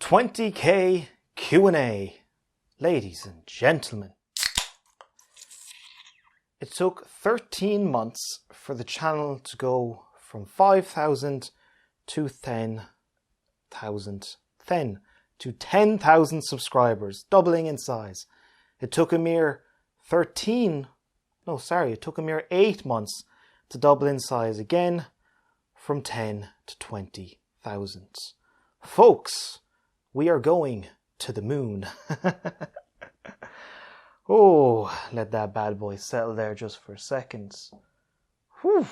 20k Q&A. Ladies and gentlemen, it took 13 months for the channel to go from 5,000 to 10,000 to 10,000 subscribers, doubling in size. It took a mere 8 months to double in size again from 10 to 20,000. Folks, we are going to the moon. Oh, let that bad boy settle there just for a second. Whew.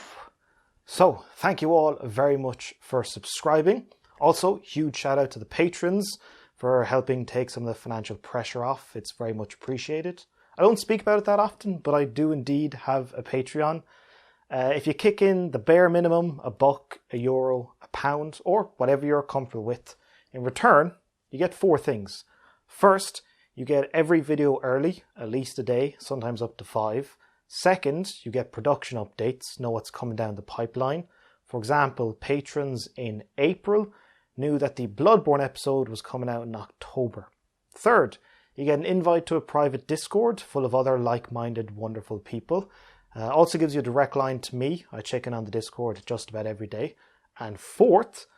So, thank you all very much for subscribing. Also, huge shout out to the patrons for helping take some of the financial pressure off. It's very much appreciated. I don't speak about it that often, but I do indeed have a Patreon. If you kick in the bare minimum, $1, €1, £1, or whatever you're comfortable with, in return, you get 4 things. First, you get every video early, at least a day, sometimes up to 5. Second, you get production updates, know what's coming down the pipeline. For example, patrons in April knew that the Bloodborne episode was coming out in October. Third, you get an invite to a private Discord full of other like-minded, wonderful people. Also gives you a direct line to me. I check in on the Discord just about every day. And fourth,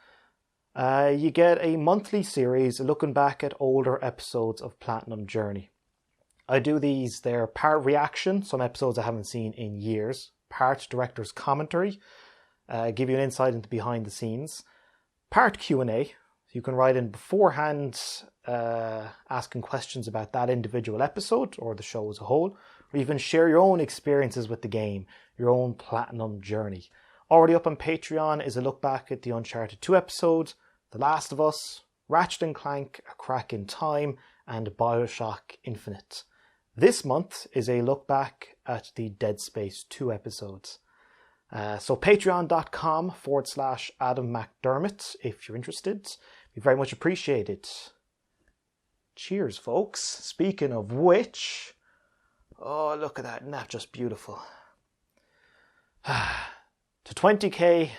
you get a monthly series looking back at older episodes of Platinum Journey. I do these, they're part reaction, some episodes I haven't seen in years, part director's commentary, give you an insight into behind the scenes, part Q&A, you can write in beforehand asking questions about that individual episode or the show as a whole, or you can share your own experiences with the game, your own Platinum Journey. Already up on Patreon is a look back at the Uncharted 2 episode, The Last of Us, Ratchet & Clank, A Crack in Time, and Bioshock Infinite. This month is a look back at the Dead Space 2 episodes. So patreon.com/Adam McDermott if you're interested. We very much appreciate it. Cheers, folks. Speaking of which, oh, look at that. Isn't that just beautiful? To 20k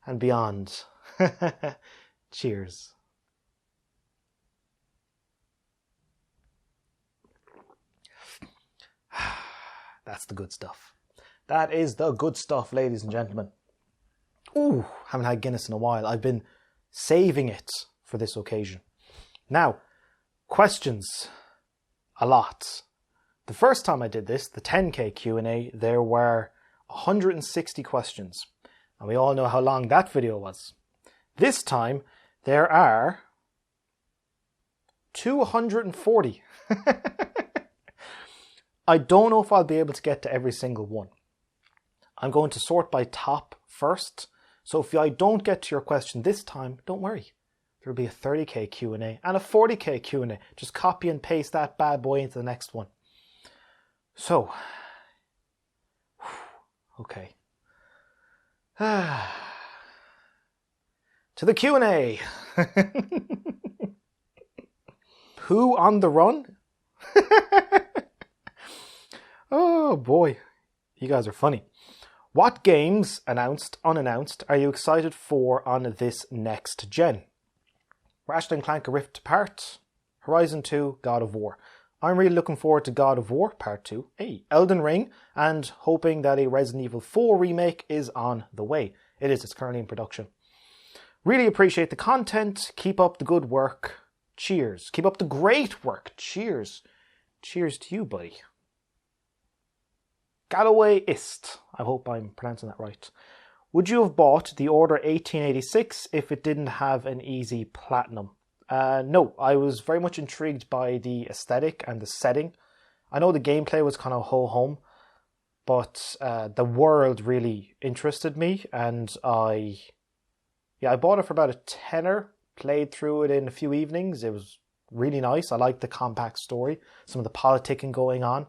and beyond. Cheers. That's the good stuff. That is the good stuff, ladies and gentlemen. Ooh, haven't had Guinness in a while. I've been saving it for this occasion. Now, questions. A lot. The first time I did this, the 10k Q&A, there were 160 questions. And we all know how long that video was. This time, there are 240. I don't know if I'll be able to get to every single one. I'm going to sort by top first. So if I don't get to your question this time, don't worry. There'll be a 30k Q&A and a 40k Q&A. Just copy and paste that bad boy into the next one. So, okay. To the Q&A. Who on the run? Oh boy, you guys are funny. What games, announced, unannounced, are you excited for on this next gen? Ratchet & Clank: A Rift Apart, Horizon 2, God of War. I'm really looking forward to God of War Part 2, Elden Ring, and hoping that a Resident Evil 4 remake is on the way. It's currently in production. Really appreciate the content. Keep up the good work. Cheers. Keep up the great work. Cheers. Cheers to you, buddy. Galloway Ist. I hope I'm pronouncing that right. Would you have bought the Order 1886 if it didn't have an easy platinum? No, I was very much intrigued by the aesthetic and the setting. I know the gameplay was kind of ho-hum, but the world really interested me, and I bought it for about a tenner, played through it in a few evenings. It was really nice. I liked the compact story, some of the politicking going on.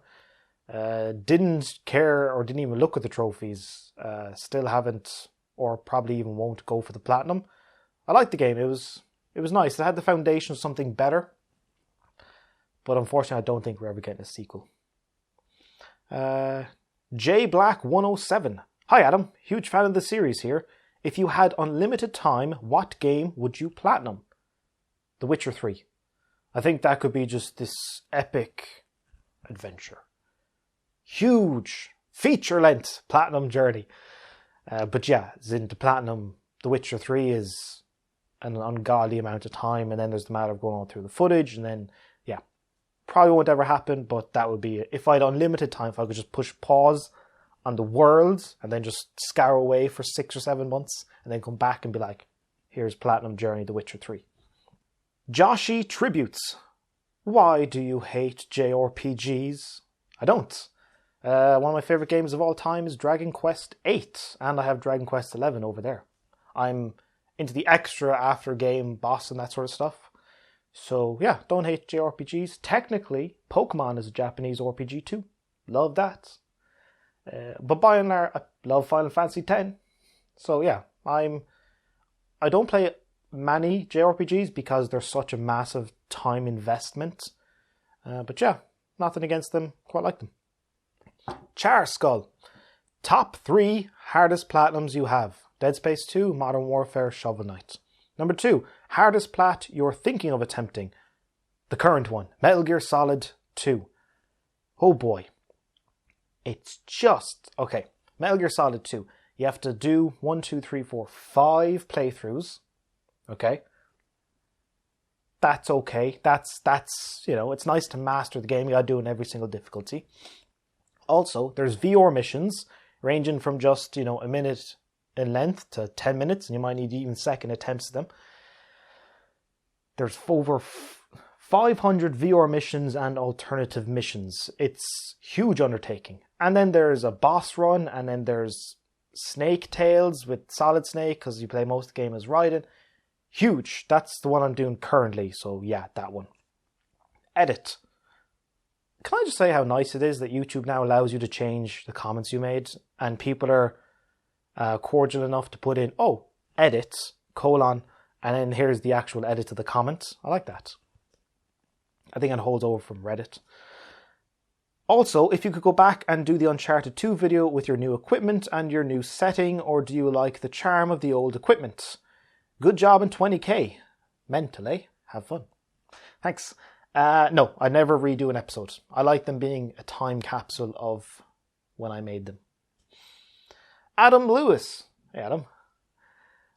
Didn't care or didn't even look at the trophies. Still haven't, or probably even won't go for the platinum. I liked the game. It was nice. It had the foundation of something better, but unfortunately, I don't think we're ever getting a sequel. J Black 107. Hi Adam, huge fan of the series here. If you had unlimited time, what game would you platinum? The Witcher 3. I think that could be just this epic adventure. Huge, feature-length platinum journey. But yeah, the platinum, The Witcher 3 is an ungodly amount of time, and then there's the matter of going on through the footage, and then, yeah, probably won't ever happen, but that would be it. If I had unlimited time, if I could just push pause on the world, and then just scour away for 6 or 7 months, and then come back and be like, here's Platinum Journey, The Witcher 3. Joshy Tributes. Why do you hate JRPGs? I don't. One of my favourite games of all time is Dragon Quest VIII, and I have Dragon Quest XI over there. I'm into the extra after game boss and that sort of stuff. So yeah, don't hate JRPGs. Technically, Pokemon is a Japanese RPG too. Love that. But by and large, I love Final Fantasy X. So yeah, I don't play many JRPGs because they're such a massive time investment. But yeah, nothing against them. Quite like them. Char Skull. Top 3 hardest platinums you have. Dead Space 2, Modern Warfare, Shovel Knight. Number 2, hardest plat you're thinking of attempting. The current one, Metal Gear Solid 2. Oh boy. It's just... Okay, Metal Gear Solid 2. You have to do 5 playthroughs. Okay? That's okay. That's it's nice to master the game. You gotta do it in every single difficulty. Also, there's VR missions ranging from just, a minute in length to 10 minutes, and you might need even second attempts at them. There's over 500 VR missions and alternative missions. It's huge undertaking. And then there's a boss run, and then there's Snake Tales with Solid Snake, because you play most of the game as Raiden. Huge. That's the one I'm doing currently, so yeah, that one. Edit. Can I just say how nice it is that YouTube now allows you to change the comments you made, and people are cordial enough to put in, edit, : and then here's the actual edit of the comment. I like that. I think it holds over from Reddit. Also, if you could go back and do the Uncharted 2 video with your new equipment and your new setting, or do you like the charm of the old equipment? Good job in 20k. Mentally, have fun. Thanks. No, I'd never redo an episode. I like them being a time capsule of when I made them. Adam Lewis. Hey, Adam.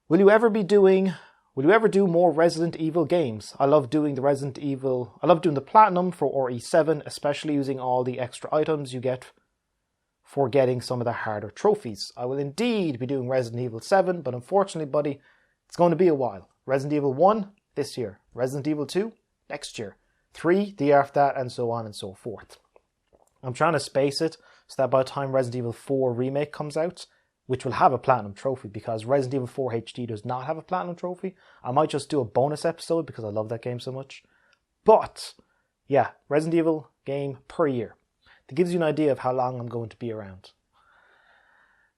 Will you ever do more Resident Evil games? I love doing the platinum for RE7, especially using all the extra items you get for getting some of the harder trophies. I will indeed be doing Resident Evil 7, but unfortunately, buddy, it's going to be a while. Resident Evil 1 this year. Resident Evil 2 next year. 3 the year after that, and so on and so forth. I'm trying to space it so that by the time Resident Evil 4 Remake comes out, which will have a platinum trophy, because Resident Evil 4 HD does not have a platinum trophy. I might just do a bonus episode because I love that game so much. But yeah, Resident Evil game per year. That gives you an idea of how long I'm going to be around.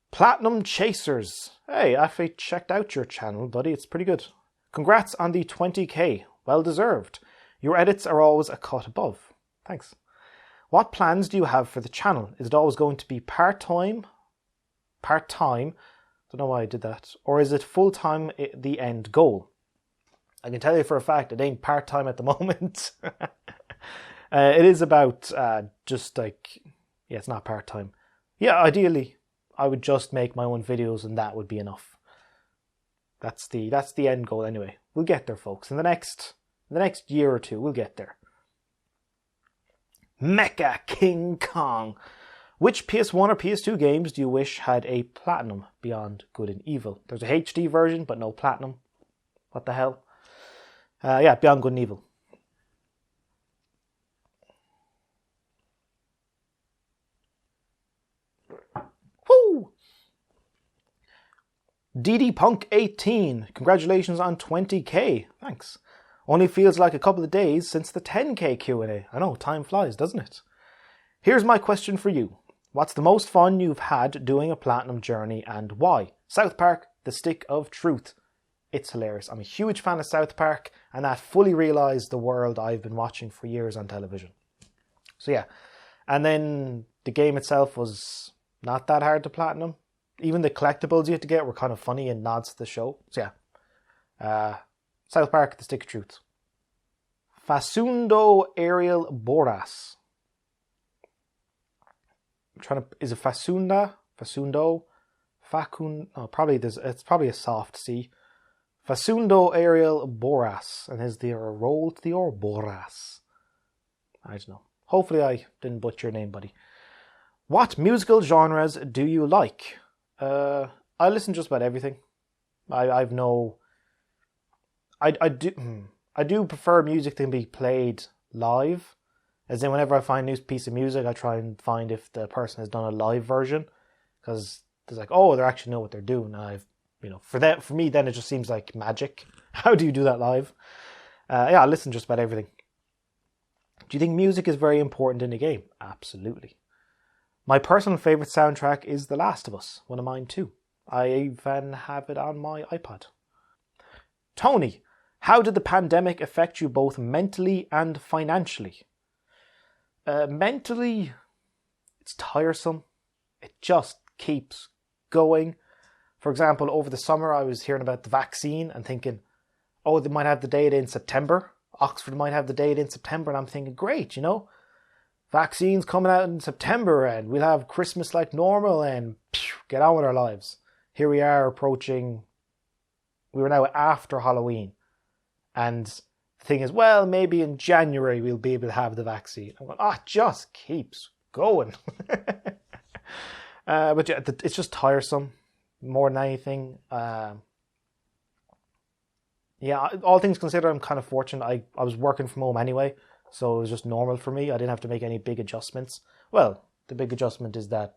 Platinum Chasers. Hey, I actually checked out your channel, buddy. It's pretty good. Congrats on the 20k. Well deserved. Your edits are always a cut above. Thanks. What plans do you have for the channel? Is it always going to be part-time? Don't know why I did that. Or is it full-time the end goal? I can tell you for a fact it ain't part-time at the moment. It is about it's not part-time. Yeah, ideally I would just make my own videos and that would be enough. That's the end goal anyway. We'll get there, folks. In the next year or two, we'll get there. Mecha King Kong. Which PS1 or PS2 games do you wish had a platinum beyond Good and Evil? There's a HD version, but no platinum. What the hell? Beyond Good and Evil. Woo! DD Punk 18. Congratulations on 20k. Thanks. Only feels like a couple of days since the 10k Q&A. I know, time flies, doesn't it? Here's my question for you. What's the most fun you've had doing a platinum journey and why? South Park, The Stick of Truth. It's hilarious. I'm a huge fan of South Park, and that fully realised the world I've been watching for years on television. So yeah. And then the game itself was not that hard to platinum. Even the collectibles you had to get were kind of funny and nods to the show. So yeah. South Park, The Stick of Truth. Facundo Ariel Borras. Is it Facunda? Facundo? It's probably a soft C. Facundo Ariel Borras. And is there a roll to the R? Borras. I don't know. Hopefully I didn't butcher your name, buddy. What musical genres do you like? I listen just about everything. I do prefer music to be played live. As in, whenever I find a new piece of music, I try and find if the person has done a live version, because it's like, oh, they actually know what they're doing. And for me, then it just seems like magic. How do you do that live? I listen just about everything. Do you think music is very important in a game? Absolutely. My personal favorite soundtrack is The Last of Us. One of mine too. I even have it on my iPod. Tony, how did the pandemic affect you both mentally and financially? Mentally, it's tiresome. It just keeps going. For example, over the summer, I was hearing about the vaccine and thinking, oh, they might have the data in September. Oxford might have the data in September. And I'm thinking, great, vaccines coming out in September and we'll have Christmas like normal and get on with our lives. Here we are we were now after Halloween. And the thing is, well, maybe in January we'll be able to have the vaccine. I'm going, it just keeps going. But yeah, it's just tiresome more than anything. All things considered, I'm kind of fortunate. I was working from home anyway, so it was just normal for me. I didn't have to make any big adjustments. Well, the big adjustment is that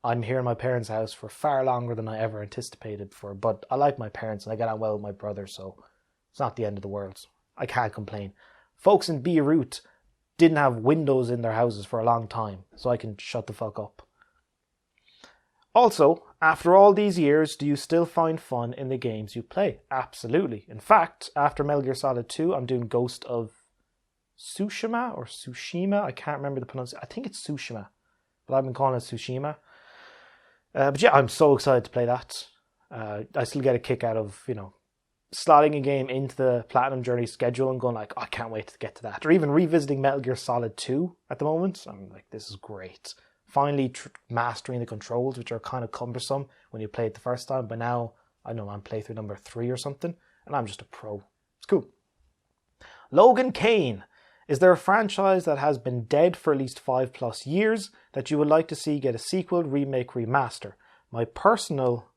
I'm here in my parents' house for far longer than I ever anticipated for. But I like my parents and I get on well with my brother, so it's not the end of the world. I can't complain. Folks in Beirut didn't have windows in their houses for a long time, so I can shut the fuck up. Also, after all these years, do you still find fun in the games you play? Absolutely. In fact, after Metal Gear Solid 2, I'm doing Ghost of Tsushima. I can't remember the pronunciation. I think it's Tsushima, but I've been calling it Tsushima. But yeah, I'm so excited to play that. I still get a kick out of, slotting a game into the Platinum Journey schedule and going like, I can't wait to get to that. Or even revisiting Metal Gear Solid 2 at the moment. I'm like, this is great. Finally mastering the controls, which are kind of cumbersome when you play it the first time. But now, I know I'm playthrough number 3 or something, and I'm just a pro. It's cool. Logan Kane. Is there a franchise that has been dead for at least 5+ years that you would like to see get a sequel, remake, remaster? My personal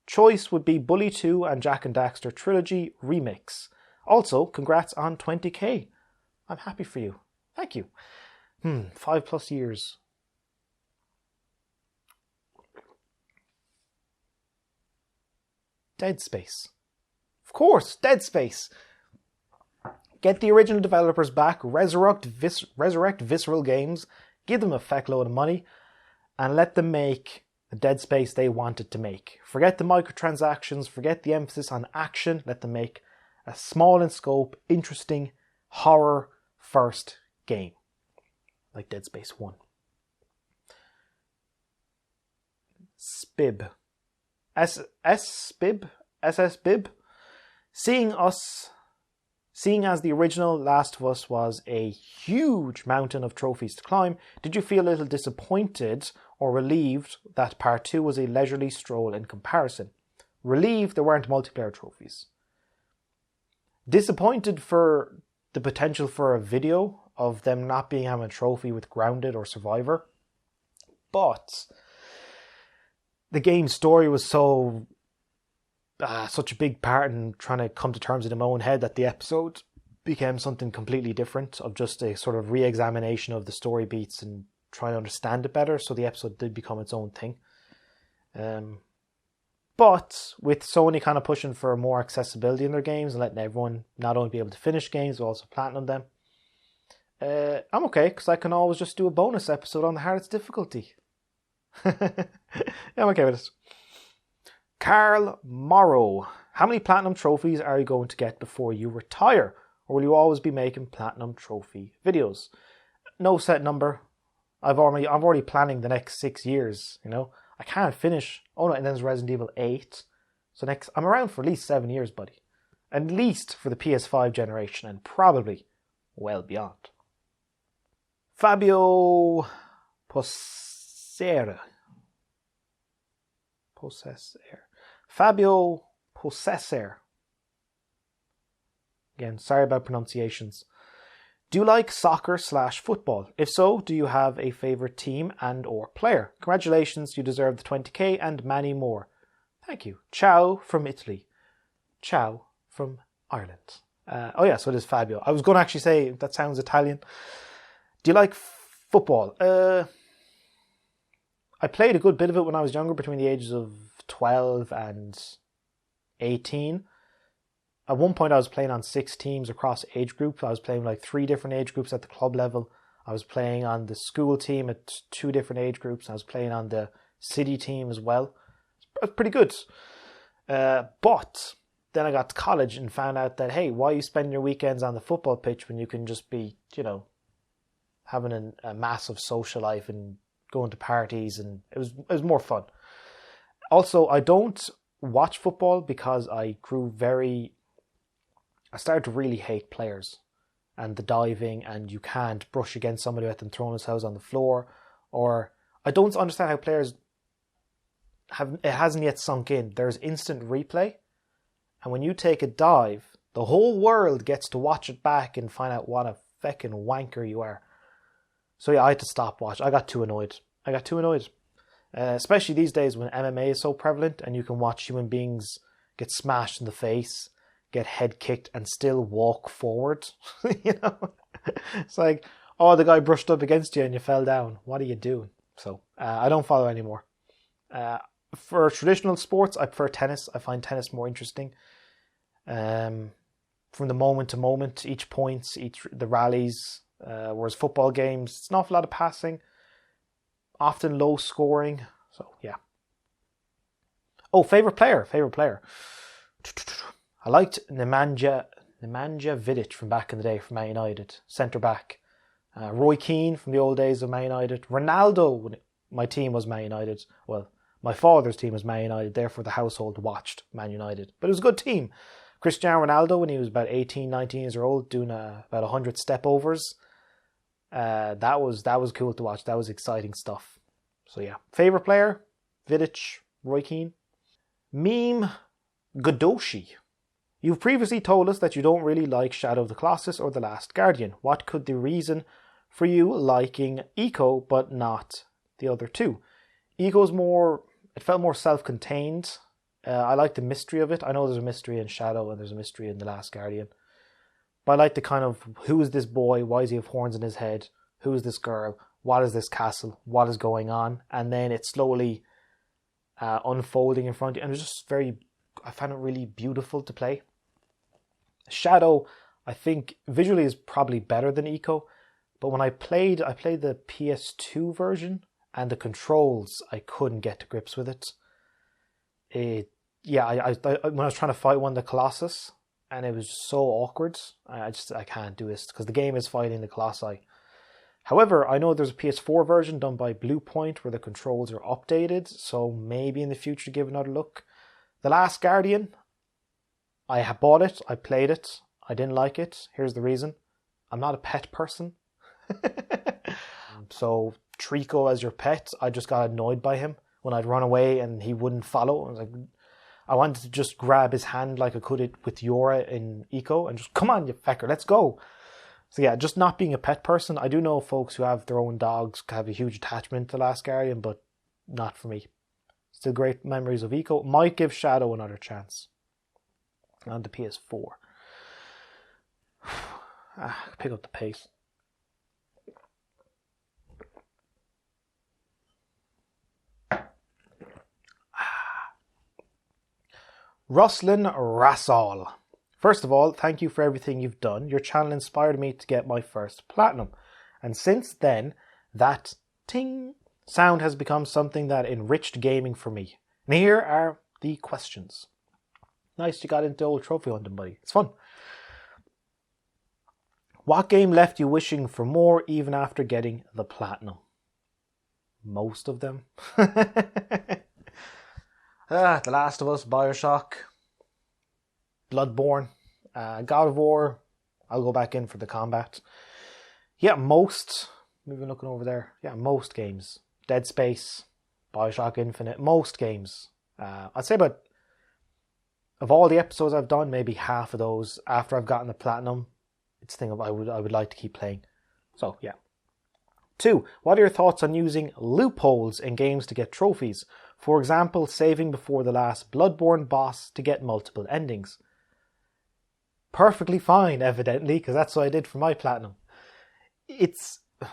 choice would be Bully 2 and Jak and Daxter Trilogy remix. Also, congrats on 20k. I'm happy for you. Thank you. 5+ years. Dead Space. Of course, Dead Space. Get the original developers back, resurrect Visceral Games, give them a feck load of money, and let them make the Dead Space they wanted to make. Forget the microtransactions, forget the emphasis on action, let them make a small in scope, interesting, horror-first game. Like Dead Space 1. Spib. Spib? SSBib? Seeing as the original Last of Us was a huge mountain of trophies to climb, did you feel a little disappointed or relieved that Part 2 was a leisurely stroll in comparison? Relieved there weren't multiplayer trophies. Disappointed for the potential for a video of them not being having a trophy with Grounded or Survivor. But the game's story was such a big part in trying to come to terms in my own head that the episode became something completely different, of just a sort of re-examination of the story beats and trying to understand it better. So the episode did become its own thing. But with Sony kind of pushing for more accessibility in their games and letting everyone not only be able to finish games but also platinum them, I'm okay, because I can always just do a bonus episode on the hardest difficulty. Yeah, I'm okay with it. Carl Morrow. How many platinum trophies are you going to get before you retire? Or will you always be making platinum trophy videos? No set number. I'm already planning the next 6 years, I can't finish. Oh no, and then there's Resident Evil 8. So I'm around for at least 7 years, buddy. at least for the PS5 generation and probably well beyond. Fabio Possessere. Fabio Possessere. Again, sorry about pronunciations. Do you like soccer/football? If so, do you have a favourite team and or player? Congratulations, you deserve the 20k and many more. Thank you. Ciao from Italy. Ciao from Ireland. So it is Fabio. I was going to actually say, that sounds Italian. Do you like football? I played a good bit of it when I was younger, between the ages of 12 and 18. At one point I was playing on 6 teams across age groups. I was playing like 3 different age groups at the club level. I was playing on the school team at 2 different age groups. I was playing on the city team as well. It was pretty good. But then I got to college and found out that, hey, why are you spending your weekends on the football pitch when you can just be, having a massive social life and going to parties, and it was more fun. Also, I don't watch football because I started to really hate players and the diving, and you can't brush against somebody without them throwing themselves on the floor. Or I don't understand how players it hasn't yet sunk in. There's instant replay, and when you take a dive, the whole world gets to watch it back and find out what a feckin' wanker you are. So yeah, I had to stop watching. I got too annoyed. Especially these days when MMA is so prevalent and you can watch human beings get smashed in the face, get head kicked, and still walk forward. It's like, oh, the guy brushed up against you and you fell down. What are you doing? So I don't follow anymore. For traditional sports, I prefer tennis. I find tennis more interesting. From the moment to moment, each points, the rallies. Whereas football games, it's an awful lot of passing, often low scoring. So yeah. Oh, favorite player. I liked Nemanja Vidic from back in the day from Man United, centre back. Roy Keane from the old days of Man United. Ronaldo, when my team was Man United. Well, my father's team was Man United, therefore the household watched Man United. But it was a good team. Cristiano Ronaldo, when he was about 18, 19 years old, doing about 100 step overs. That was cool to watch. That was exciting stuff. So yeah, favorite player, Vidic, Roy Keane. Meme Godoshi. You've previously told us that you don't really like Shadow of the Colossus or The Last Guardian. What could the reason for you liking Eco but not the other two? Eco's it felt more self-contained. I like the mystery of it. I know there's a mystery in Shadow and there's a mystery in The Last Guardian. But I like the kind of, who is this boy? Why does he have horns in his head? Who is this girl? What is this castle? What is going on? And then it's slowly unfolding in front of you. And it's just I found it really beautiful to play. Shadow, I think, visually is probably better than Eco. But when I played the PS2 version, and the controls, I couldn't get to grips with it. When I was trying to fight one of the Colossus, and it was so awkward. I can't do this because the game is fighting the Colossi. However, I know there's a PS4 version done by Bluepoint where the controls are updated, so maybe in the future give another look. The Last Guardian, I have bought it, I played it, I didn't like it. Here's the reason. I'm not a pet person. So Trico as your pet, I just got annoyed by him when I'd run away and he wouldn't follow. I was like, I wanted to just grab his hand like I could with Yora in Eco and just, come on, you fecker, let's go. So yeah, just not being a pet person. I do know folks who have their own dogs have a huge attachment to Last Guardian, but not for me. Still great memories of Eco. Might give Shadow another chance on the PS4. Pick up the pace. Roslyn Rassol. First of all, thank you for everything you've done. Your channel inspired me to get my first platinum. And since then, that ting sound has become something that enriched gaming for me. And here are the questions. Nice you got into old trophy hunting, buddy. It's fun. What game left you wishing for more even after getting the platinum? Most of them. The Last of Us, Bioshock, Bloodborne. God of War, I'll go back in for the combat. Yeah, maybe looking over there. Yeah, most games. Dead Space, Bioshock Infinite, most games. I'd say about, of all the episodes I've done, maybe half of those, after I've gotten the platinum, it's a thing I would like to keep playing. So, yeah. 2. What are your thoughts on using loopholes in games to get trophies? For example, saving before the last Bloodborne boss to get multiple endings. Perfectly fine, evidently, because that's what I did for my platinum.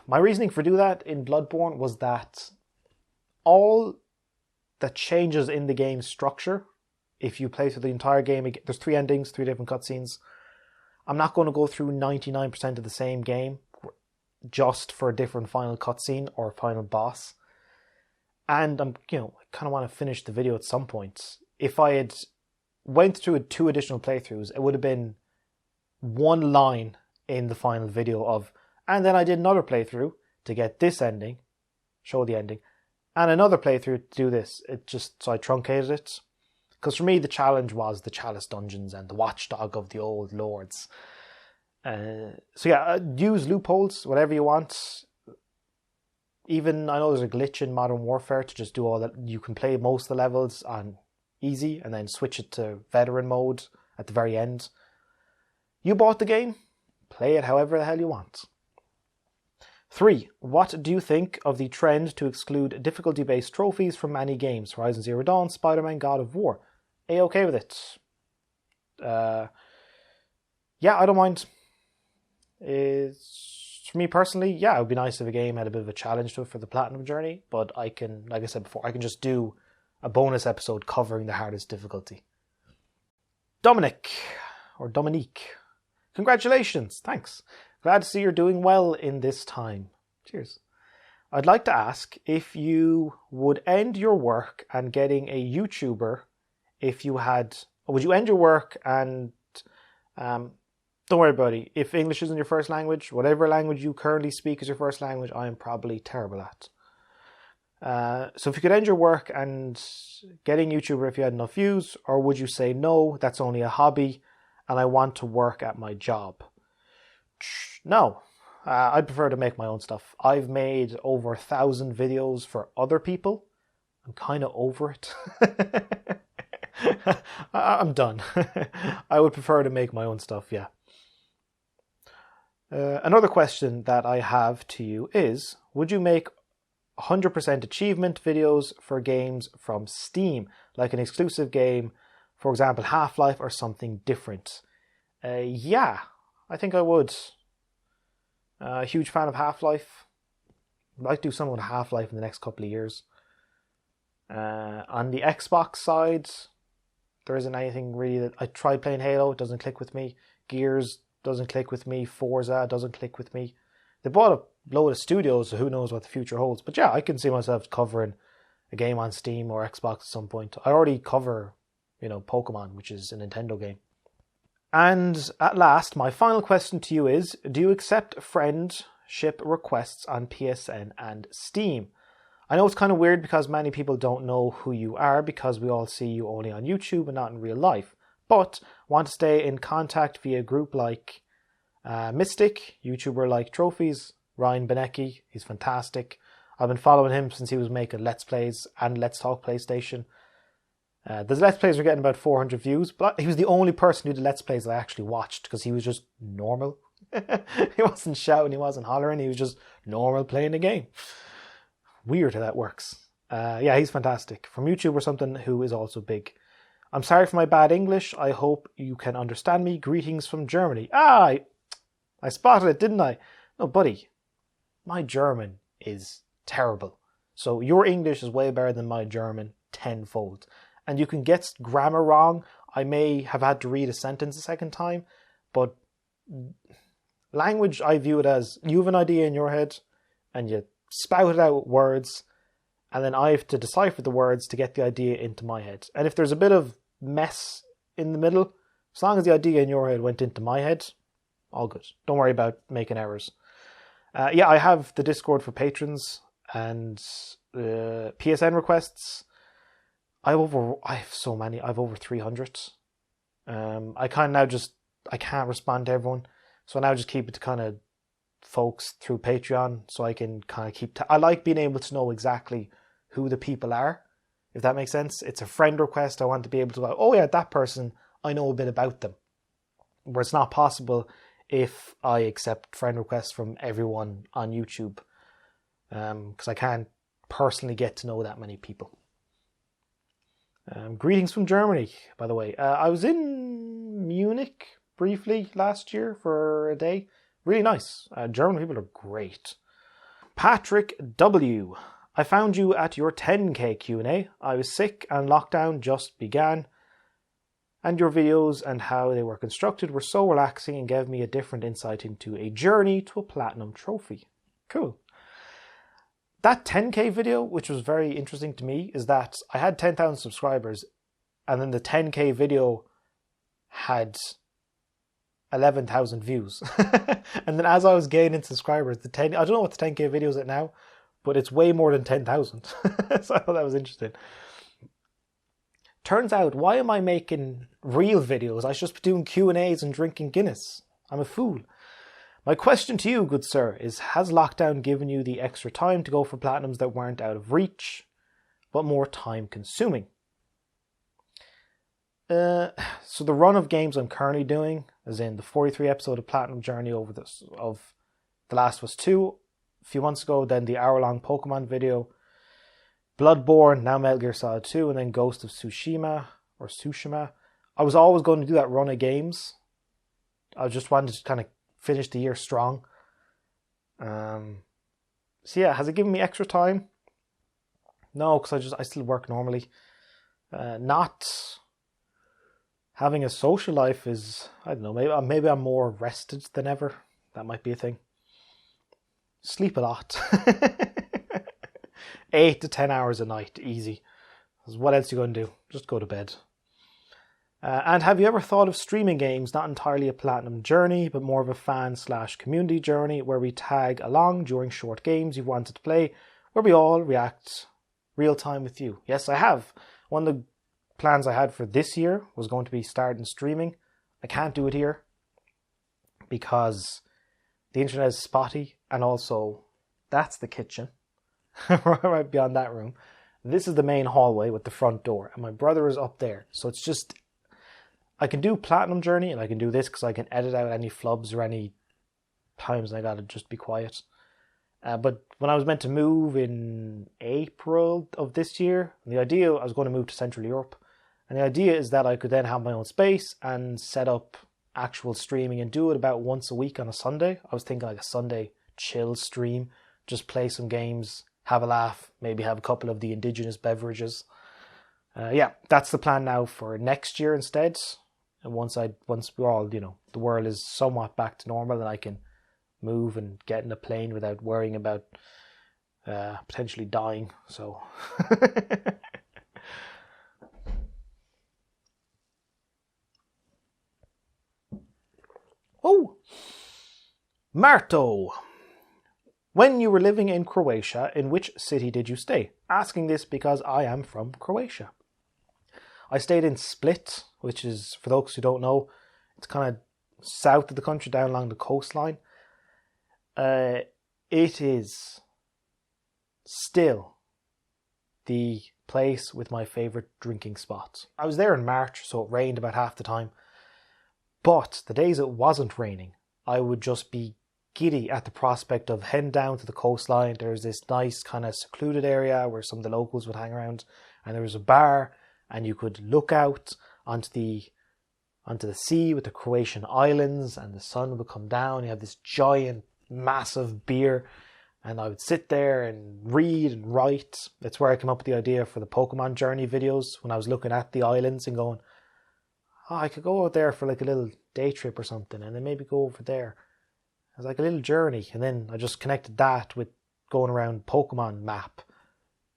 My reasoning for doing that in Bloodborne was that all the changes in the game's structure, if you play through the entire game, there's 3 endings, 3 different cutscenes. I'm not going to go through 99% of the same game just for a different final cutscene or final boss. And I kind of want to finish the video at some point. If I had went through 2 additional playthroughs, it would have been 1 line in the final video of, and then I did another playthrough to get this ending, show the ending, and another playthrough to do this. So I truncated it. Because for me, the challenge was the Chalice Dungeons and the Watchdog of the Old Lords. Use loopholes, whatever you want. Even, I know there's a glitch in Modern Warfare to just do all that. You can play most of the levels on easy and then switch it to veteran mode at the very end. You bought the game, play it however the hell you want. 3. What do you think of the trend to exclude difficulty-based trophies from many games? Horizon Zero Dawn, Spider-Man, God of War. A-okay with it? Yeah, I don't mind. For me personally, yeah, it would be nice if a game had a bit of a challenge to it for the Platinum journey, but I can, like I said before, I can just do a bonus episode covering the hardest difficulty. Dominique. Congratulations, thanks. Glad to see you're doing well in this time. Cheers. I'd like to ask if you would end your work and getting a YouTuber would you end your work and, don't worry about it, if English isn't your first language, whatever language you currently speak is your first language, I am probably terrible at. So if you could end your work and getting YouTuber if you had enough views, or would you say, no, that's only a hobby and I want to work at my job? No, I'd prefer to make my own stuff. I've made over 1,000 videos for other people. I'm kind of over it. I'm done. I would prefer to make my own stuff, yeah. Another question that I have to you is, would you make 100% achievement videos for games from Steam, like an exclusive game, for example, Half-Life or something different? Yeah, I think I would. A huge fan of Half-Life. I'd like to do something with Half-Life in the next couple of years. On the Xbox side, there isn't anything really that I tried playing Halo, it doesn't click with me. Gears doesn't click with me. Forza doesn't click with me. They bought a load of studios, so who knows what the future holds. But yeah, I can see myself covering a game on Steam or Xbox at some point. I already cover, Pokemon, which is a Nintendo game. And at last, my final question to you is, do you accept friendship requests on PSN and Steam? I know it's kind of weird because many people don't know who you are because we all see you only on YouTube and not in real life. But want to stay in contact via a group like Mystic, YouTuber like Trophies, Ryan Benecki, he's fantastic. I've been following him since he was making Let's Plays and Let's Talk PlayStation. The Let's Plays are getting about 400 views, but he was the only person who did Let's Plays that I actually watched because he was just normal. He wasn't shouting, he wasn't hollering, he was just normal playing the game. Weird how that works. Yeah, he's fantastic. From YouTube or something who is also big. I'm sorry for my bad English. I hope you can understand me. Greetings from Germany. I spotted it, didn't I? No, buddy. My German is terrible. So your English is way better than my German tenfold. And you can get grammar wrong. I may have had to read a sentence a second time. But language, I view it as you have an idea in your head and you spout it out with words. And then I have to decipher the words to get the idea into my head. And if there's a bit of mess in the middle, as long as the idea in your head went into my head, all good. Don't worry about making errors. Yeah, I have the Discord for patrons and PSN requests. I have so many. I have over 300. I kind of now just I can't respond to everyone. So now I just keep it to kind of folks through Patreon, so I can kind of keep... I like being able to know exactly who the people are, if that makes sense. It's a friend request. I want to be able to go, oh yeah, that person, I know a bit about them. Where it's not possible if I accept friend requests from everyone on YouTube. Because I can't personally get to know that many people. Greetings from Germany, by the way. I was in Munich briefly last year for a day. Really nice. German people are great. Patrick W. I found you at your 10k Q&A. I was sick and lockdown just began. And your videos and how they were constructed were so relaxing and gave me a different insight into a journey to a platinum trophy. Cool. That 10k video, which was very interesting to me, is that I had 10,000 subscribers and then the 10k video had 11,000 views. And then as I was gaining subscribers, I don't know what the 10k video is at now, but it's way more than 10,000. So I thought that was interesting. Turns out, why am I making real videos? I should just be doing Q&As and drinking Guinness. I'm a fool. My question to you, good sir, is has lockdown given you the extra time to go for platinums that weren't out of reach, but more time consuming? So the run of games I'm currently doing, as in the 43 episode of Platinum Journey of The Last of Us 2 a few months ago, then the hour-long Pokemon video, Bloodborne, now Metal Gear Solid 2, and then Ghost of Tsushima, or Tsushima. I was always going to do that run of games. I just wanted to kind of finish the year strong. So yeah, has it given me extra time? No, because I still work normally. Not having a social life is, I don't know, maybe I'm more rested than ever. That might be a thing. Sleep a lot. 8 to 10 hours a night, easy. What else are you going to do? Just go to bed. And have you ever thought of streaming games, not entirely a platinum journey, but more of a fan/community journey where we tag along during short games you've wanted to play, where we all react real time with you? Yes, I have. One of the plans I had for this year was going to be starting streaming. I can't do it here because the internet is spotty, and also that's the kitchen. Right beyond that room. This is the main hallway with the front door, and my brother is up there. So it's just, I can do Platinum Journey and I can do this because I can edit out any flubs or any times I gotta just be quiet. But when I was meant to move in April of this year, the idea, I was going to move to Central Europe, and the idea is that I could then have my own space and set up actual streaming and do it about once a week on a Sunday. I was thinking like a Sunday chill stream, just play some games, have a laugh, maybe have a couple of the indigenous beverages. Yeah, that's the plan now for next year instead. And once we're all, the world is somewhat back to normal, and I can move and get in a plane without worrying about potentially dying. So oh, Marto. When you were living in Croatia, in which city did you stay? Asking this because I am from Croatia. I stayed in Split, which is, for those who don't know, it's kind of south of the country, down along the coastline. It is still the place with my favourite drinking spots. I was there in March, so it rained about half the time. But the days it wasn't raining, I would just be giddy at the prospect of heading down to the coastline. There's this nice kind of secluded area where some of the locals would hang around, and there was a bar, and you could look out onto the sea with the Croatian islands, and the sun would come down. You have this giant, massive beer, and I would sit there and read and write. That's where I came up with the idea for the Pokemon Journey videos, when I was looking at the islands and going, oh, I could go out there for like a little day trip or something, and then maybe go over there. It was like a little journey, and then I just connected that with going around Pokemon map.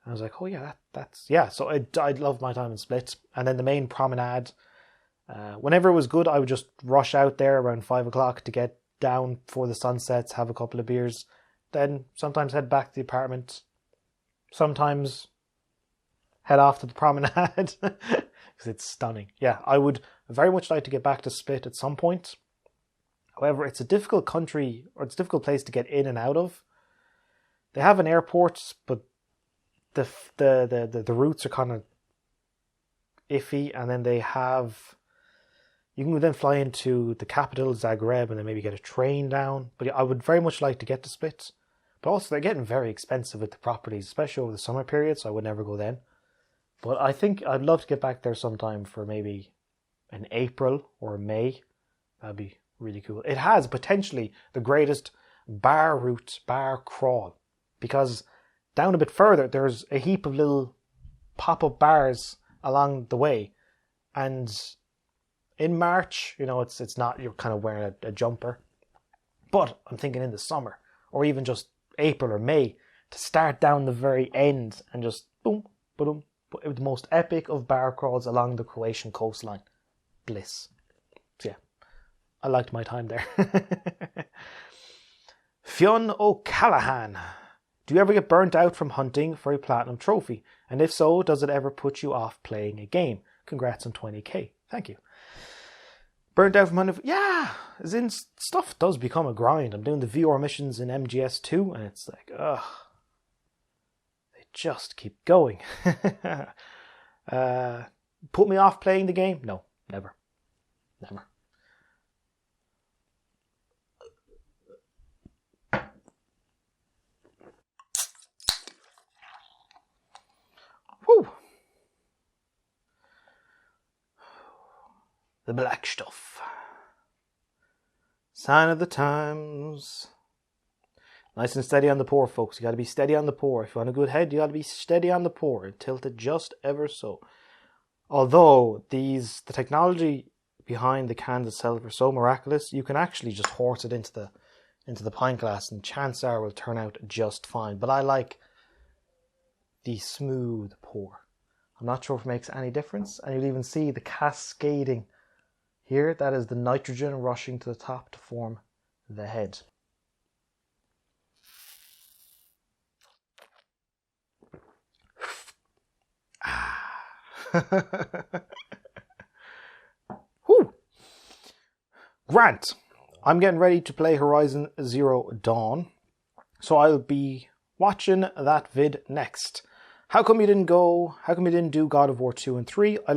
And I was like, oh yeah, that's yeah. So I loved my time in Split. And then the main promenade, whenever it was good, I would just rush out there around 5 o'clock to get down before the sun sets, have a couple of beers, then sometimes head back to the apartment, sometimes head off to the promenade, because it's stunning. Yeah, I would very much like to get back to Split at some point. However, it's a difficult country, or it's a difficult place to get in and out of. They have an airport, but the routes are kind of iffy, and then you can then fly into the capital, Zagreb, and then maybe get a train down. But I would very much like to get to Split. But also, they're getting very expensive with the properties, especially over the summer period, so I would never go then. But I think I'd love to get back there sometime for maybe an April or May. That'd be really cool. It has potentially the greatest bar crawl, because down a bit further, there's a heap of little pop-up bars along the way. And in March, it's not, you're kind of wearing a jumper. But I'm thinking in the summer, or even just April or May, to start down the very end and just boom, boom, the most epic of bar crawls along the Croatian coastline. Bliss. So yeah, I liked my time there. Fionn O'Callaghan. Do you ever get burnt out from hunting for a platinum trophy? And if so, does it ever put you off playing a game? Congrats on 20k. Thank you. Burnt out from hunting? Yeah, as in stuff does become a grind. I'm doing the VR missions in MGS2 and it's like, ugh. They just keep going. Put me off playing the game? No, never. Never. Whew. The black stuff. Sign of the times. Nice and steady on the pour, folks. You got to be steady on the pour. If you want a good head, you got to be steady on the pour and tilt it just ever so. Although the technology behind the cans itself are so miraculous, you can actually just horse it into the pint glass, and chances are will turn out just fine. But I like the smooth pour. I'm not sure if it makes any difference, and you'll even see the cascading here. That is the nitrogen rushing to the top to form the head. Whew. Grant, I'm getting ready to play Horizon Zero Dawn, so I'll be watching that vid next. How come you didn't do God of War 2 and 3? I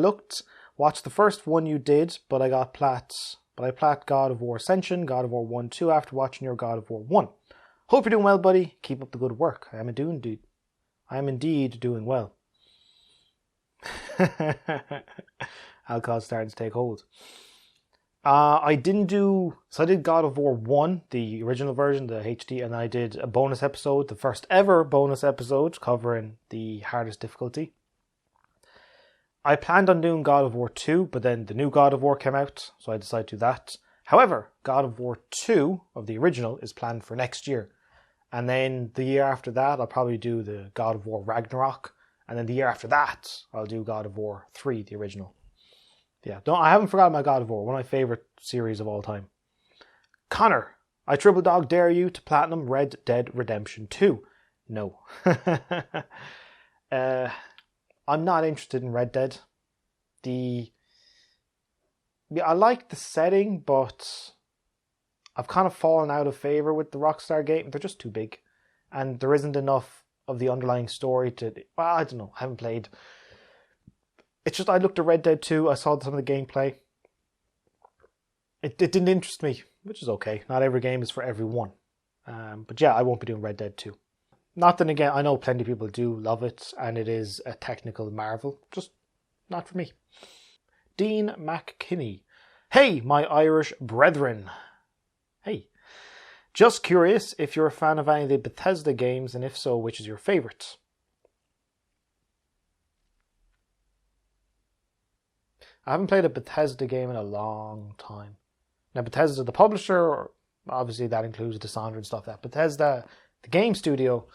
watched the first one you did, but I plat God of War Ascension, God of War 1, 2 after watching your God of War 1. Hope you're doing well, buddy. Keep up the good work. I am indeed doing well. Alcohol's starting to take hold. I did God of War 1, the original version, the HD, and I did a bonus episode, the first ever bonus episode covering the hardest difficulty. I planned on doing God of War 2, but then the new God of War came out, so I decided to do that. However, God of War 2 of the original is planned for next year. And then the year after that, I'll probably do the God of War Ragnarok. And then the year after that, I'll do God of War 3, the original. Yeah, I haven't forgotten my God of War, one of my favourite series of all time. Connor, I triple dog dare you to platinum Red Dead Redemption 2. No. I'm not interested in Red Dead. I like the setting, but I've kind of fallen out of favour with the Rockstar game. They're just too big. And there isn't enough of the underlying story I don't know, I haven't played. It's just, I looked at Red Dead 2, I saw some of the gameplay. It didn't interest me, which is okay. Not every game is for everyone. But yeah, I won't be doing Red Dead 2. Not that, again, I know plenty of people do love it, and it is a technical marvel. Just not for me. Dean McKinney. Hey, my Irish brethren. Hey. Just curious if you're a fan of any of the Bethesda games, and if so, which is your favourite? I haven't played a Bethesda game in a long time. Now, Bethesda, the publisher, obviously that includes Dishonored and stuff like that. Bethesda, the game studio,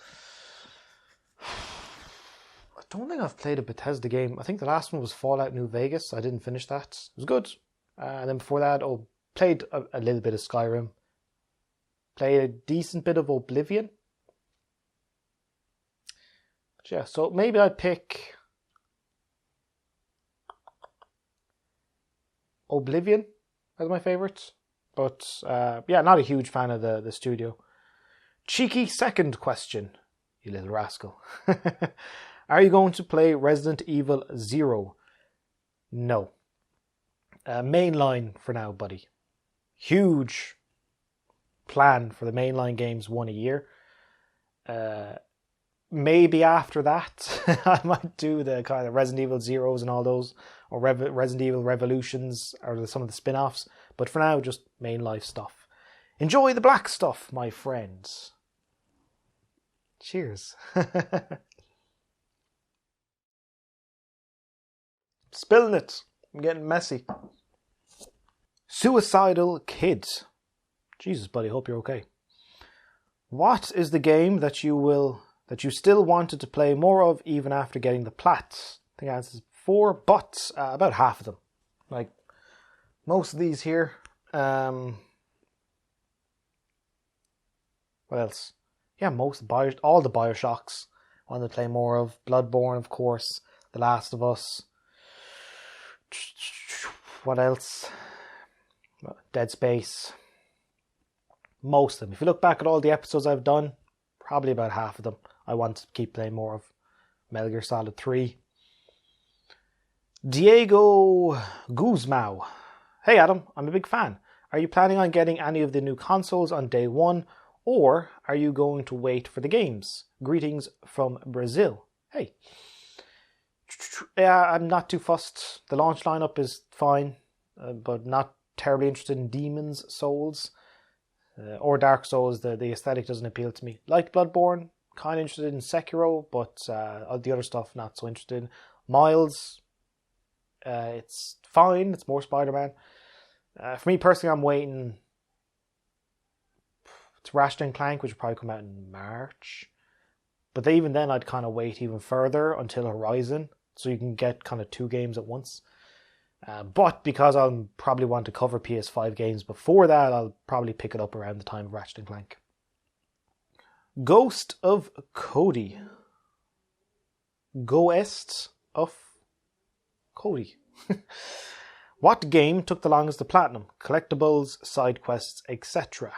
I don't think I've played a Bethesda game. I think the last one was Fallout New Vegas. I didn't finish that. It was good. And then before that, played a little bit of Skyrim. Played a decent bit of Oblivion. But yeah, so maybe I'd pick... Oblivion as my favourite. But yeah, not a huge fan of the studio. Cheeky second question, you little rascal. Are you going to play Resident Evil 0? No. Mainline for now, buddy. Huge plan for the mainline games, one a year. Maybe after that, I might do the kind of Resident Evil Zeros and all those, or Resident Evil Revolutions, or some of the spin-offs. But for now, just main life stuff. Enjoy the black stuff, my friends. Cheers. Spilling it. I'm getting messy. Suicidal Kid. Jesus, buddy, hope you're okay. What is the game that you still wanted to play more of even after getting the plat? I think the answer is 4, but about half of them. Like most of these here. What else? Yeah, all the Bioshocks I wanted to play more of. Bloodborne, of course. The Last of Us. What else? Dead Space. Most of them. If you look back at all the episodes I've done, probably about half of them I want to keep playing more of. Metal Gear Solid 3. Diego Guzmao. Hey Adam, I'm a big fan. Are you planning on getting any of the new consoles on day one, or are you going to wait for the games? Greetings from Brazil. Hey. Yeah, I'm not too fussed. The launch lineup is fine, but not terribly interested in Demon's Souls or Dark Souls. The aesthetic doesn't appeal to me. Like Bloodborne, kind of interested in Sekiro, but the other stuff not so interested in. Miles, it's fine. It's more Spider-Man. For me personally, I'm waiting. It's Ratchet and Clank, which will probably come out in March. But even then, I'd kind of wait even further until Horizon, so you can get kind of 2 games at once. But because I'll probably want to cover PS5 games before that, I'll probably pick it up around the time of Ratchet and Clank. Ghost of Cody. Ghost of Cody. What game took the longest to platinum? Collectibles, side quests, etc.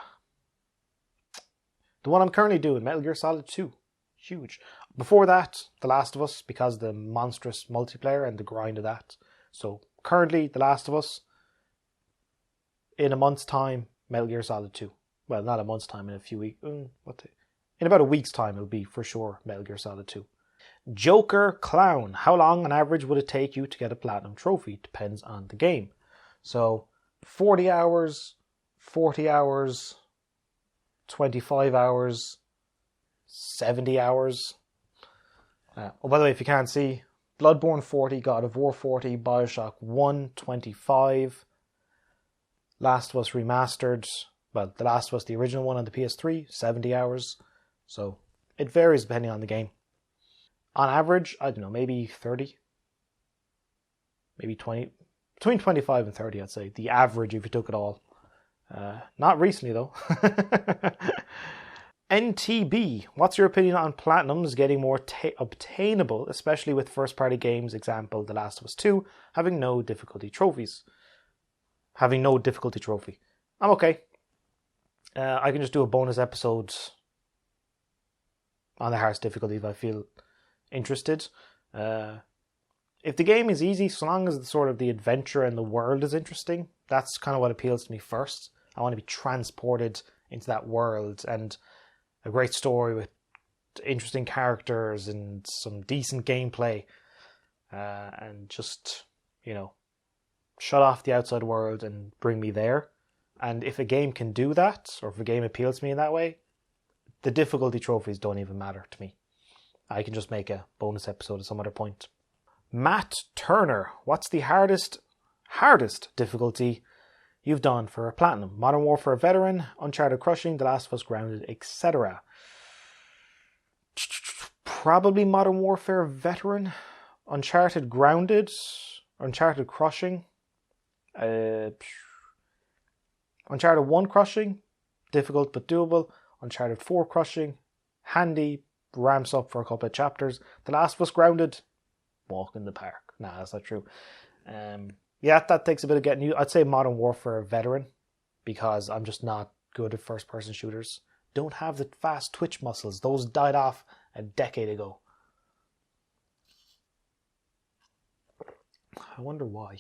The one I'm currently doing, Metal Gear Solid 2. Huge. Before that, The Last of Us, because of the monstrous multiplayer and the grind of that. So currently, The Last of Us. In a month's time, Metal Gear Solid 2. Well, not a month's time, in a few weeks. In about a week's time, it'll be for sure Metal Gear Solid 2. Joker Clown. How long on average would it take you to get a platinum trophy? Depends on the game. So 40 hours, 40 hours, 25 hours, 70 hours. Oh, by the way, if you can't see, Bloodborne 40, God of War 40, Bioshock 1, 25, Last of Us Remastered, well, The Last of Us, the original one on the PS3, 70 hours. So it varies depending on the game. On average, I don't know, maybe 30, maybe 20, between 25 and 30, I'd say. The average if you took it all. Not recently though. NTB, what's your opinion on platinums getting more obtainable, especially with first-party games, example The Last of Us 2, having no difficulty trophies? Having no difficulty trophy. I'm okay. I can just do a bonus episode on the hardest difficulty if I feel interested. If the game is easy, so long as the adventure and the world is interesting, that's kind of what appeals to me first. I want to be transported into that world and a great story with interesting characters and some decent gameplay, and just, shut off the outside world and bring me there. And if a game can do that, or if a game appeals to me in that way, the difficulty trophies don't even matter to me. I can just make a bonus episode at some other point. Matt Turner, what's the hardest difficulty you've done for a platinum? Modern Warfare Veteran, Uncharted Crushing, The Last of Us Grounded, etc. Probably Modern Warfare Veteran, Uncharted Grounded, Uncharted Crushing, Uncharted 1 Crushing, difficult but doable. Uncharted 4 Crushing, handy, ramps up for a couple of chapters. The Last of Us Grounded, walk in the park. Nah, that's not true. Yeah, that takes a bit of getting used. I'd say Modern Warfare veteran, because I'm just not good at first-person shooters. Don't have the fast twitch muscles. Those died off a decade ago. I wonder why.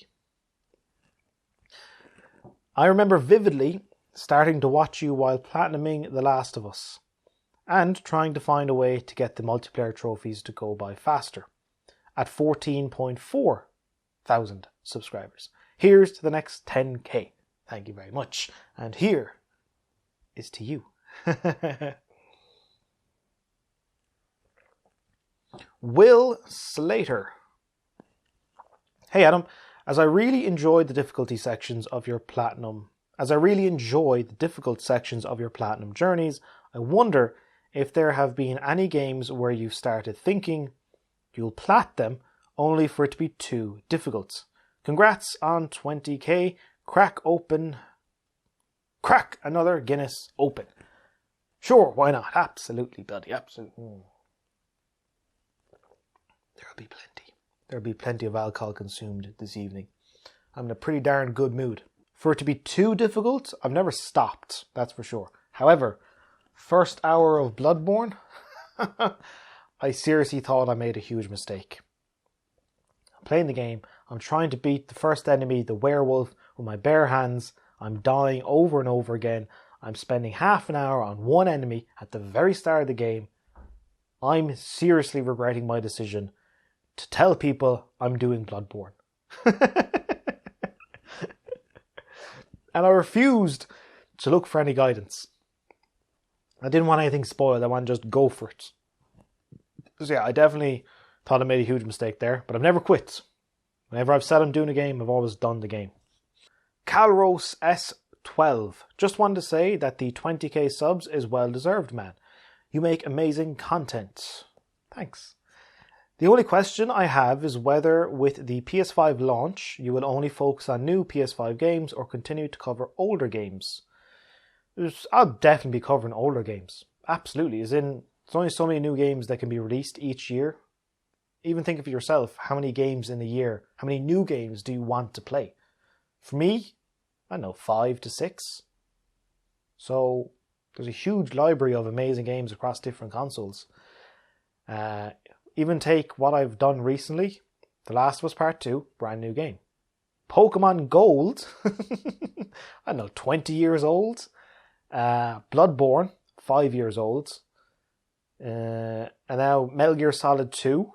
I remember vividly starting to watch you while platinuming The Last of Us, and trying to find a way to get the multiplayer trophies to go by faster. At 14.4 thousand subscribers. Here's to the next 10k. Thank you very much. And here is to you. Will Slater. Hey Adam, as I really enjoyed the difficult sections of your platinum journeys, I wonder if there have been any games where you've started thinking you'll plat them only for it to be too difficult. Congrats on 20k. Crack another Guinness open. Sure, why not? Absolutely, buddy. Absolutely. There'll be plenty of alcohol consumed this evening. I'm in a pretty darn good mood. For it to be too difficult, I've never stopped, that's for sure. However, first hour of Bloodborne, I seriously thought I made a huge mistake. I'm playing the game, I'm trying to beat the first enemy, the werewolf, with my bare hands. I'm dying over and over again. I'm spending half an hour on one enemy at the very start of the game. I'm seriously regretting my decision to tell people I'm doing Bloodborne. And I refused to look for any guidance. I didn't want anything spoiled. I wanted to just go for it. So yeah, I definitely thought I made a huge mistake there, but I've never quit. Whenever I've said I'm doing a game, I've always done the game. Calros S12. Just wanted to say that the 20k subs is well deserved, man. You make amazing content. Thanks. The only question I have is whether with the PS5 launch, you will only focus on new PS5 games or continue to cover older games. I'll definitely be covering older games. Absolutely. As in, there's only so many new games that can be released each year. Even think of it yourself. How many games in a year, how many new games do you want to play? For me, I don't know, 5 to 6. So there's a huge library of amazing games across different consoles. Even take what I've done recently. The Last of Us Part 2, brand new game. Pokemon Gold, I don't know, 20 years old. Bloodborne, 5 years old. And now Metal Gear Solid 2,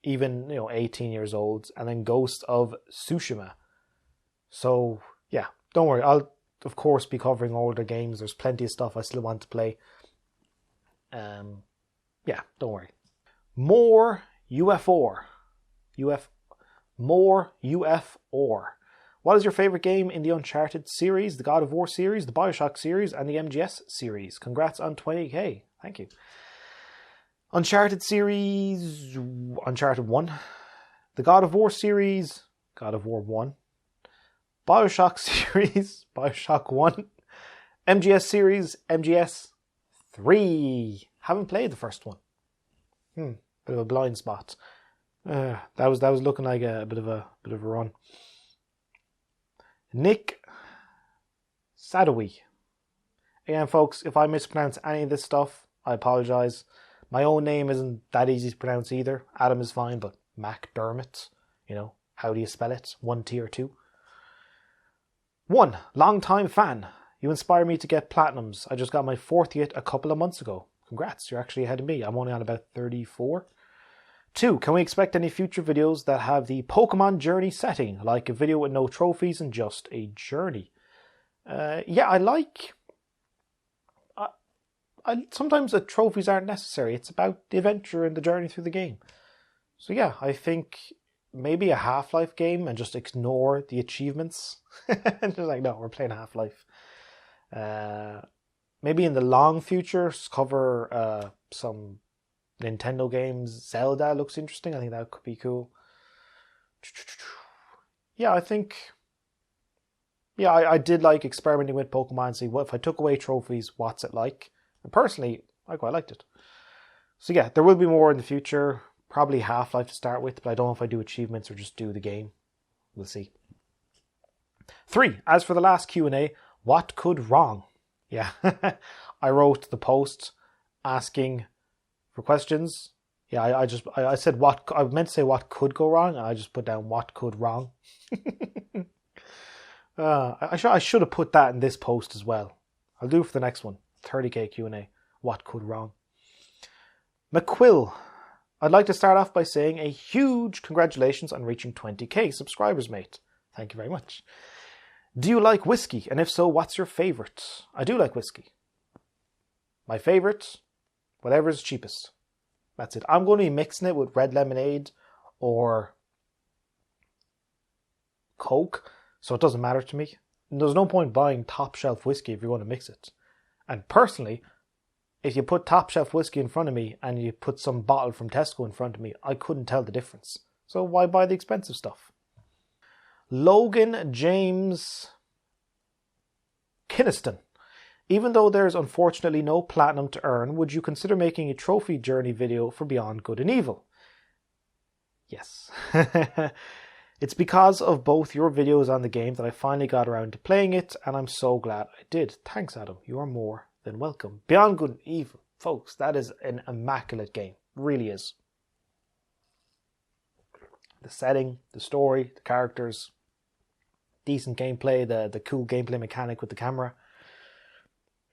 even 18 years old. And then Ghost of Tsushima. So yeah, don't worry. I'll of course be covering older games. There's plenty of stuff I still want to play. Yeah, don't worry. More UF4. More UF4. What is your favourite game in the Uncharted series, the God of War series, the Bioshock series, and the MGS series? Congrats on 20k. Thank you. Uncharted series, Uncharted 1. The God of War series, God of War 1. Bioshock series, Bioshock 1. MGS series, MGS 3. Haven't played the first one. Bit of a blind spot. That was looking like a bit of a run. Nick Sadawi. Again, folks, if I mispronounce any of this stuff, I apologise. My own name isn't that easy to pronounce either. Adam is fine, but McDermott, how do you spell it? 1 T or 2? 1. Long-time fan. You inspire me to get platinums. I just got my 40th a couple of months ago. Congrats, you're actually ahead of me. I'm only on about 34. 2. Can we expect any future videos that have the Pokemon journey setting, like a video with no trophies and just a journey? Yeah, sometimes the trophies aren't necessary. It's about the adventure and the journey through the game. So yeah, I think maybe a Half-Life game and just ignore the achievements. And just like, no, we're playing Half-Life. Maybe in the long future, cover some Nintendo games. Zelda looks interesting. I think that could be cool. Yeah, I think... Yeah, I did like experimenting with Pokemon, see what if I took away trophies, what's it like? And personally, I quite liked it. So yeah, there will be more in the future. Probably Half-Life to start with, but I don't know if I do achievements or just do the game. We'll see. 3. As for the last Q&A, what could wrong? Yeah, I wrote the post asking for questions. Yeah, I said what, I meant to say what could go wrong, and I just put down what could wrong. I should have put that in this post as well. I'll do it for the next one. 30k Q&A. What could wrong? McQuill. I'd like to start off by saying a huge congratulations on reaching 20k subscribers, mate. Thank you very much. Do you like whiskey? And if so, what's your favourite? I do like whiskey. My favourite? Whatever's cheapest. That's it. I'm going to be mixing it with red lemonade or Coke, so it doesn't matter to me. And there's no point buying top shelf whiskey if you're going to mix it. And personally, if you put top shelf whiskey in front of me and you put some bottle from Tesco in front of me, I couldn't tell the difference. So why buy the expensive stuff? Logan James Kinniston. Even though there's unfortunately no platinum to earn, would you consider making a trophy journey video for Beyond Good and Evil? Yes. It's because of both your videos on the game that I finally got around to playing it, and I'm so glad I did. Thanks, Adam. You are more than welcome. Beyond Good and Evil, folks, that is an immaculate game. It really is. The setting, the story, the characters, decent gameplay, the cool gameplay mechanic with the camera.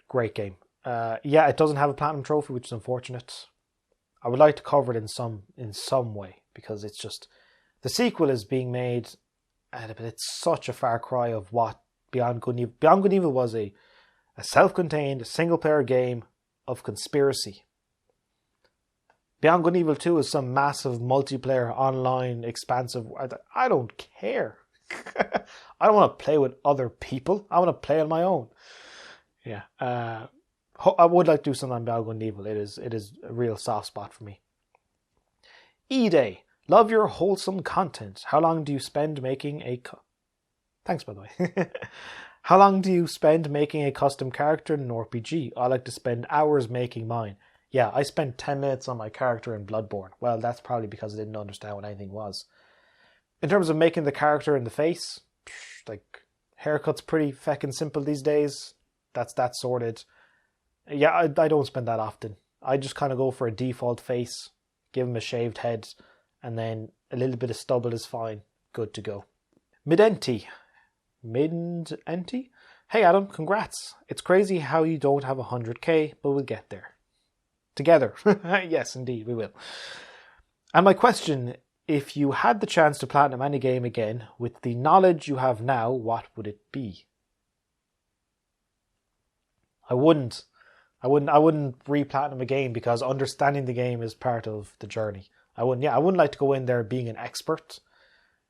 Great game. Yeah, it doesn't have a platinum trophy, which is unfortunate. I would like to cover it in some way, because it's just, the sequel is being made, but it's such a far cry of what Beyond Good and Evil. Beyond Good and Evil was a self-contained single-player game of conspiracy. Beyond Good and Evil 2 is some massive multiplayer, online, expansive. I don't care. I don't want to play with other people. I want to play on my own. Yeah, I would like to do something on Beyond Good and Evil. It is a real soft spot for me. E-Day. Love your wholesome content. How long do you spend making a... Thanks, by the way. How long do you spend making a custom character in an RPG? I like to spend hours making mine. Yeah, I spent 10 minutes on my character in Bloodborne. Well, that's probably because I didn't understand what anything was. In terms of making the character in the face, like, haircut's pretty feckin' simple these days. That's sorted. Yeah, I don't spend that often. I just kind of go for a default face, give him a shaved head, and then a little bit of stubble is fine. Good to go. Midenti. Hey Adam, congrats. It's crazy how you don't have 100k, but we'll get there. Together. Yes, indeed, we will. And my question, if you had the chance to platinum any game again, with the knowledge you have now, what would it be? I wouldn't re-platinum a game, because understanding the game is part of the journey. I wouldn't like to go in there being an expert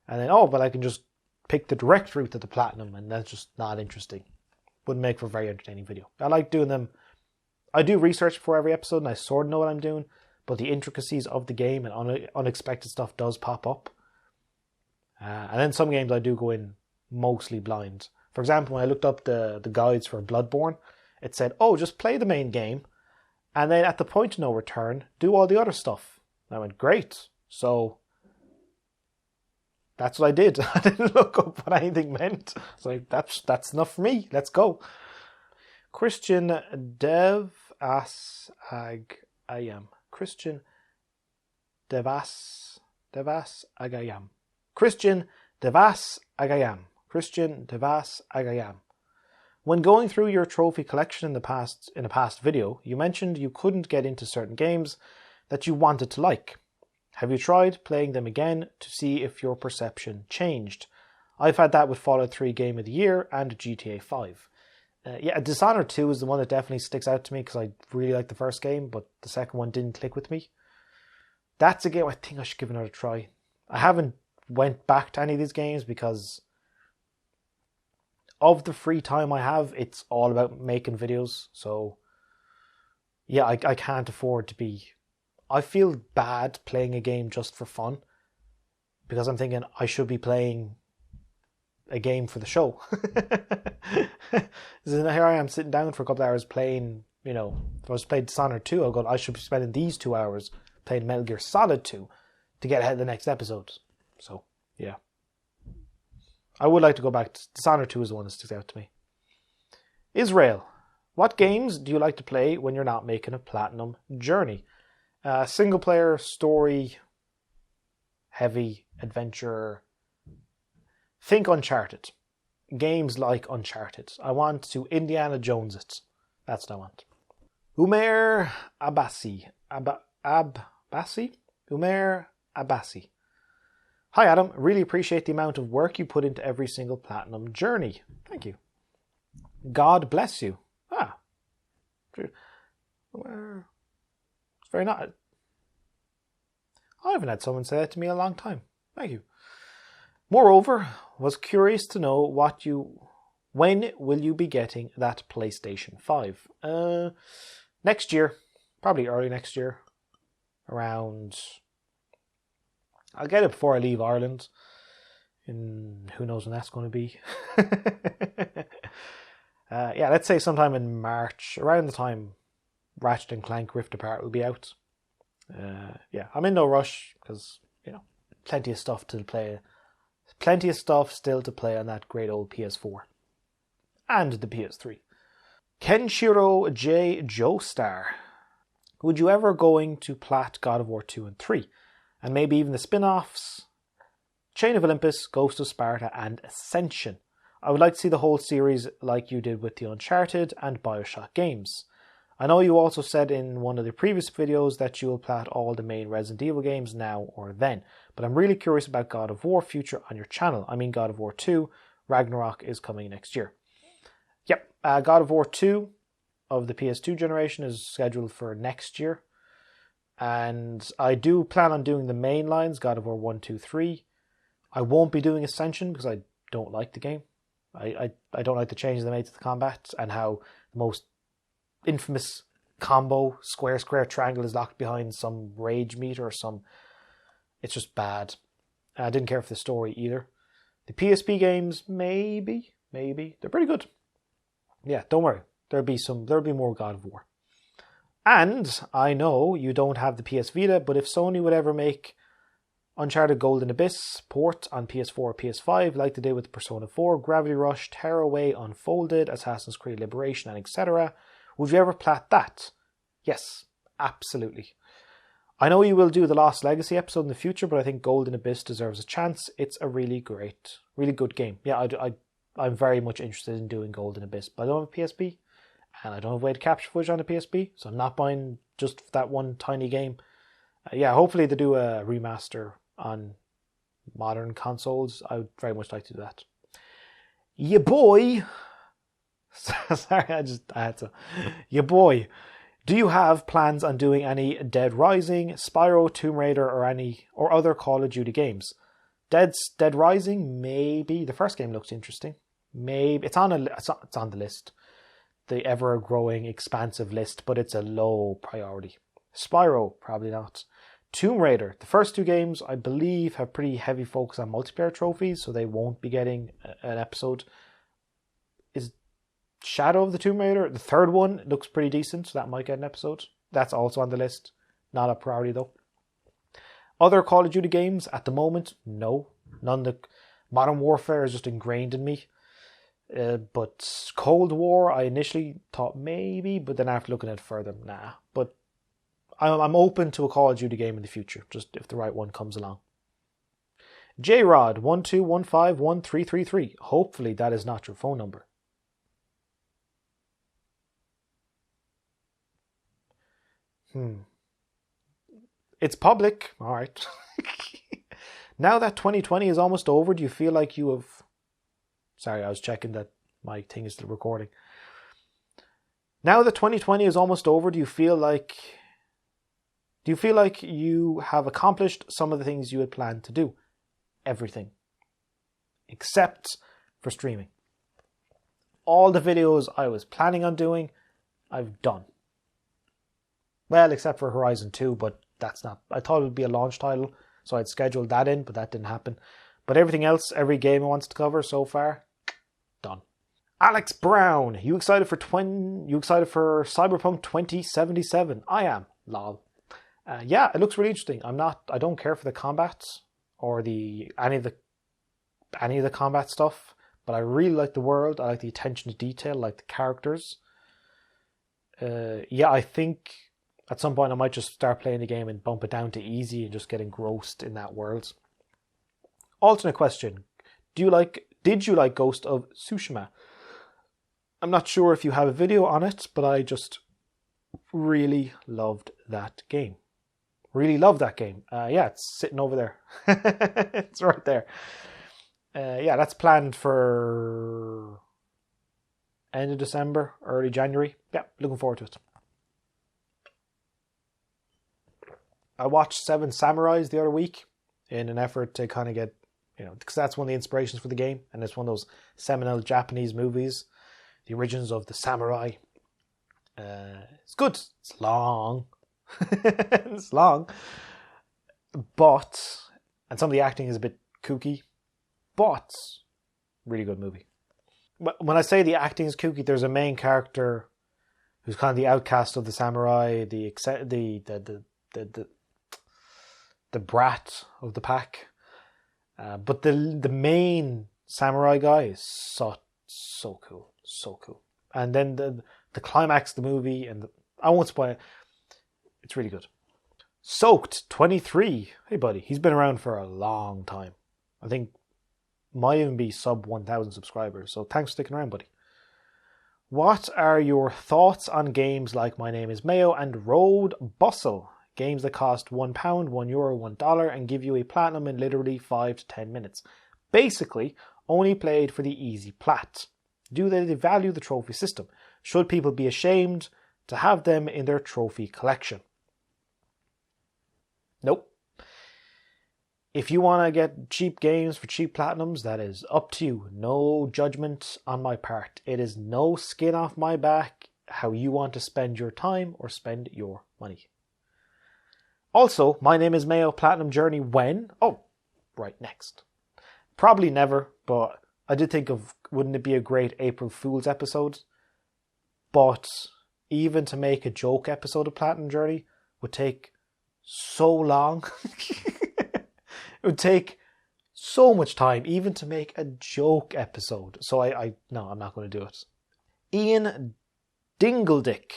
and then, but I can just pick the direct route to the platinum, and that's just not interesting. Wouldn't make for a very entertaining video. I like doing them. I do research before every episode, and I sort of know what I'm doing, but the intricacies of the game and unexpected stuff does pop up. And then some games I do go in mostly blind. For example, when I looked up the guides for Bloodborne, it said, just play the main game, and then at the point of no return, do all the other stuff. And I went, great. So that's what I did. I didn't look up what anything meant. It's like, that's enough for me. Let's go. Christian Devas Agayam. Christian Devas Agayam. Christian Devas Agayam. Christian Devas Agayam. When going through your trophy collection in a past video, you mentioned you couldn't get into certain games that you wanted to like. Have you tried playing them again to see if your perception changed? I've had that with Fallout 3 Game of the Year and GTA 5. Dishonored 2 is the one that definitely sticks out to me, because I really liked the first game, but the second one didn't click with me. That's a game I think I should give another try. I haven't went back to any of these games because of the free time I have. It's all about making videos, so yeah, I can't afford to be... I feel bad playing a game just for fun, because I'm thinking I should be playing a game for the show. Here I am sitting down for a couple of hours playing, if I was playing Dishonored 2, I'll go, I should be spending these 2 hours playing Metal Gear Solid 2 to get ahead of the next episode. So, yeah. I would like to go back. Dishonored 2 is the one that sticks out to me. Israel, what games do you like to play when you're not making a platinum journey? Single player, story, heavy, adventure. Think Uncharted. Games like Uncharted. I want to Indiana Jones it. That's what I want. Umair Abbasi. Abbasi? Umair Abbasi. Hi Adam, really appreciate the amount of work you put into every single platinum journey. Thank you. God bless you. It's very nice. I haven't had someone say that to me in a long time. Thank you. Moreover, was curious to know when will you be getting that PlayStation 5? Next year, probably early next year. I'll get it before I leave Ireland. And who knows when that's going to be. Let's say sometime in March, around the time Ratchet & Clank Rift Apart will be out. I'm in no rush because, plenty of stuff to play. Plenty of stuff still to play on that great old PS4. And the PS3. Kenshiro J. Joestar. Would you ever going to plat God of War 2 and 3? And maybe even the spin-offs? Chain of Olympus, Ghost of Sparta and Ascension. I would like to see the whole series like you did with the Uncharted and Bioshock games. I know you also said in one of the previous videos that you will plat all the main Resident Evil games now or then, but I'm really curious about God of War future on your channel. I mean God of War 2, Ragnarok is coming next year. Yep, God of War 2 of the PS2 generation is scheduled for next year. And I do plan on doing the main lines, God of War 1, 2, 3. I won't be doing Ascension because I don't like the game. I don't like the changes they made to the combat and how the most infamous combo, square, triangle is locked behind some rage meter or some... It's just bad. I didn't care for the story either. The PSP games, maybe. They're pretty good. Yeah, don't worry. There'll be more God of War. And I know you don't have the PS Vita, but if Sony would ever make Uncharted Golden Abyss port on PS4 or PS5, like they did with Persona 4, Gravity Rush, Tearaway Unfolded, Assassin's Creed Liberation, and etc., would you ever plat that? Yes, absolutely. I know you will do the Lost Legacy episode in the future, but I think Golden Abyss deserves a chance. It's a really good game. Yeah, I'm very much interested in doing Golden Abyss, but I don't have a PSP, and I don't have a way to capture footage on a PSP, so I'm not buying just that one tiny game. Hopefully they do a remaster on modern consoles. I would very much like to do that. Yeah, boy. Sorry, I had to. Yeah, boy. Do you have plans on doing any Dead Rising, Spyro, Tomb Raider, or other Call of Duty games? Dead Rising, maybe. The first game looks interesting. Maybe it's on the list, the ever-growing, expansive list, but it's a low priority. Spyro, probably not. Tomb Raider, the first two games, I believe, have pretty heavy focus on multiplayer trophies, so they won't be getting an episode. Is Shadow of the Tomb Raider, the third one, looks pretty decent, so that might get an episode. That's also on the list. Not a priority, though. Other Call of Duty games, at the moment, no. None. The Modern Warfare is just ingrained in me. But Cold War, I initially thought maybe, but then after looking at it further, nah. But I'm open to a Call of Duty game in the future, just if the right one comes along. JRod12151333. Hopefully that is not your phone number. It's public. All right. Now that 2020 is almost over, do you feel like you have... Sorry, I was checking that my thing is still recording. Now that 2020 is almost over, do you feel like you have accomplished some of the things you had planned to do? Everything. Except for streaming. All the videos I was planning on doing, I've done. Well, except for Horizon 2, but that's not... I thought it would be a launch title, so I'd scheduled that in, but that didn't happen. But everything else, every game I wants to cover so far, done. Alex Brown, you excited for Cyberpunk 2077? I am. Lol. Yeah, it looks really interesting. I don't care for the combats or any of the any of the combat stuff, but I really like the world. I like the attention to detail, I like the characters. Yeah, I think at some point I might just start playing the game and bump it down to easy and just get engrossed in that world. Alternate question. Did you like Ghost of Tsushima? I'm not sure if you have a video on it, but I just really loved that game. Really love that game. Yeah, it's sitting over there. It's right there. Yeah, that's planned for end of December, early January. Yeah, looking forward to it. I watched Seven Samurais the other week in an effort to kind of get, because that's one of the inspirations for the game, and it's one of those seminal Japanese movies, the origins of the samurai. It's good. It's long. It's long. And some of the acting is a bit kooky, but really good movie. But when I say the acting is kooky, there's a main character who's kind of the outcast of the samurai, the brat of the pack. But the main samurai guy is so cool, so cool. And then the climax of the movie, and I won't spoil it. It's really good. Soaked 23. Hey buddy, he's been around for a long time. I think might even be sub 1,000 subscribers. So thanks for sticking around, buddy. What are your thoughts on games like My Name is Mayo and Road Bustle? Games that cost £1, €1, $1 and give you a platinum in literally 5 to 10 minutes. Basically, only played for the easy plat. Do they value the trophy system? Should people be ashamed to have them in their trophy collection? Nope. If you want to get cheap games for cheap platinums, that is up to you. No judgment on my part. It is no skin off my back how you want to spend your time or spend your money. Also, My Name is Mayo Platinum Journey when? Oh, right, next. Probably never, but I did think of, wouldn't it be a great April Fool's episode? But even to make a joke episode of Platinum Journey would take so long. It would take so much time even to make a joke episode. So no, I'm not going to do it. Ian Dingledick.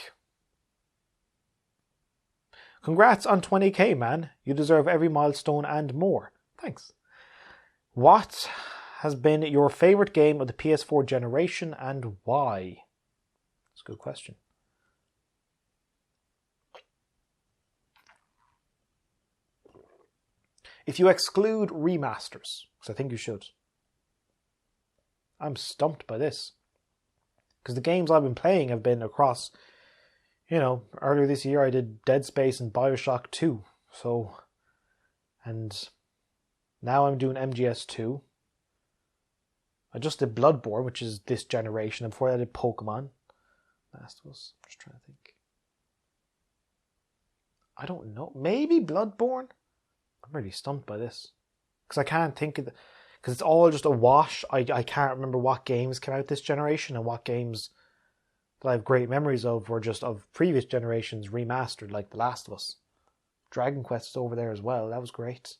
Congrats on 20k, man. You deserve every milestone and more. Thanks. What has been your favourite game of the PS4 generation and why? That's a good question. If you exclude remasters, because I think you should. I'm stumped by this. Because the games I've been playing have been across, earlier this year I did Dead Space and Bioshock 2. And now I'm doing MGS2. I just did Bloodborne, which is this generation. And before that I did Pokemon. Last of Us. I'm just trying to think. I don't know. Maybe Bloodborne? I'm really stumped by this. Because I can't think of because it's all just a wash. I can't remember what games came out this generation and what games that I have great memories of were just of previous generations remastered, like The Last of Us. Dragon Quest is over there as well. That was great.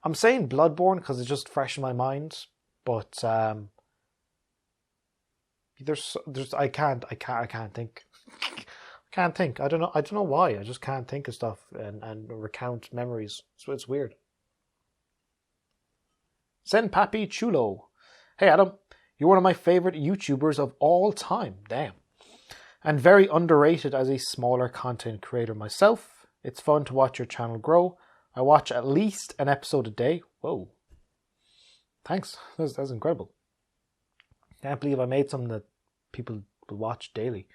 I'm saying Bloodborne because it's just fresh in my mind, but I can't think. Can't think. I don't know why. I just can't think of stuff and recount memories. So it's weird. Sen Papi Chulo. Hey Adam, you're one of my favorite YouTubers of all time. Damn. And very underrated as a smaller content creator myself. It's fun to watch your channel grow. I watch at least an episode a day. Whoa. Thanks. That's incredible. Can't believe I made something that people will watch daily.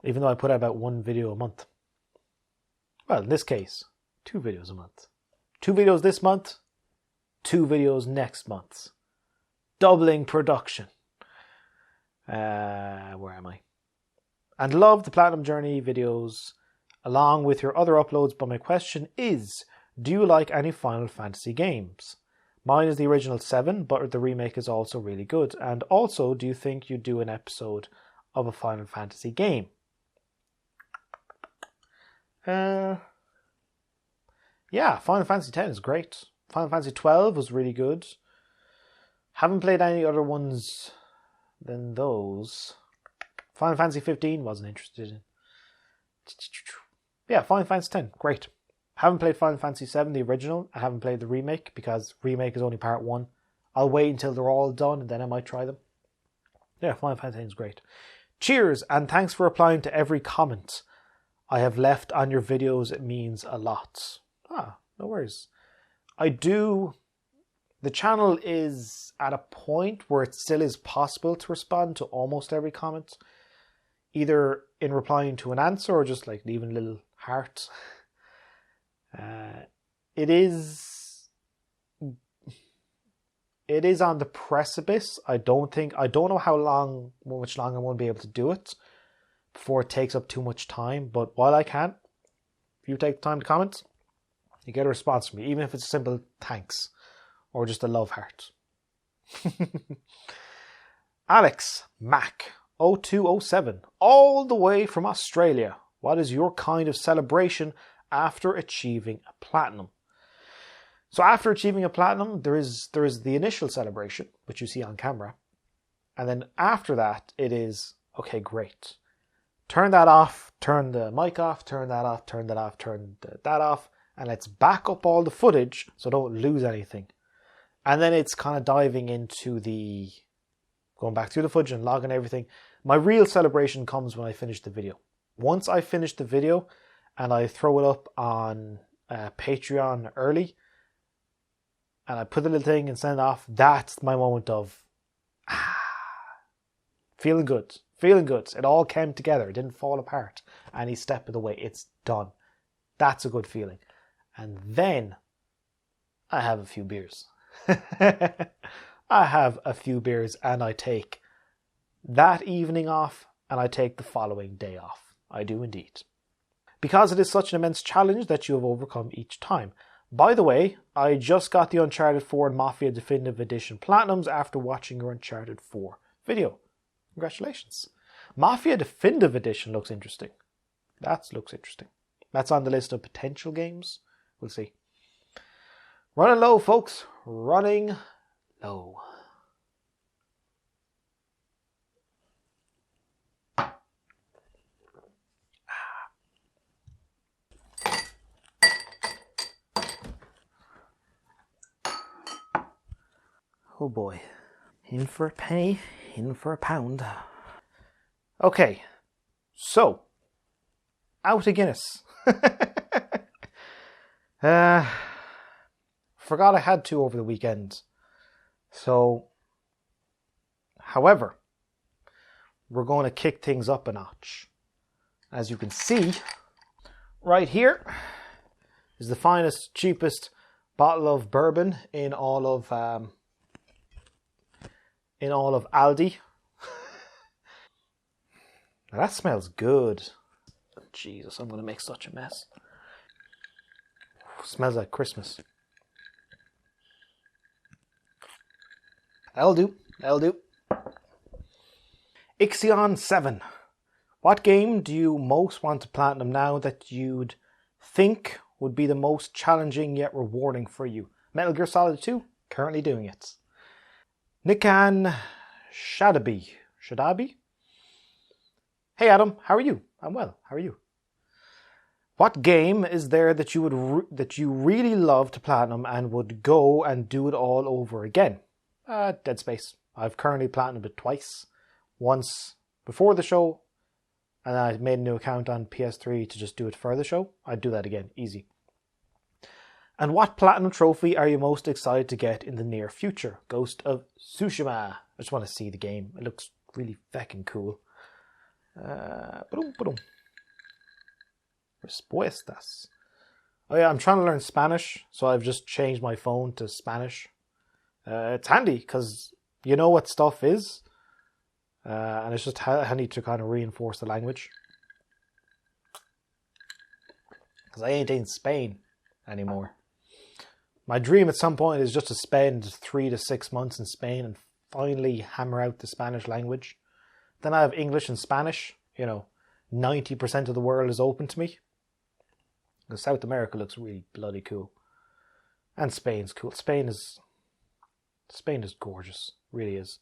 Even though I put out about one video a month. Well, in this case, 2 videos a month. 2 videos this month, 2 videos next month. Doubling production. Where am I? And love the Platinum Journey videos along with your other uploads, but my question is, do you like any Final Fantasy games? Mine is the original 7, but the remake is also really good. And also, do you think you'd do an episode of a Final Fantasy game? Yeah, Final Fantasy X is great. Final Fantasy 12 was really good. Haven't played any other ones than those. Final Fantasy 15 wasn't interested in. Yeah, Final Fantasy 10, great. Haven't played Final Fantasy 7, the original. I haven't played the remake because remake is only part 1. I'll wait until they're all done and then I might try them. Yeah, Final Fantasy 10 is great. Cheers and thanks for replying to every comment I have left on your videos. It means a lot. No worries. The channel is at a point where it still is possible to respond to almost every comment, either in replying to an answer or just like leaving a little heart. It is on the precipice. I don't know how much longer I won't be able to do it before it takes up too much time. But while I can, if you take the time to comment, you get a response from me, even if it's a simple thanks or just a love heart. Alex Mac 0207, all the way from Australia. What is your kind of celebration after achieving a platinum? So after achieving a platinum, there is the initial celebration, which you see on camera. And then after that, it is, okay, great. Turn that off, turn the mic off, turn that off, turn that off, turn that off. And let's back up all the footage so don't lose anything. And then it's kind of diving into going back through the footage and logging everything. My real celebration comes when I finish the video. Once I finish the video and I throw it up on Patreon early, and I put the little thing and send it off, that's my moment of feeling good. Feeling good. It all came together. It didn't fall apart any step of the way. It's done. That's a good feeling. And then I have a few beers. I have a few beers and I take that evening off and I take the following day off. I do indeed. Because it is such an immense challenge that you have overcome each time. By the way, I just got the Uncharted 4 and Mafia Definitive Edition Platinums after watching your Uncharted 4 video. Congratulations. Mafia Definitive Edition looks interesting. That looks interesting. That's on the list of potential games. We'll see. Running low, folks. Running low. Oh boy. In for a penny, in for a pound. Okay. So. Out of Guinness. Forgot I had to over the weekend. So, however, we're going to kick things up a notch. As you can see, right here is the finest, cheapest bottle of bourbon in all of Aldi. Now that smells good. Jesus, I'm going to make such a mess. Smells like Christmas. That'll do. Ixion 7. What game do you most want to platinum now that you'd think would be the most challenging yet rewarding for you? Metal Gear Solid 2? Currently doing it. Nikan Shadabi? Hey Adam, how are you? I'm well. How are you? What game is there that you really love to platinum and would go and do it all over again? Dead Space. I've currently platinumed it twice. Once before the show, and I made a new account on PS3 to just do it for the show. I'd do that again. Easy. And what platinum trophy are you most excited to get in the near future? Ghost of Tsushima. I just want to see the game. It looks really feckin' cool. Respuestas. Oh yeah, I'm trying to learn Spanish, so I've just changed my phone to Spanish. It's handy because you know what stuff is, and it's just handy to kind of reinforce the language. Because I ain't in Spain anymore. My dream at some point is just to spend 3 to 6 months in Spain and finally hammer out the Spanish language. Then I have English and Spanish. 90% of the world is open to me. Because South America looks really bloody cool. And Spain's cool. Spain is gorgeous. Really is.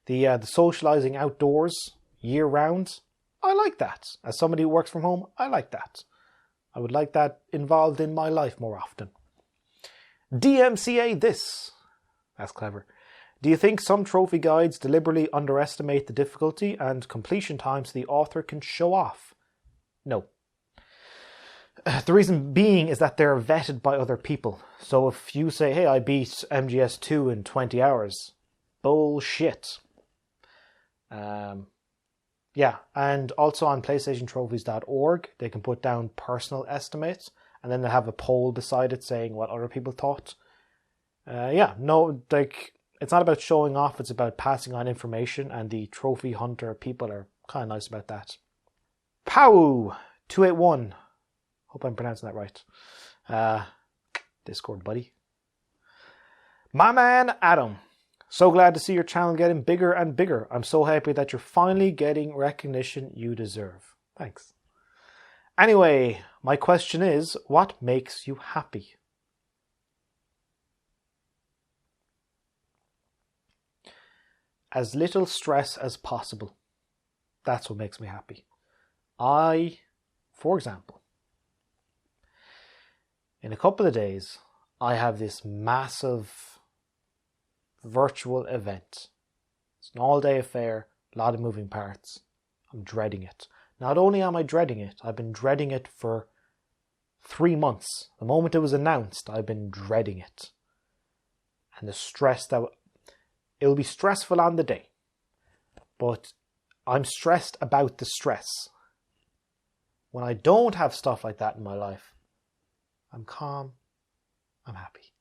The socializing outdoors year round, I like that. As somebody who works from home, I like that. I would like that involved in my life more often. DMCA this. That's clever. Do you think some trophy guides deliberately underestimate the difficulty and completion time so the author can show off? No. The reason being is that they're vetted by other people. So if you say, hey, I beat MGS2 in 20 hours, bullshit. Yeah, and also on PlayStationTrophies.org, they can put down personal estimates, and then they have a poll beside it saying what other people thought. It's not about showing off, it's about passing on information, and the trophy hunter people are kind of nice about that. Pow281. Hope I'm pronouncing that right. Discord buddy. My man Adam. So glad to see your channel getting bigger and bigger. I'm so happy that you're finally getting recognition you deserve. Thanks. Anyway, my question is, what makes you happy? As little stress as possible. That's what makes me happy. For example, in a couple of days, I have this massive virtual event. It's an all-day affair, a lot of moving parts. I'm dreading it. Not only am I dreading it, I've been dreading it for 3 months. The moment it was announced, I've been dreading it. And the stress it'll be stressful on the day, but I'm stressed about the stress. When I don't have stuff like that in my life, I'm calm, I'm happy.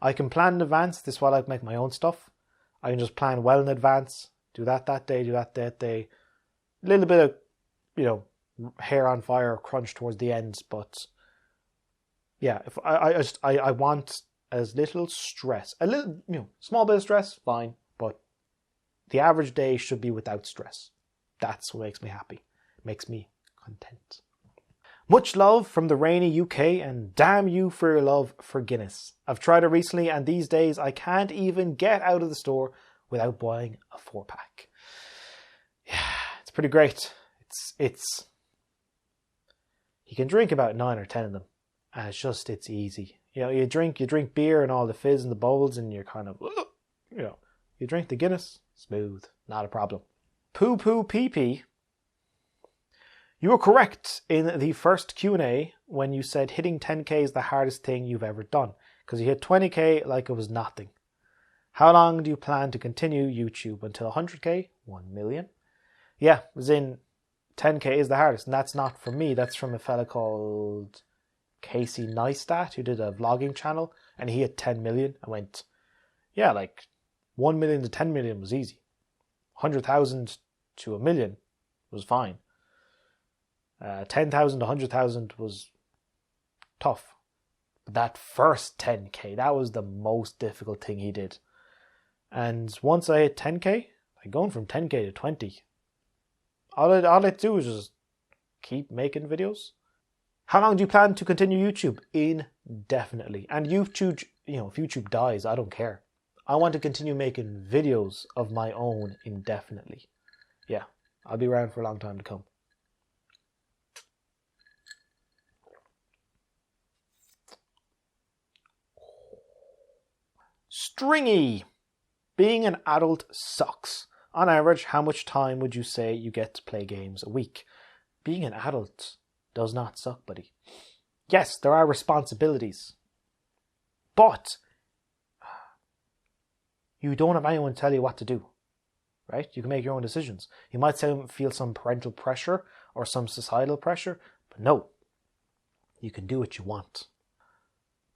I can plan in advance. This is why I like to make my own stuff. I can just plan well in advance. Do that day, do that day. A little bit of, hair on fire, crunch towards the ends, but yeah, if I want as little stress, a little, small bit of stress, fine, but the average day should be without stress. That's what makes me happy. Makes me content. Much love from the rainy UK, and damn you for your love for Guinness. I've tried it recently, and these days I can't even get out of the store without buying a 4-pack. Yeah, it's pretty great. It's you can drink about 9 or 10 of them, and it's easy. You drink beer and all the fizz and the bubbles, and you're kind of, you drink the Guinness, smooth, not a problem. Poo poo pee pee. You were correct in the first Q&A when you said hitting 10k is the hardest thing you've ever done, because you hit 20k like it was nothing. How long do you plan to continue YouTube? Until 100k? 1 million? Yeah, as in 10k is the hardest, and that's not from me, that's from a fella called Casey Neistat, who did a vlogging channel, and he hit 10 million. I went, 1 million to 10 million was easy. 100,000 to 1 million was fine. 10,000 to 100,000 was tough. But that first 10k, that was the most difficult thing he did. And once I hit 10k, like going from 10k to 20, all I had to do was just keep making videos. How long do you plan to continue YouTube? Indefinitely. And YouTube, if YouTube dies, I don't care. I want to continue making videos of my own indefinitely. Yeah, I'll be around for a long time to come. Stringy. Being an adult sucks. On average, how much time would you say you get to play games a week? Being an adult does not suck, buddy. Yes, there are responsibilities, but you don't have anyone tell you what to do, right? You can make your own decisions. You might feel some parental pressure or some societal pressure, but no, you can do what you want.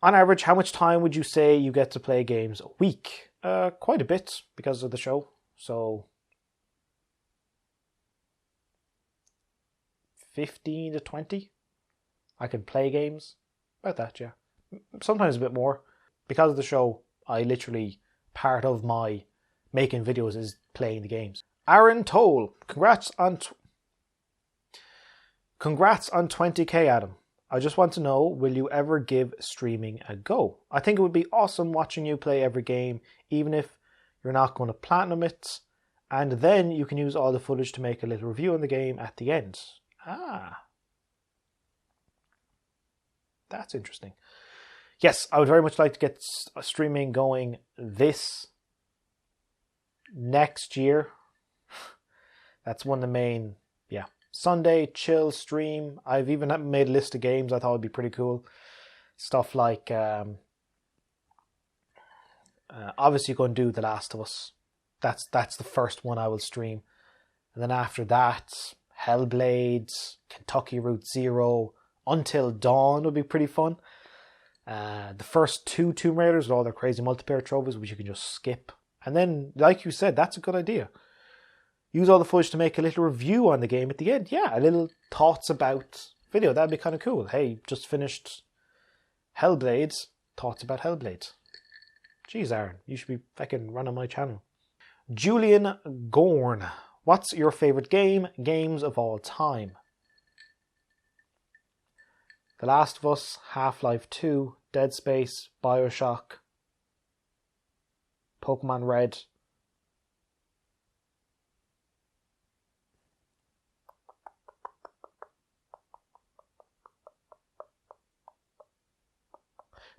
On average, how much time would you say you get to play games a week? Quite a bit because of the show. So 15 to 20. I can play games. About that, yeah. Sometimes a bit more. Because of the show, part of my making videos is playing the games. Aaron Toll, congrats on 20k, Adam. I just want to know, will you ever give streaming a go? I think it would be awesome watching you play every game, even if you're not going to platinum it. And then you can use all the footage to make a little review on the game at the end. Ah. That's interesting. Yes, I would very much like to get streaming going this next year. That's one of the main, Sunday, chill, stream. I've even made a list of games I thought would be pretty cool. Stuff like, obviously you're going to do The Last of Us. That's the first one I will stream. And then after that, Hellblade, Kentucky Route Zero, Until Dawn would be pretty fun. The first 2 Tomb Raiders with all their crazy multiplayer trophies, which you can just skip. And then, like you said, that's a good idea. Use all the footage to make a little review on the game at the end. Yeah, a little thoughts about video. That'd be kind of cool. Hey, just finished Hellblade. Thoughts about Hellblade. Jeez, Aaron, you should be fucking running my channel. Julian Gorn. What's your favourite games of all time? The Last of Us, Half-Life 2, Dead Space, Bioshock, Pokemon Red.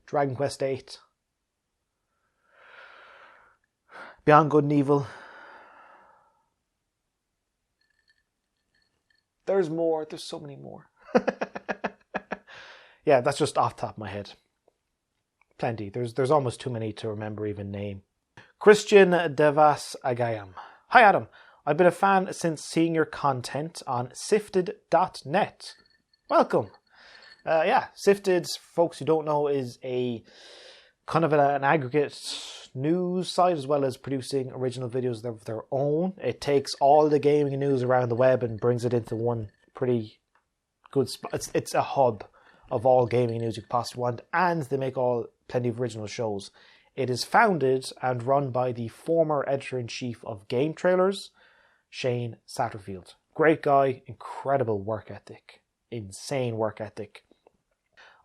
Dragon Quest 8. Beyond Good and Evil. There's more. There's so many more. Yeah, that's just off the top of my head. Plenty. There's almost too many to remember even name. Christian Devas Agayam. Hi Adam. I've been a fan since seeing your content on sifted.net. Welcome. Sifted, folks who don't know, is a kind of an aggregate news site as well as producing original videos of their own. It takes all the gaming news around the web and brings it into one pretty good spot. It's a hub of all gaming news you could possibly want, and they make plenty of original shows. It is founded and run by the former editor-in-chief of Game Trailers, Shane Satterfield. Great guy, incredible work ethic, insane work ethic.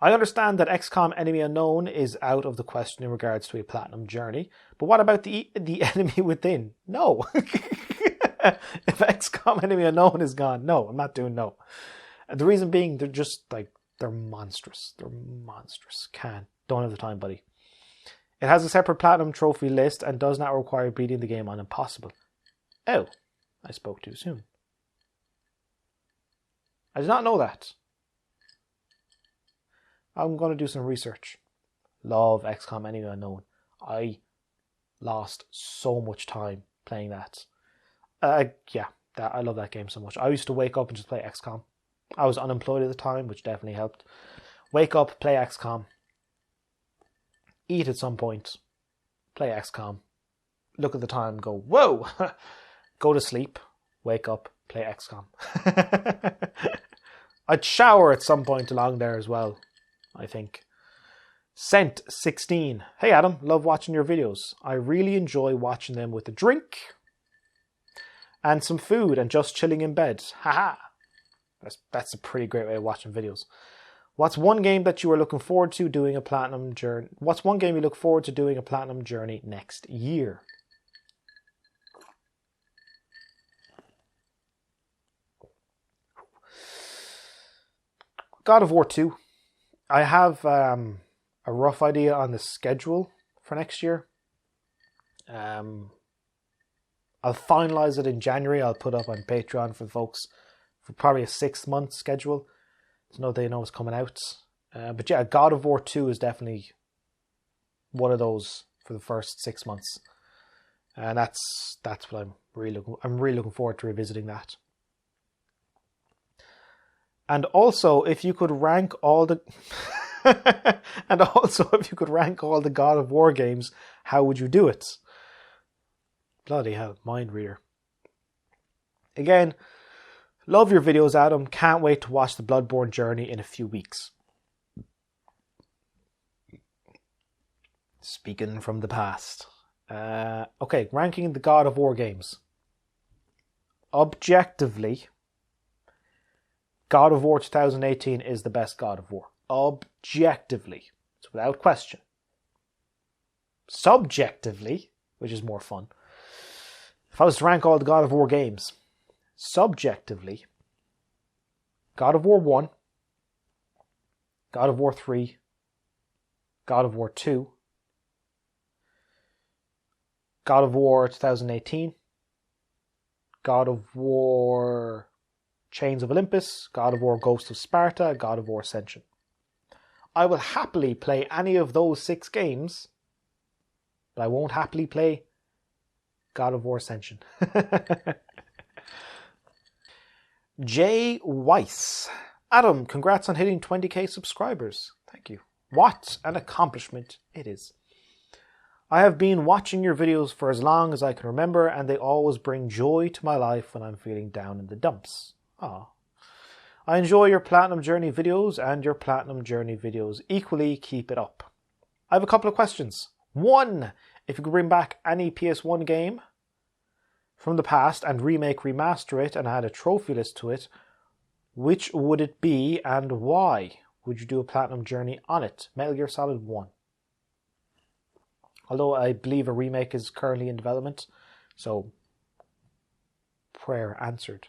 I understand that XCOM Enemy Unknown is out of the question in regards to a platinum journey, but what about the enemy within? No. If XCOM Enemy Unknown is gone, no, I'm not doing no. And the reason being, they're monstrous. They're monstrous. Don't have the time, buddy. It has a separate platinum trophy list and does not require beating the game on Impossible. Oh, I spoke too soon. I did not know that. I'm going to do some research. Love XCOM Enemy Unknown. I lost so much time playing that. I love that game so much. I used to wake up and just play XCOM. I was unemployed at the time, which definitely helped. Wake up, play XCOM. Eat at some point. Play XCOM. Look at the time, go, whoa! Go to sleep. Wake up, play XCOM. I'd shower at some point along there as well, I think. Scent16. Hey Adam, love watching your videos. I really enjoy watching them with a drink and some food and just chilling in bed. Haha. That's a pretty great way of watching videos. What's one game that you are looking forward to doing a platinum journey? What's one game you look forward to doing a platinum journey next year? God of War 2. I have a rough idea on the schedule for next year. I'll finalize it in January. I'll put up on Patreon for folks for probably a 6-month schedule. So they know it's coming out. But yeah, God of War 2 is definitely one of those for the first 6 months. And that's what I'm really looking forward to revisiting that. And also, if you could rank all the God of War games, how would you do it? Bloody hell, mind reader. Again, love your videos, Adam. Can't wait to watch the Bloodborne journey in a few weeks. Speaking from the past. Okay, ranking the God of War games. Objectively, God of War 2018 is the best God of War. Objectively. It's without question. Subjectively, which is more fun. If I was to rank all the God of War games, subjectively, God of War 1, God of War 3, God of War 2, God of War 2018, God of War Chains of Olympus, God of War Ghost of Sparta, God of War Ascension. I will happily play any of those 6 games, but I won't happily play God of War Ascension. Jay Weiss. Adam, congrats on hitting 20k subscribers. Thank you. What an accomplishment it is. I have been watching your videos for as long as I can remember, and they always bring joy to my life when I'm feeling down in the dumps. Ah, I enjoy your Platinum Journey videos, and your Platinum Journey videos equally. Keep it up. I have a couple of questions. 1, if you could bring back any PS1 game from the past and remaster it and add a trophy list to it, which would it be and why? Would you do a Platinum Journey on it? Metal Gear Solid 1. Although I believe a remake is currently in development, so prayer answered.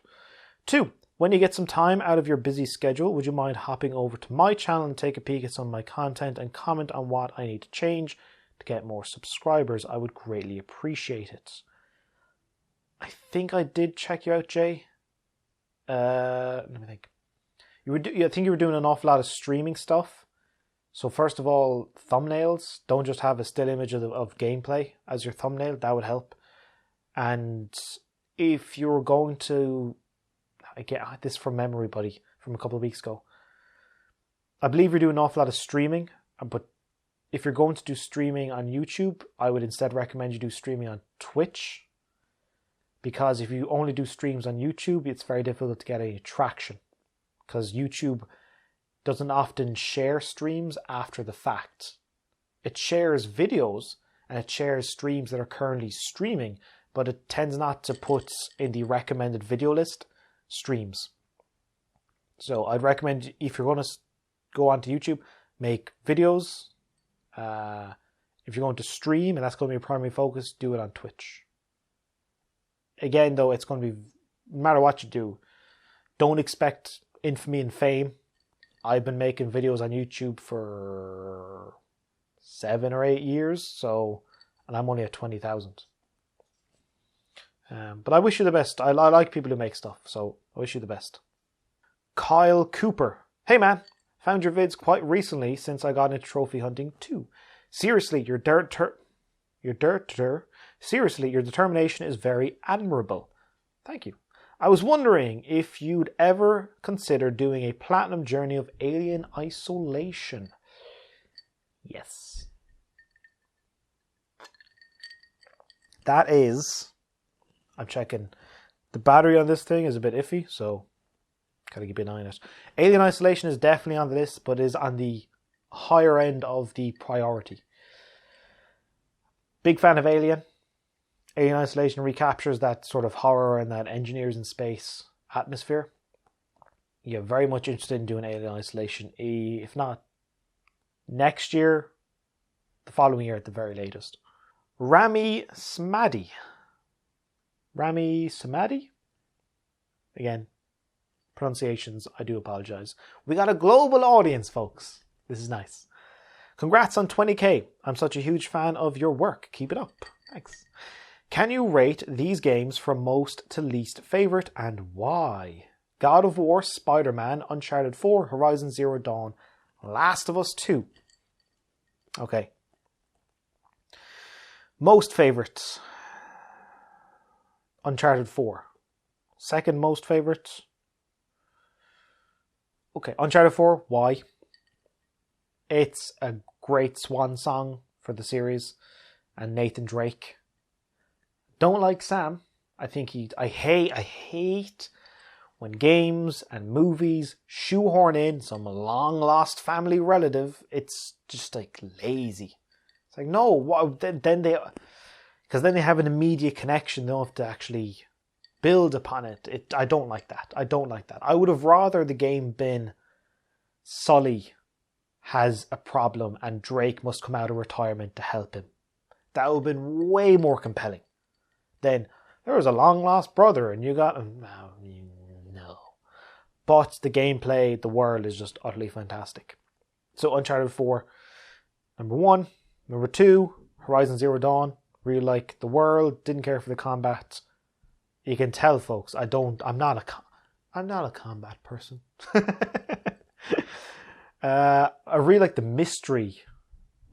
2, when you get some time out of your busy schedule, would you mind hopping over to my channel and take a peek at some of my content and comment on what I need to change to get more subscribers? I would greatly appreciate it. I think I did check you out, Jay. Let me think. I think you were doing an awful lot of streaming stuff. So first of all, thumbnails. Don't just have a still image of gameplay as your thumbnail. That would help. And if you're going to... I get this from memory, buddy, from a couple of weeks ago. I believe you're doing an awful lot of streaming. But if you're going to do streaming on YouTube, I would instead recommend you do streaming on Twitch. Because if you only do streams on YouTube, it's very difficult to get any traction. Because YouTube doesn't often share streams after the fact. It shares videos and it shares streams that are currently streaming, but it tends not to put in the recommended video list streams. So I'd recommend, if you're going to go onto YouTube, make videos. If you're going to stream and that's going to be your primary focus, do it on Twitch. Again, though, it's going to be, no matter what you do, don't expect infamy and fame. I've been making videos on YouTube for 7 or 8 years, and I'm only at 20,000. But I wish you the best. I like people who make stuff, so I wish you the best. Kyle Cooper. Hey man, found your vids quite recently since I got into trophy hunting too. Seriously, your determination is very admirable. Thank you. I was wondering if you'd ever consider doing a platinum journey of Alien Isolation. Yes. That is... I'm checking. The battery on this thing is a bit iffy, so gotta keep an eye on it. Alien Isolation is definitely on the list, but is on the higher end of the priority. Big fan of Alien. Alien Isolation recaptures that sort of horror and that engineers in space atmosphere. Yeah, very much interested in doing Alien Isolation. If not next year, the following year at the very latest. Rami Samadi. Again, pronunciations, I do apologize. We got a global audience, folks. This is nice. Congrats on 20k. I'm such a huge fan of your work. Keep it up. Thanks. Can you rate these games from most to least favorite and why? God of War, Spider-Man, Uncharted 4, Horizon Zero Dawn, Last of Us 2. Okay. Most favorites. Uncharted 4. Second most favorite. Okay, Uncharted 4. Why? It's a great swan song for the series. And Nathan Drake. Don't like Sam. I hate when games and movies shoehorn in some long lost family relative. It's just like lazy. It's like, no, then they... Because then they have an immediate connection. They don't have to actually build upon it. I don't like that. I don't like that. I would have rather the game been Sully has a problem and Drake must come out of retirement to help him. That would have been way more compelling than there was a long lost brother and you got him. No. But the gameplay, the world is just utterly fantastic. So Uncharted 4, number 1. Number 2, Horizon Zero Dawn. Really like the world. Didn't care for the combat. You can tell, folks, I'm not a combat person. I really like the mystery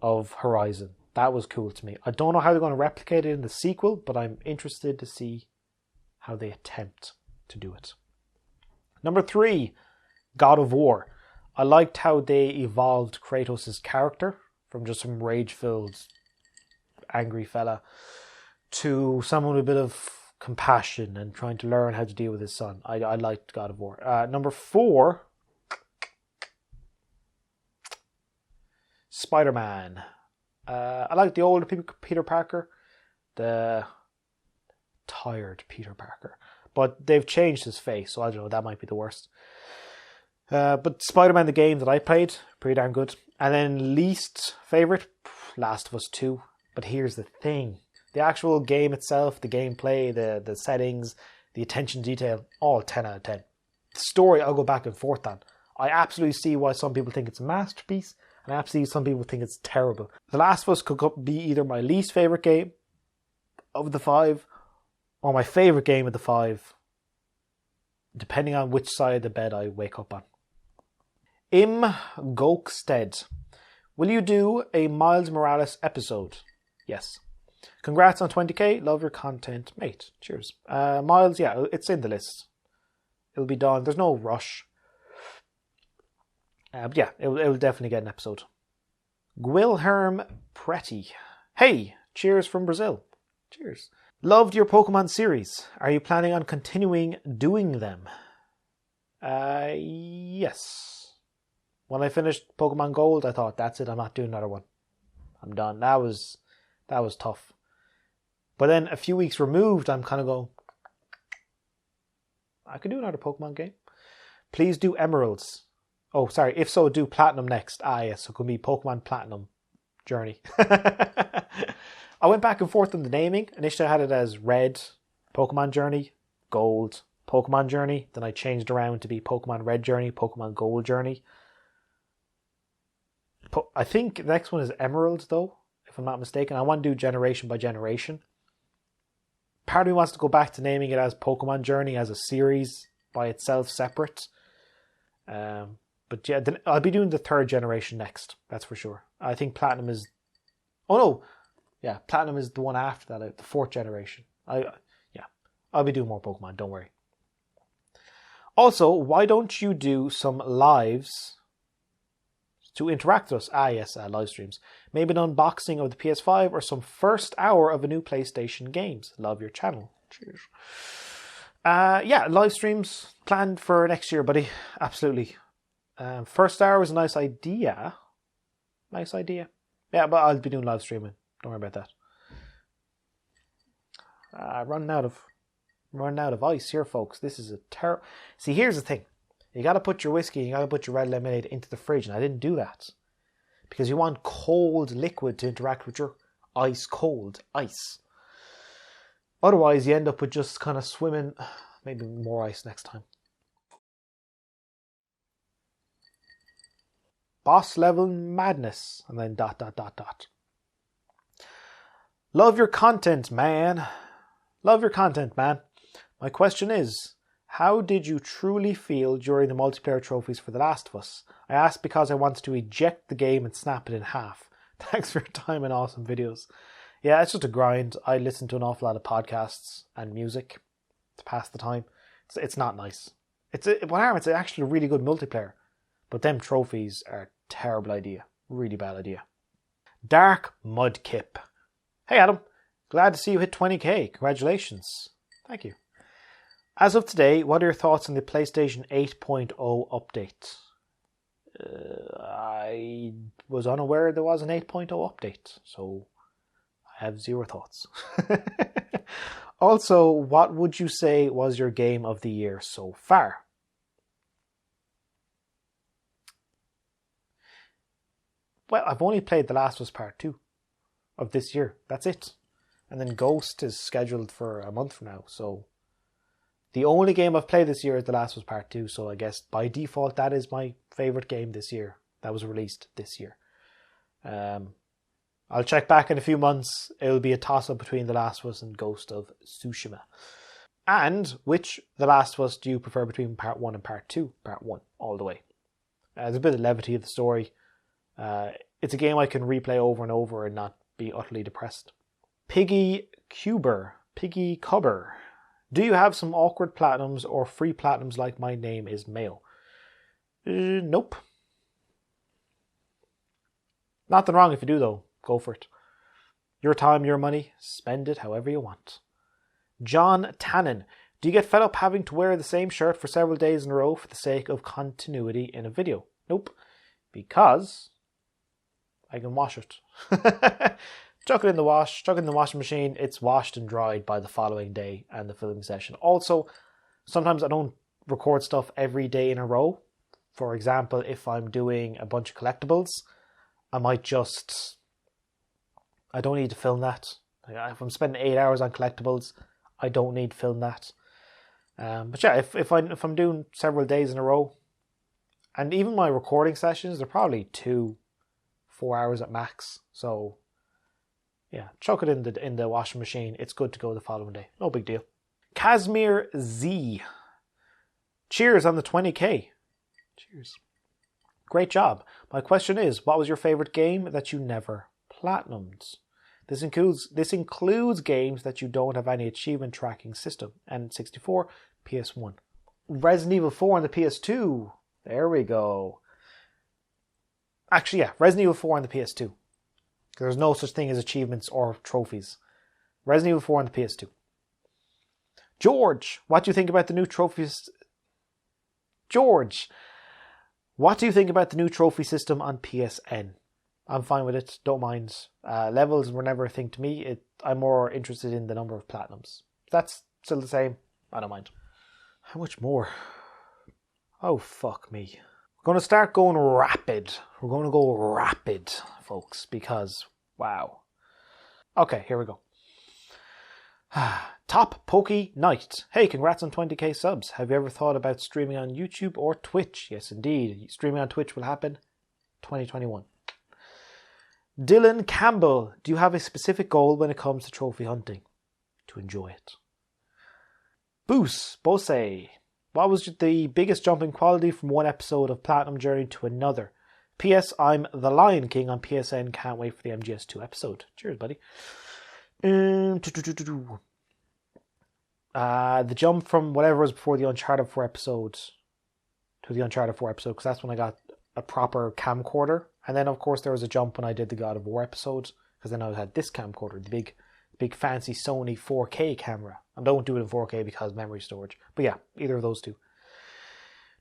of Horizon. That was cool to me. I don't know how they're going to replicate it in the sequel, but I'm interested to see how they attempt to do it. Number 3, God of War. I liked how they evolved Kratos' character from just some rage-filled, angry fella to someone with a bit of compassion and trying to learn how to deal with his son. I liked God of War. Number 4, Spider-Man. I like the older Peter Parker, the tired Peter Parker. But they've changed his face, so I don't know, that might be the worst. But Spider-Man, the game that I played, pretty darn good. And then least favourite, Last of Us 2. But here's the thing. The actual game itself, the gameplay, the settings, the attention to detail, all 10 out of 10. The story, I'll go back and forth on. I absolutely see why some people think it's a masterpiece, and I absolutely see some people think it's terrible. The Last of Us could be either my least favourite game of the 5, or my favourite game of the 5, depending on which side of the bed I wake up on. Im Gokstead. Will you do a Miles Morales episode? Yes. Congrats on 20k. Love your content, mate. Cheers. Miles, yeah, it's in the list. It'll be done. There's no rush. But yeah, it will definitely get an episode. Guilherme Preti. Hey, cheers from Brazil. Cheers. Loved your Pokemon series. Are you planning on continuing doing them? Yes. When I finished Pokemon Gold, I thought, that's it, I'm not doing another one. I'm done. That was tough. But then a few weeks removed, I'm kind of going, I could do another Pokemon game. Please do Emeralds. Oh, sorry. If so, do Platinum next. Yes, so it could be Pokemon Platinum Journey. I went back and forth on the naming. Initially, I had it as Red Pokemon Journey, Gold Pokemon Journey. Then I changed around to be Pokemon Red Journey, Pokemon Gold Journey. I think the next one is Emerald, though, if I'm not mistaken. I want to do generation by generation. Part of me wants to go back to naming it as Pokemon Journey as a series by itself, separate. But yeah, then I'll be doing the 3rd generation next. That's for sure. I think Platinum is... Oh no! Yeah, Platinum is the one after that, the 4th generation. I'll be doing more Pokemon, don't worry. Also, why don't you do some lives to interact with us? Yes, live streams. Maybe an unboxing of the PS5 or some first hour of a new PlayStation games. Love your channel. Cheers. Yeah, live streams planned for next year, buddy. Absolutely. First hour was a nice idea. Nice idea. Yeah, but I'll be doing live streaming. Don't worry about that. Running out of ice here, folks. This is a terrible... See, here's the thing. You got to put your whiskey, you got to put your red lemonade into the fridge, and I didn't do that. Because you want cold liquid to interact with your ice-cold ice. Otherwise, you end up with just kind of swimming... Maybe more ice next time. Boss level madness. And then ... Love your content, man. Love your content, man. My question is, how did you truly feel during the multiplayer trophies for The Last of Us? I asked because I wanted to eject the game and snap it in half. Thanks for your time and awesome videos. Yeah, it's just a grind. I listen to an awful lot of podcasts and music to pass the time. It's not nice. It's actually a really good multiplayer. But them trophies are a terrible idea. Really bad idea. Dark Mudkip. Hey Adam, glad to see you hit 20k. Congratulations. Thank you. As of today, what are your thoughts on the PlayStation 8.0 update? I was unaware there was an 8.0 update, so I have zero thoughts. Also, what would you say was your game of the year so far? Well, I've only played The Last of Us Part 2 of this year. That's it. And then Ghost is scheduled for a month from now. So the only game I've played this year is The Last of Us Part 2. So I guess by default, that is my favourite game this year. That was released this year. I'll check back in a few months. It'll be a toss-up between The Last of Us and Ghost of Tsushima. And which The Last of Us do you prefer between Part 1 and Part 2? Part 1, all the way. There's a bit of levity of the story. It's a game I can replay over and over and not be utterly depressed. Piggy Cubber. Do you have some awkward platinums or free platinums like my name is Mail? Nope. Nothing wrong if you do though. Go for it. Your time, your money. Spend it however you want. John Tannen. Do you get fed up having to wear the same shirt for several days in a row for the sake of continuity in a video? Nope. Because I can wash it. Chuck it in the washing machine. It's washed and dried by the following day and the filming session. Also, sometimes I don't record stuff every day in a row. For example, if I'm doing a bunch of collectibles, I don't need to film that. If I'm spending 8 hours on collectibles, I don't need to film that. But yeah, if I'm doing several days in a row, and even my recording sessions, they're probably 2-4 hours at max. So yeah, chuck it in the washing machine. It's good to go the following day. No big deal. Kazmir Z. Cheers on the 20k. Cheers. Great job. My question is, what was your favorite game that you never platinumed? This includes games that you don't have any achievement tracking system. N64, PS1. Resident Evil 4 on the PS2. There we go. Actually, yeah, Resident Evil 4 on the PS2. There's no such thing as achievements or trophies. Resident Evil 4 on the PS2. George, what do you think about the new trophies? George, what do you think about the new trophy system on PSN? I'm fine with it. Don't mind. Levels were never a thing to me. I'm more interested in the number of platinums. If that's still the same, I don't mind. How much more? Oh, fuck me. We're going to start going rapid. We're going to go rapid, folks, because, wow. Okay, here we go. Top Pokey Knight. Hey, congrats on 20k subs. Have you ever thought about streaming on YouTube or Twitch? Yes, indeed. Streaming on Twitch will happen 2021. Dylan Campbell. Do you have a specific goal when it comes to trophy hunting? To enjoy it. Bose. What was the biggest jump in quality from one episode of Platinum Journey to another? P.S. I'm the Lion King on PSN. Can't wait for the MGS2 episode. Cheers, buddy. The jump from whatever was before the Uncharted 4 episode to the Uncharted 4 episode, because that's when I got a proper camcorder. And then, of course, there was a jump when I did the God of War episode, because then I had this camcorder, the big fancy Sony 4K camera. I don't do it in 4K because memory storage. But yeah, either of those two.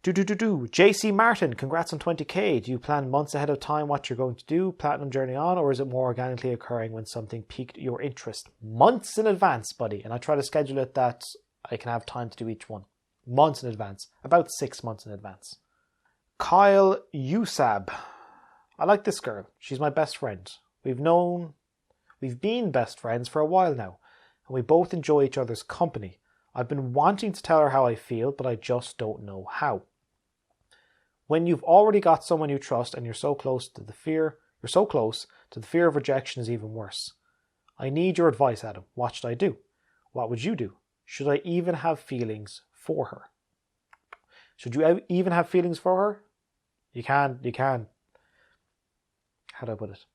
JC Martin, congrats on 20k. Do you plan months ahead of time what you're going to do, Platinum Journey on, or is it more organically occurring when something piqued your interest? Months in advance, buddy. And I try to schedule it that I can have time to do each one. Months in advance. About 6 months in advance. Kyle Usab. I like this girl. She's my best friend. We've been best friends for a while now, and we both enjoy each other's company. I've been wanting to tell her how I feel, but I just don't know how. When you've already got someone you trust and you're so close, the fear of rejection is even worse. I need your advice, Adam. What should I do? What would you do? Should I even have feelings for her? Should you even have feelings for her? You can. How do I put it?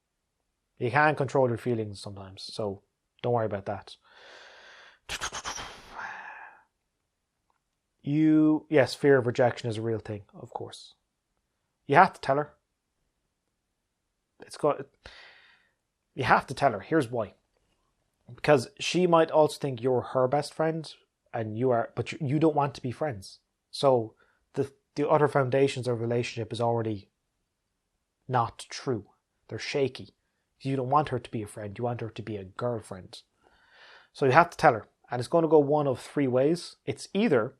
You can control your feelings sometimes, so don't worry about that. Yes, fear of rejection is a real thing, of course. You have to tell her. You have to tell her. Here's why. Because she might also think you're her best friend, and but you don't want to be friends. So the other foundations of a relationship is already not true. They're shaky. You don't want her to be a friend. You want her to be a girlfriend. So you have to tell her. And it's going to go one of three ways. It's either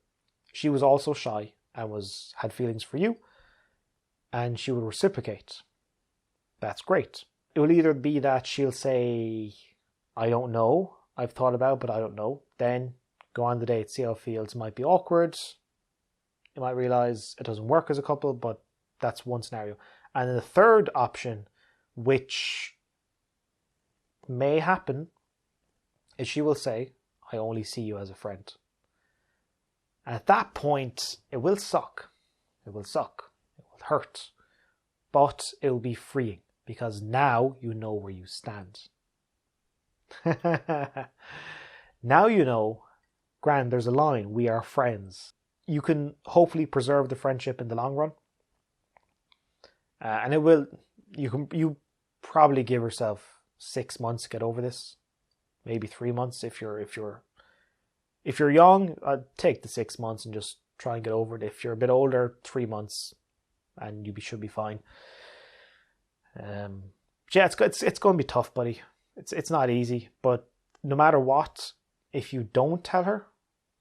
she was also shy and had feelings for you, and she would reciprocate. That's great. It will either be that she'll say, I don't know, I've thought about it, but I don't know. Then go on the date, see how it feels. It might be awkward. You might realise it doesn't work as a couple, but that's one scenario. And then the third option, which may happen, is she will say, I only see you as a friend. And at that point, it will suck. It will suck. It will hurt. But it will be freeing, because now you know where you stand. Now you know, Gran, there's a line, we are friends. You can hopefully preserve the friendship in the long run. And it will, you probably give yourself 6 months to get over this. Maybe 3 months if you're young, I'd take the 6 months and just try and get over it. If you're a bit older, 3 months, and should be fine. Yeah, it's going to be tough, buddy. It's not easy, but no matter what, if you don't tell her,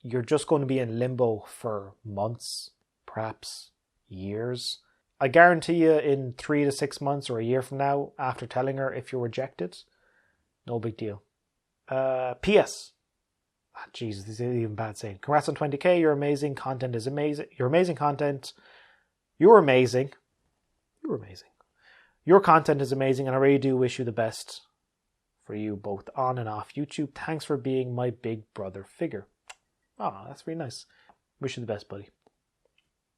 you're just going to be in limbo for months, perhaps years. I guarantee you, in 3 to 6 months or a year from now, after telling her, if you're rejected, no big deal. P.S. Jesus, this is even bad saying. Congrats on 20k. Your amazing content is amazing. Your amazing content. You're amazing. You're amazing. Your content is amazing, and I really do wish you the best for you both on and off YouTube. Thanks for being my big brother figure. Oh, that's really nice. Wish you the best, buddy.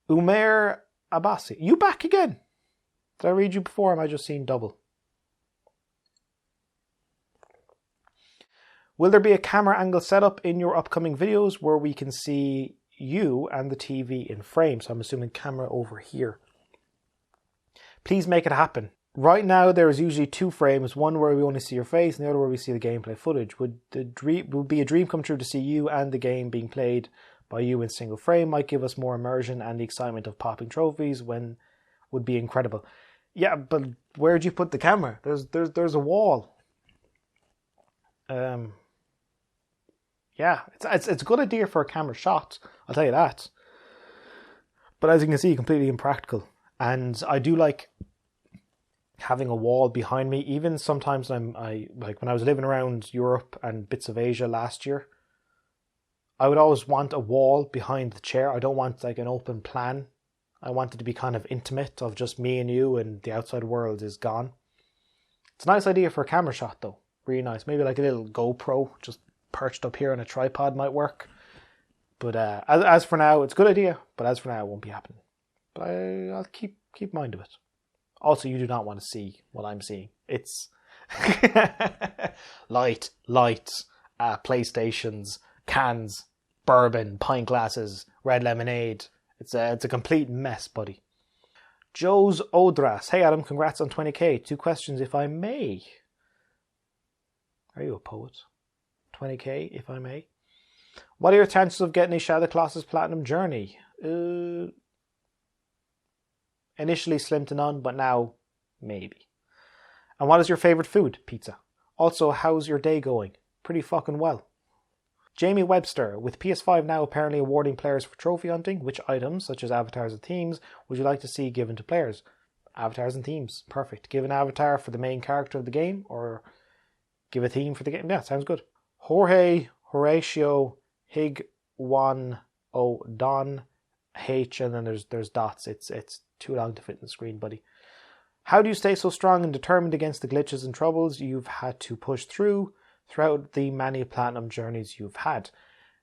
Umair Abbasi. You back again? Did I read you before? Or am I just seeing double? Will there be a camera angle setup in your upcoming videos where we can see you and the TV in frame? So I'm assuming camera over here. Please make it happen. Right now there is usually 2 frames, one where we only see your face and the other where we see the gameplay footage. Would be a dream come true to see you and the game being played by you in single frame? Might give us more immersion, and the excitement of popping trophies would be incredible. Yeah, but where'd you put the camera? There's a wall. Yeah, it's a good idea for a camera shot, I'll tell you that. But as you can see, completely impractical. And I do like having a wall behind me. Even sometimes I like when I was living around Europe and bits of Asia last year, I would always want a wall behind the chair. I don't want like an open plan. I want it to be kind of intimate, of just me and you, and the outside world is gone. It's a nice idea for a camera shot though. Really nice. Maybe like a little GoPro just perched up here on a tripod might work. But as for now, it's a good idea. But as for now, it won't be happening. But I'll keep mind of it. Also, you do not want to see what I'm seeing. It's lights, PlayStations, cans, bourbon, pint glasses, red lemonade. It's a complete mess, buddy. Joe's Odras. Hey Adam, congrats on 20k. 2 questions, if I may. Are you a poet? 20k, if I may. What are your chances of getting a Shadow Colossus Platinum Journey? Initially slim to none, but now maybe. And what is your favourite food? Pizza. Also, how's your day going? Pretty fucking well. Jamie Webster. With PS5 now apparently awarding players for trophy hunting, which items, such as avatars and themes, would you like to see given to players? Avatars and themes. Perfect. Give an avatar for the main character of the game, or give a theme for the game. Yeah, sounds good. Jorge Horatio Hig1 O Don H, and then there's dots. It's too long to fit in the screen, buddy. How do you stay so strong and determined against the glitches and troubles you've had to push throughout the many platinum journeys you've had?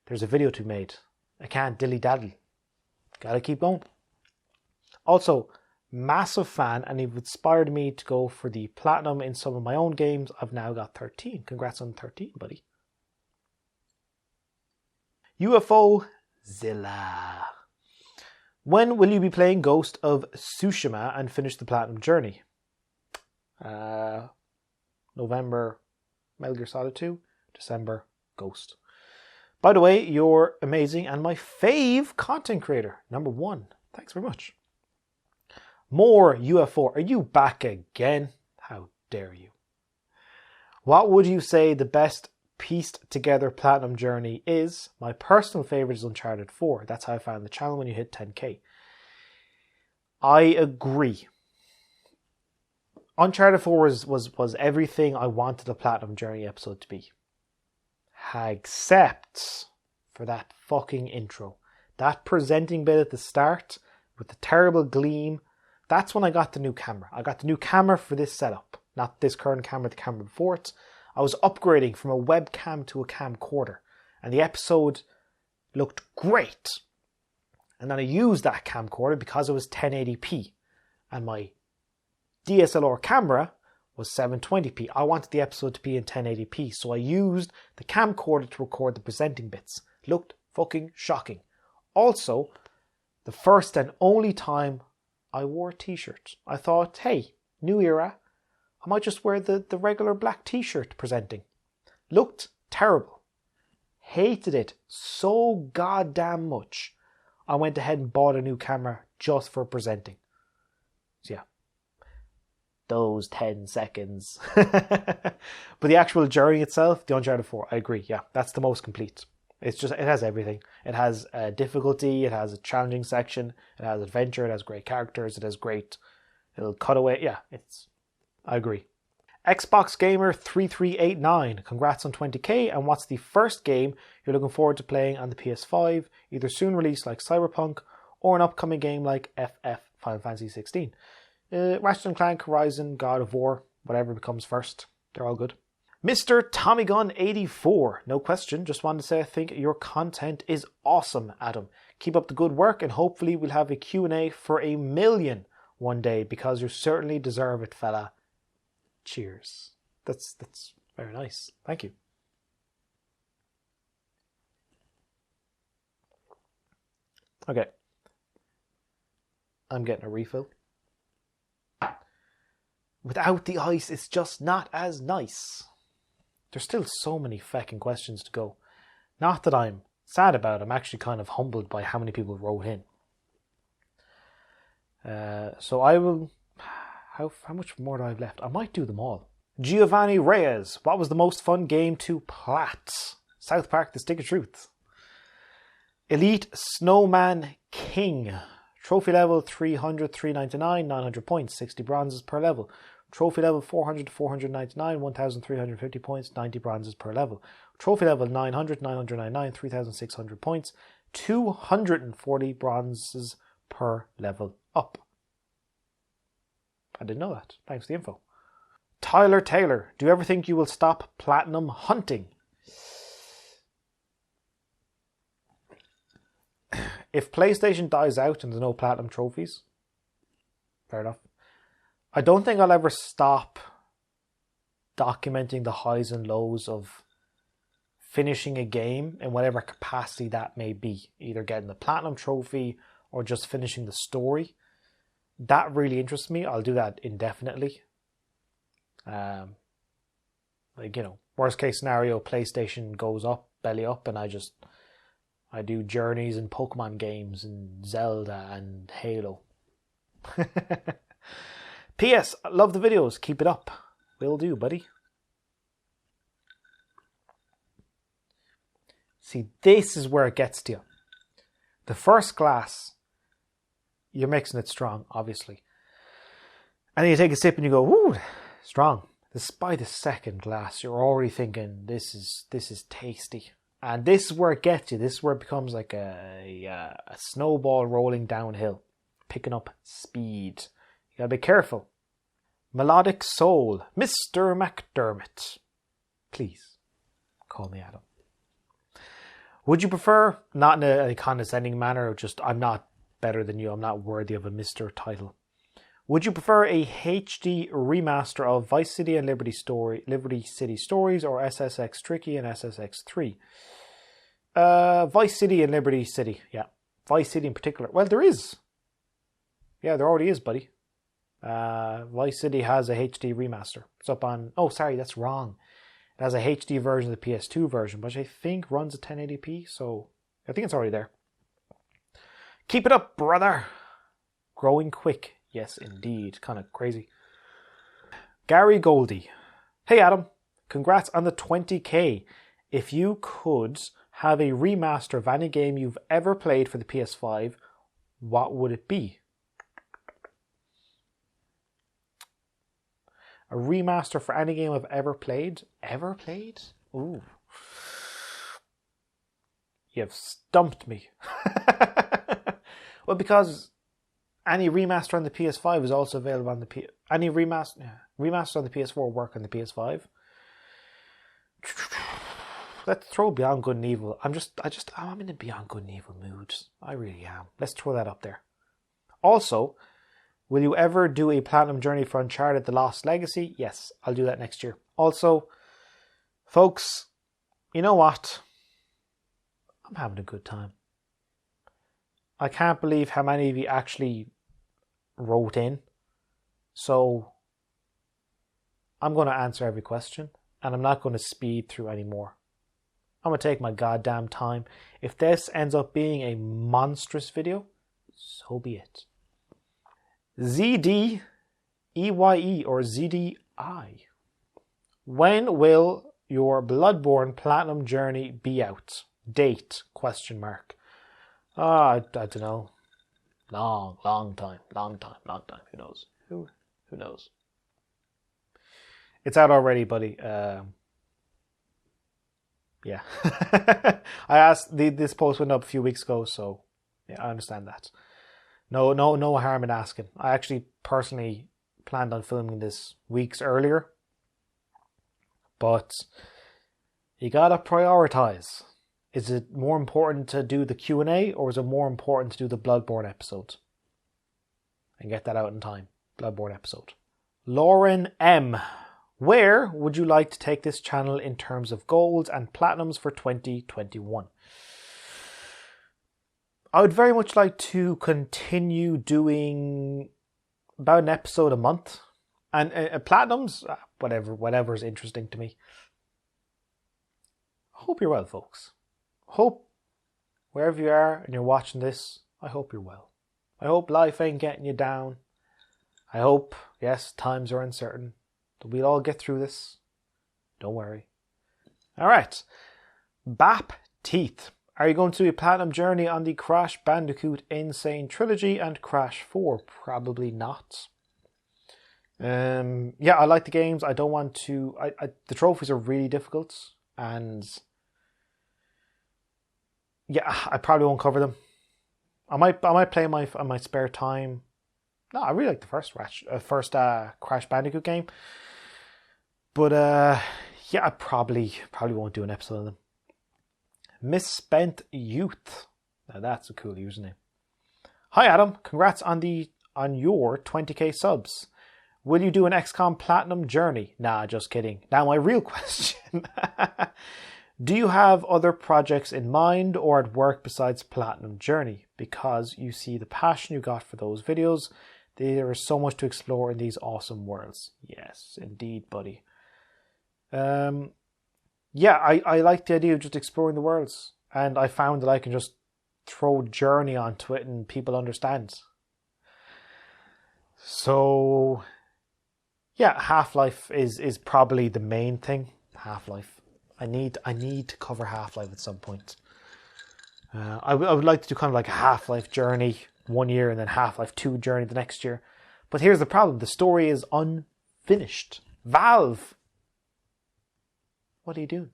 There's a video to be made. I can't dilly-daddle. Gotta keep going. Also, massive fan, and you've inspired me to go for the platinum in some of my own games. I've now got 13. Congrats on 13, buddy. UFO Zilla. When will you be playing Ghost of Tsushima and finish the platinum journey? November, Metal Gear Solid 2. December, Ghost. By the way, you're amazing and my fave content creator. Number 1. Thanks very much. More UFO. Are you back again? How dare you? What would you say the best pieced together platinum journey is, my personal favourite is Uncharted 4. That's how I found the channel when you hit 10k. I agree. Uncharted 4 was everything I wanted a platinum journey episode to be. Except for that fucking intro. That presenting bit at the start with the terrible gleam. That's when I got the new camera. I got the new camera for this setup. Not this current camera, the camera before it. I was upgrading from a webcam to a camcorder. And the episode looked great. And then I used that camcorder because it was 1080p. And my DSLR camera was 720p. I wanted the episode to be in 1080p. So I used the camcorder to record the presenting bits. Looked fucking shocking. Also, the first and only time I wore a t-shirt. I thought, hey, new era. I might just wear the regular black t-shirt presenting. Looked terrible. Hated it so goddamn much. I went ahead and bought a new camera just for presenting. So yeah. Those 10 seconds. But the actual journey itself, the Uncharted 4, I agree. Yeah, that's the most complete. It has everything. It has difficulty, it has a challenging section, it has adventure, it has great characters, it has great little cutaway. Yeah, I agree. Xbox Gamer 3389, congrats on 20k, and what's the first game you're looking forward to playing on the PS5, either soon released like Cyberpunk, or an upcoming game like FF Final Fantasy 16? Ratchet & Clank, Horizon, God of War, whatever becomes first. They're all good. Mr. Tommy Gun 84, no question, just wanted to say I think your content is awesome, Adam. Keep up the good work and hopefully we'll have a Q&A for 1 million one day because you certainly deserve it, fella. Cheers. That's very nice. Thank you. Okay. I'm getting a refill. Without the ice, it's just not as nice. There's still so many fucking questions to go. Not that I'm sad about it. I'm actually kind of humbled by how many people wrote in. So I will... How much more do I have left? I might do them all. Giovanni Reyes. What was the most fun game to plat? South Park, The Stick of Truth. Elite Snowman King. Trophy level 300, 399, 900 points, 60 bronzes per level. Trophy level 400 to 499, 1,350 points, 90 bronzes per level. Trophy level 900, 999, 3,600 points, 240 bronzes per level up. I didn't know that. Thanks for the info. Tyler Taylor, do you ever think you will stop platinum hunting? If PlayStation dies out and there's no platinum trophies, fair enough. I don't think I'll ever stop documenting the highs and lows of finishing a game in whatever capacity that may be. Either getting the platinum trophy or just finishing the story. That really interests me. I'll do that indefinitely. Worst case scenario, PlayStation goes up, belly up, and I do journeys and Pokemon games and Zelda and Halo. P.S. Love the videos. Keep it up. Will do, buddy. See, this is where it gets to you. The first glass, you're mixing it strong, obviously. And then you take a sip and you go, "Ooh, strong." By the second glass, you're already thinking, this is tasty. And this is where it gets you. This is where it becomes like a snowball rolling downhill, picking up speed. You gotta be careful. Melodic Soul, Mr. McDermott. Please, call me Adam. Would you prefer, not in a condescending manner, just I'm not better than you, I'm not worthy of a Mr. title. Would you prefer a HD remaster of Vice City and Liberty City Stories or SSX Tricky and SSX 3? Vice City and Liberty City, yeah. Vice City in particular. Well, there is. Yeah, there already is, buddy. Vice City has a HD remaster. It's up on... Oh, sorry, that's wrong. It has a HD version of the PS2 version, which I think runs at 1080p, so I think it's already there. Keep it up, brother. Growing quick. Yes, indeed. Kind of crazy. Gary Goldie. Hey, Adam. Congrats on the 20k. if you could have a remaster of any game you've ever played for the PS5, what would it be? A remaster for any game I've ever played? Ever played? Ooh. You've stumped me. Well, because any remaster on the PS5 is also available on the any remaster on the PS4 work on the PS5. Let's throw Beyond Good and Evil. I'm in a Beyond Good and Evil mood. I really am. Let's throw that up there. Also, will you ever do a Platinum Journey for Uncharted The Lost Legacy? Yes, I'll do that next year. Also, folks, you know what? I'm having a good time. I can't believe how many of you actually wrote in. So, I'm going to answer every question, and I'm not going to speed through anymore. I'm going to take my goddamn time. If this ends up being a monstrous video, so be it. ZDEYE or ZDI. When will your Bloodborne Platinum Journey be out? Date? ? I don't know. Long time. Who knows? Who knows? It's out already, buddy. Yeah. I asked, this post went up a few weeks ago, so yeah, I understand that. No harm in asking. I actually personally planned on filming this weeks earlier, but you gotta prioritize. Is it more important to do the Q&A, or is it more important to do the Bloodborne episode and get that out in time? Bloodborne episode. Lauren M. Where would you like to take this channel in terms of golds and platinums for 2021? I would very much like to continue doing about an episode a month. And platinums, whatever is interesting to me. Hope you're well, folks. Hope wherever you are and you're watching this, I hope you're well. I hope life ain't getting you down. I hope, yes, times are uncertain. We'll all get through this. Don't worry. Alright. Bap Teeth. Are you going to do a Platinum Journey on the Crash Bandicoot Insane Trilogy and Crash 4? Probably not. Yeah, I like the games. I don't want to... the trophies are really difficult. And... yeah, I probably won't cover them. I might play them on my spare time. No, I really like the first Crash Bandicoot game. But yeah, I probably won't do an episode of them. Misspent Youth. Now that's a cool username. Hi Adam, congrats on your 20k subs. Will you do an XCOM Platinum Journey? Nah, just kidding. Now my real question. Do you have other projects in mind or at work besides Platinum Journey? Because you see the passion you got for those videos. There is so much to explore in these awesome worlds. Yes, indeed, buddy. Yeah, I like the idea of just exploring the worlds. And I found that I can just throw Journey onto it and people understand. So, yeah, Half-Life is probably the main thing. Half-Life. I need to cover Half-Life at some point. I would like to do kind of like a Half-Life Journey 1 year and then Half-Life 2 Journey the next year. But here's the problem. The story is unfinished. Valve! What are you doing?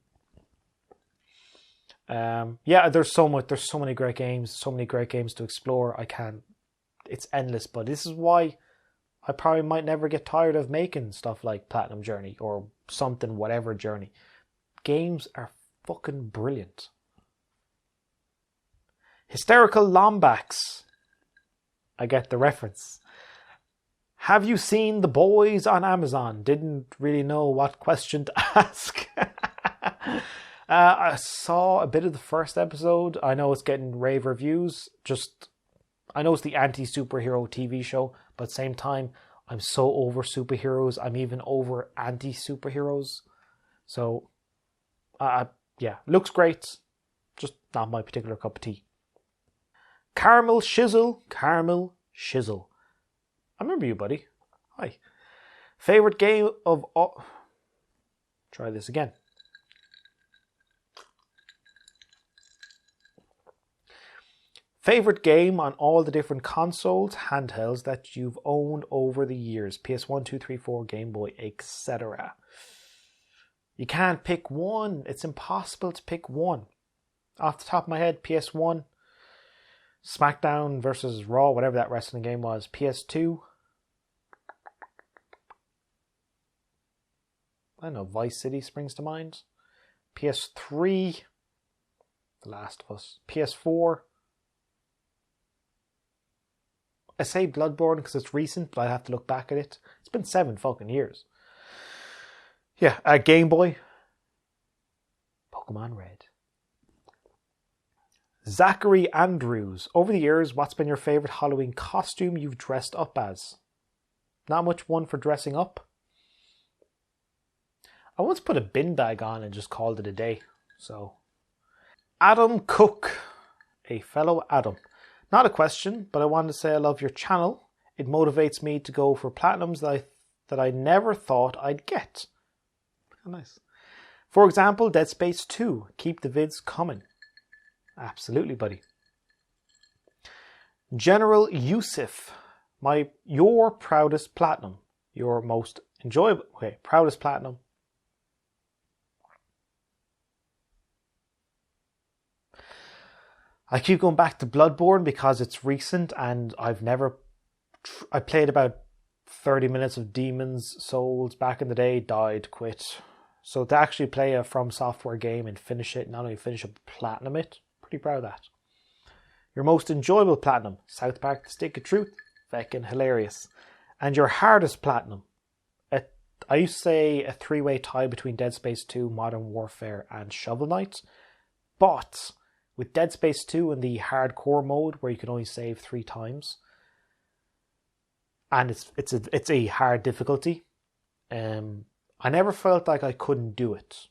Yeah, there's so many great games to explore. It's endless, but this is why I probably might never get tired of making stuff like Platinum Journey or something, whatever Journey. Games are fucking brilliant. Hysterical Lombax. I get the reference. Have you seen The Boys on Amazon? Didn't really know what question to ask. I saw a bit of the first episode. I know it's getting rave reviews. I know it's the anti-superhero TV show, but at the same time, I'm so over superheroes. I'm even over anti-superheroes. So, yeah, looks great. Just not my particular cup of tea. Caramel Shizzle. I remember you, buddy. Hi. Favorite game of all... Try this again. Favorite game on all the different consoles, handhelds that you've owned over the years? PS1, 2, 3, 4, Game Boy, etc. You can't pick one. It's impossible to pick one. Off the top of my head, PS1, SmackDown versus Raw, whatever that wrestling game was. PS2, I don't know, Vice City springs to mind. PS3, The Last of Us. PS4, I say Bloodborne because it's recent, but I have to look back at it. It's been 7 fucking years. Yeah, Game Boy, Pokemon Red. Zachary Andrews. Over the years, what's been your favourite Halloween costume you've dressed up as? Not much one for dressing up. I once put a bin bag on and just called it a day. So, Adam Cook. A fellow Adam. Not a question, but I wanted to say I love your channel. It motivates me to go for platinums that I never thought I'd get. Oh, nice. For example, Dead Space 2. Keep the vids coming. Absolutely, buddy. General Yusuf. Your proudest platinum. Your most enjoyable... Okay, proudest platinum. I keep going back to Bloodborne because it's recent and I've never... I played about 30 minutes of Demon's Souls back in the day, died, quit. So to actually play a From Software game and finish it, not only finish it, but platinum it, pretty proud of that. Your most enjoyable platinum, South Park The Stick of Truth, feckin' hilarious. And your hardest platinum, I used to say a 3-way tie between Dead Space 2, Modern Warfare and Shovel Knight. But with Dead Space 2 in the hardcore mode where you can only save 3 times, and it's a hard difficulty, I never felt like I couldn't do it.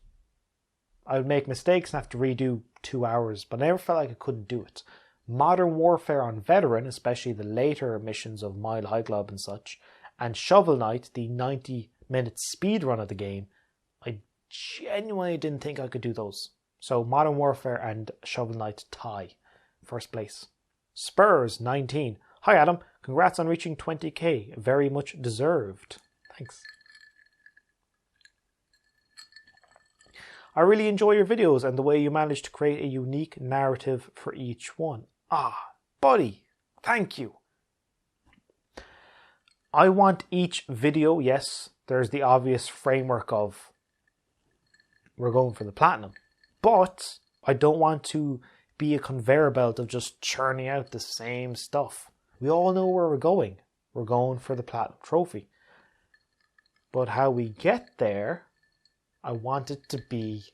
I would make mistakes and have to redo 2 hours, but I never felt like I couldn't do it. Modern Warfare on Veteran, especially the later missions of Mile High Club and such, and Shovel Knight, the 90-minute speed run of the game, I genuinely didn't think I could do those. So Modern Warfare and Shovel Knight tie. First place. Spurs 19. Hi Adam, congrats on reaching 20k. Very much deserved. Thanks. I really enjoy your videos and the way you manage to create a unique narrative for each one. Ah, buddy, thank you. I want each video, yes, there's the obvious framework of we're going for the platinum. But I don't want to be a conveyor belt of just churning out the same stuff. We all know where we're going. We're going for the platinum trophy. But how we get there, I want it to be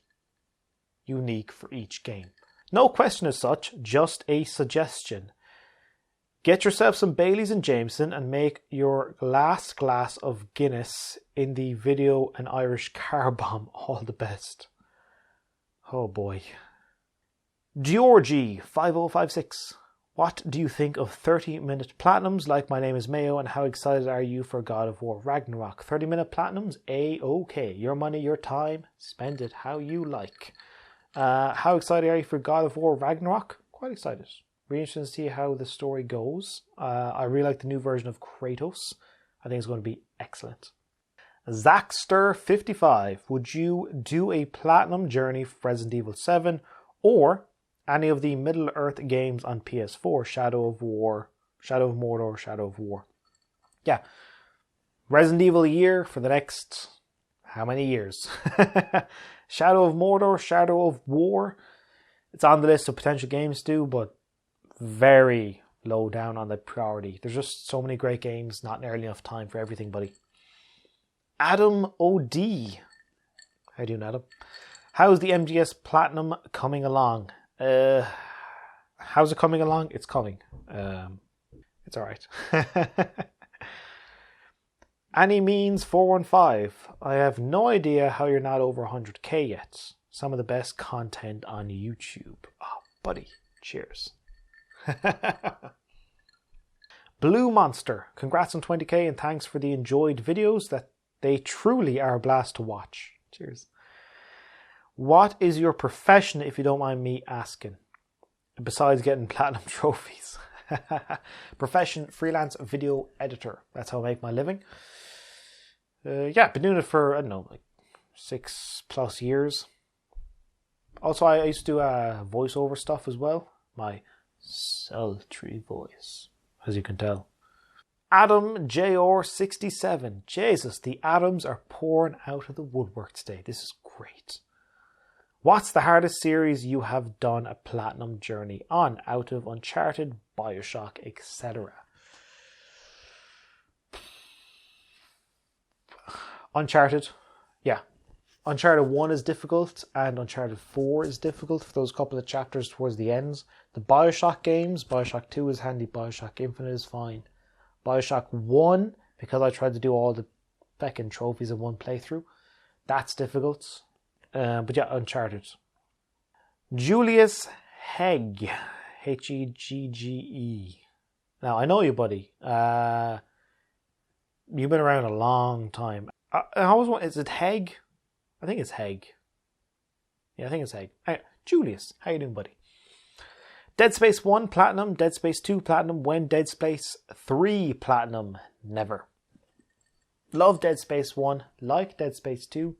unique for each game. No question as such, just a suggestion. Get yourself some Baileys and Jameson and make your last glass of Guinness in the video an Irish car bomb. All the best. Oh boy. Georgie 5056. What do you think of 30-minute platinums like My Name is Mayo, and how excited are you for God of War Ragnarok? 30-minute platinums? A-okay. Your money, your time. Spend it how you like. How excited are you for God of War Ragnarok? Quite excited. Really interested to see how the story goes. I really like the new version of Kratos. I think it's going to be excellent. Zackster55. Would you do a platinum journey for Resident Evil 7 or any of the Middle-earth games on PS4? Shadow of War, Shadow of Mordor, Shadow of War. Yeah. Resident Evil a year for the next... how many years? Shadow of Mordor, Shadow of War. It's on the list of potential games to do, but very low down on the priority. There's just so many great games, not nearly enough time for everything, buddy. Adam O.D. How you doing, Adam? How's the MGS Platinum coming along? How's it coming along? It's coming. It's alright. Annie Means 415. I have no idea how you're not over 100k yet. Some of the best content on YouTube. Oh, buddy. Cheers. Blue Monster. Congrats on 20k and thanks for the enjoyed videos. That they truly are a blast to watch. Cheers. What is your profession, if you don't mind me asking? besides getting platinum trophies. Profession, freelance video editor. That's how I make my living. Yeah, been doing it for, I don't know, like 6+ years. Also, I used to do voiceover stuff as well. My sultry voice, as you can tell. Adam JR67. Jesus, the Adams are pouring out of the woodwork today. This is great. What's the hardest series you have done a platinum journey on out of Uncharted, Bioshock, etc.? Uncharted. Yeah. Uncharted 1 is difficult and Uncharted 4 is difficult for those couple of chapters towards the ends. The Bioshock games, Bioshock 2 is handy, Bioshock Infinite is fine. Bioshock 1, because I tried to do all the feckin' trophies in one playthrough, that's difficult. But yeah, Uncharted. Julius Hegg. Heggge. Now, I know you, buddy. You've been around a long time. Is it Hegg? I think it's Hegg. Yeah, I think it's Hegg. Julius, how you doing, buddy? Dead Space 1 Platinum, Dead Space 2 Platinum, when Dead Space 3 Platinum? Never. Love Dead Space 1, like Dead Space 2,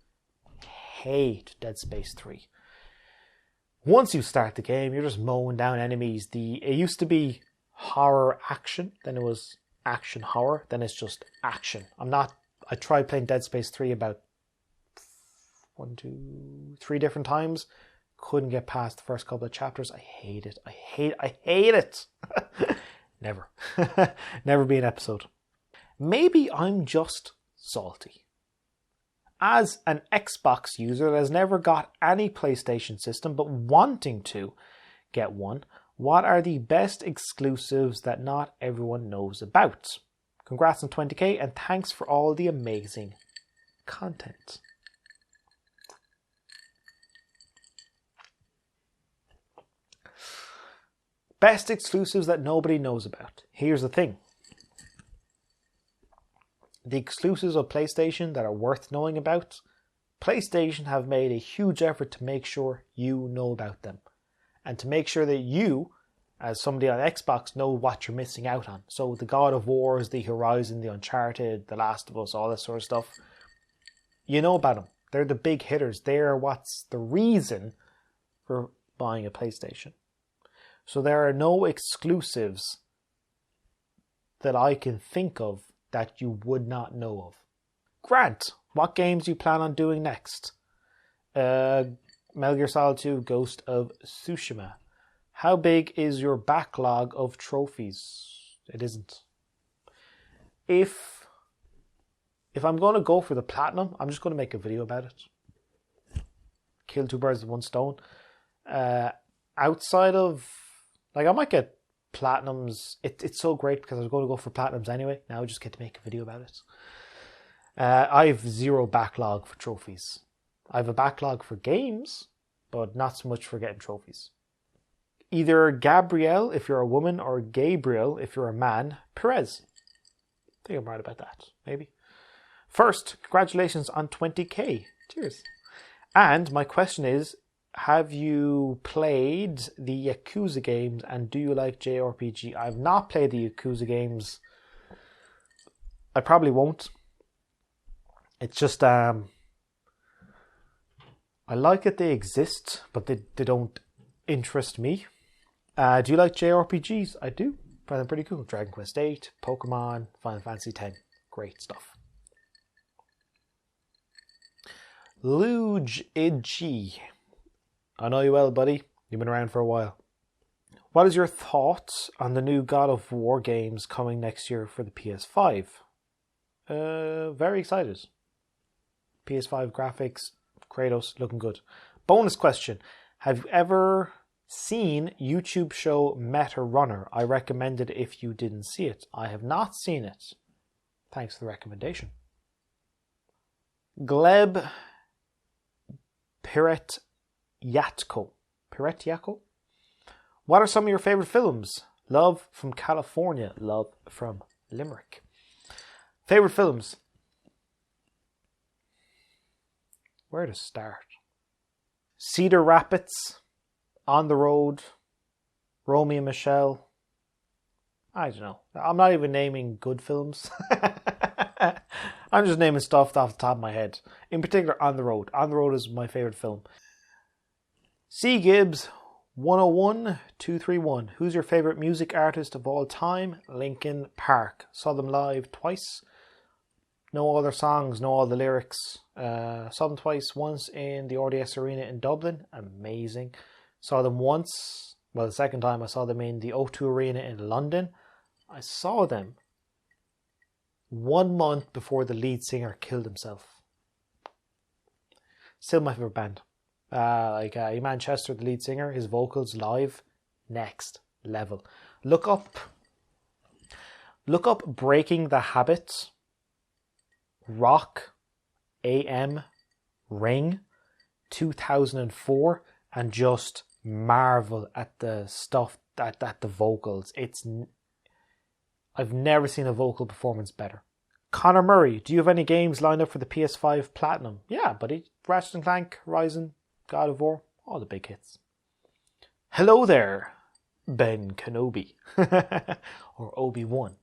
hate Dead Space 3. Once you start the game, you're just mowing down enemies. It used to be horror action, then it was action horror, then it's just action. I tried playing Dead Space 3 about 3 different times. Couldn't get past the first couple of chapters. I hate it. I hate it. Never. Never be an episode. Maybe I'm just salty. As an Xbox user that has never got any PlayStation system but wanting to get one, what are the best exclusives that not everyone knows about? Congrats on 20k and thanks for all the amazing content. Best exclusives that nobody knows about. Here's the thing. The exclusives of PlayStation that are worth knowing about, PlayStation have made a huge effort to make sure you know about them. And to make sure that you, as somebody on Xbox, know what you're missing out on. So the God of Wars, the Horizon, the Uncharted, the Last of Us, all this sort of stuff. You know about them. They're the big hitters. They're what's the reason for buying a PlayStation. So there are no exclusives that I can think of that you would not know of. Grant, what games do you plan on doing next? Metal Gear Solid 2, Ghost of Tsushima. How big is your backlog of trophies? It isn't. If I'm going to go for the platinum, I'm just going to make a video about it. Kill two birds with one stone. Outside of... I might get platinums. It's so great because I was going to go for platinums anyway. Now I just get to make a video about it. I have zero backlog for trophies. I have a backlog for games, but not so much for getting trophies. Either Gabrielle if you're a woman or Gabriel if you're a man. Perez. I think I'm right about that. Maybe. First, congratulations on 20k. Cheers. And my question is, have you played the Yakuza games and do you like JRPG? I've not played the Yakuza games. I probably won't. It's just, I like that they exist, but they don't interest me. Do you like JRPGs? I do. Find them pretty cool. Dragon Quest VIII, Pokemon, Final Fantasy X. Great stuff. Luge Idchi. I know you well, buddy. You've been around for a while. What is your thoughts on the new God of War games coming next year for the PS5? Very excited. PS5 graphics, Kratos, looking good. Bonus question. Have you ever seen YouTube show Meta Runner? I recommend it if you didn't see it. I have not seen it. Thanks for the recommendation. Gleb Piretyatko. What are some of your favourite films? Love from California. Love from Limerick. Favourite films? Where to start? Cedar Rapids, On the Road, Romeo and Michelle. I don't know. I'm not even naming good films. I'm just naming stuff off the top of my head. In particular, On the Road. On the Road is my favourite film. C. Gibbs, 101231. Who's your favourite music artist of all time? Linkin Park. Saw them live twice. Know all their songs, know all the lyrics. Saw them twice. Once in the RDS Arena in Dublin. Amazing. Saw them once. Well, the second time I saw them in the O2 Arena in London. I saw them 1 month before the lead singer killed himself. Still my favourite band. Iman Chester, the lead singer, his vocals live, next level. Look up Breaking the Habit, Rock, AM, Ring, 2004, and just marvel at the stuff, at the vocals. I've never seen a vocal performance better. Connor Murray, do you have any games lined up for the PS5 Platinum? Yeah, buddy. Ratchet & Clank, Horizon, God of War, all the big hits. Hello there, Ben Kenobi. Or Obi-Wan.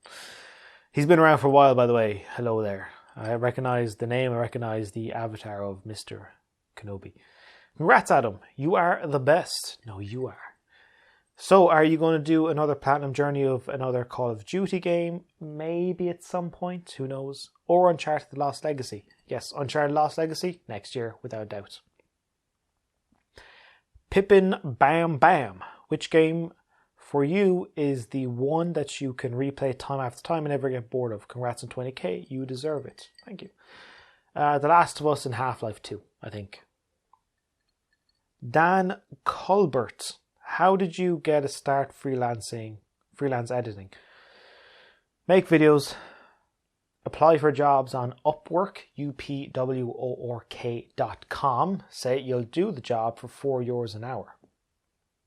He's been around for a while, by the way. Hello there. I recognise the name, I recognise the avatar of Mr. Kenobi. Congrats, Adam. You are the best. No, you are. So, are you going to do another Platinum Journey of another Call of Duty game? Maybe at some point, who knows? Or Uncharted The Lost Legacy. Yes, Uncharted Lost Legacy, next year, without doubt. Pippin Bam Bam. Which game for you is the one that you can replay time after time and never get bored of? Congrats on 20k, you deserve it. Thank you. The Last of Us and Half-Life 2, I think. Dan Colbert. How did you get a start freelance editing? Make videos. Apply for jobs on Upwork, upwork.com. Say you'll do the job for €4 an hour.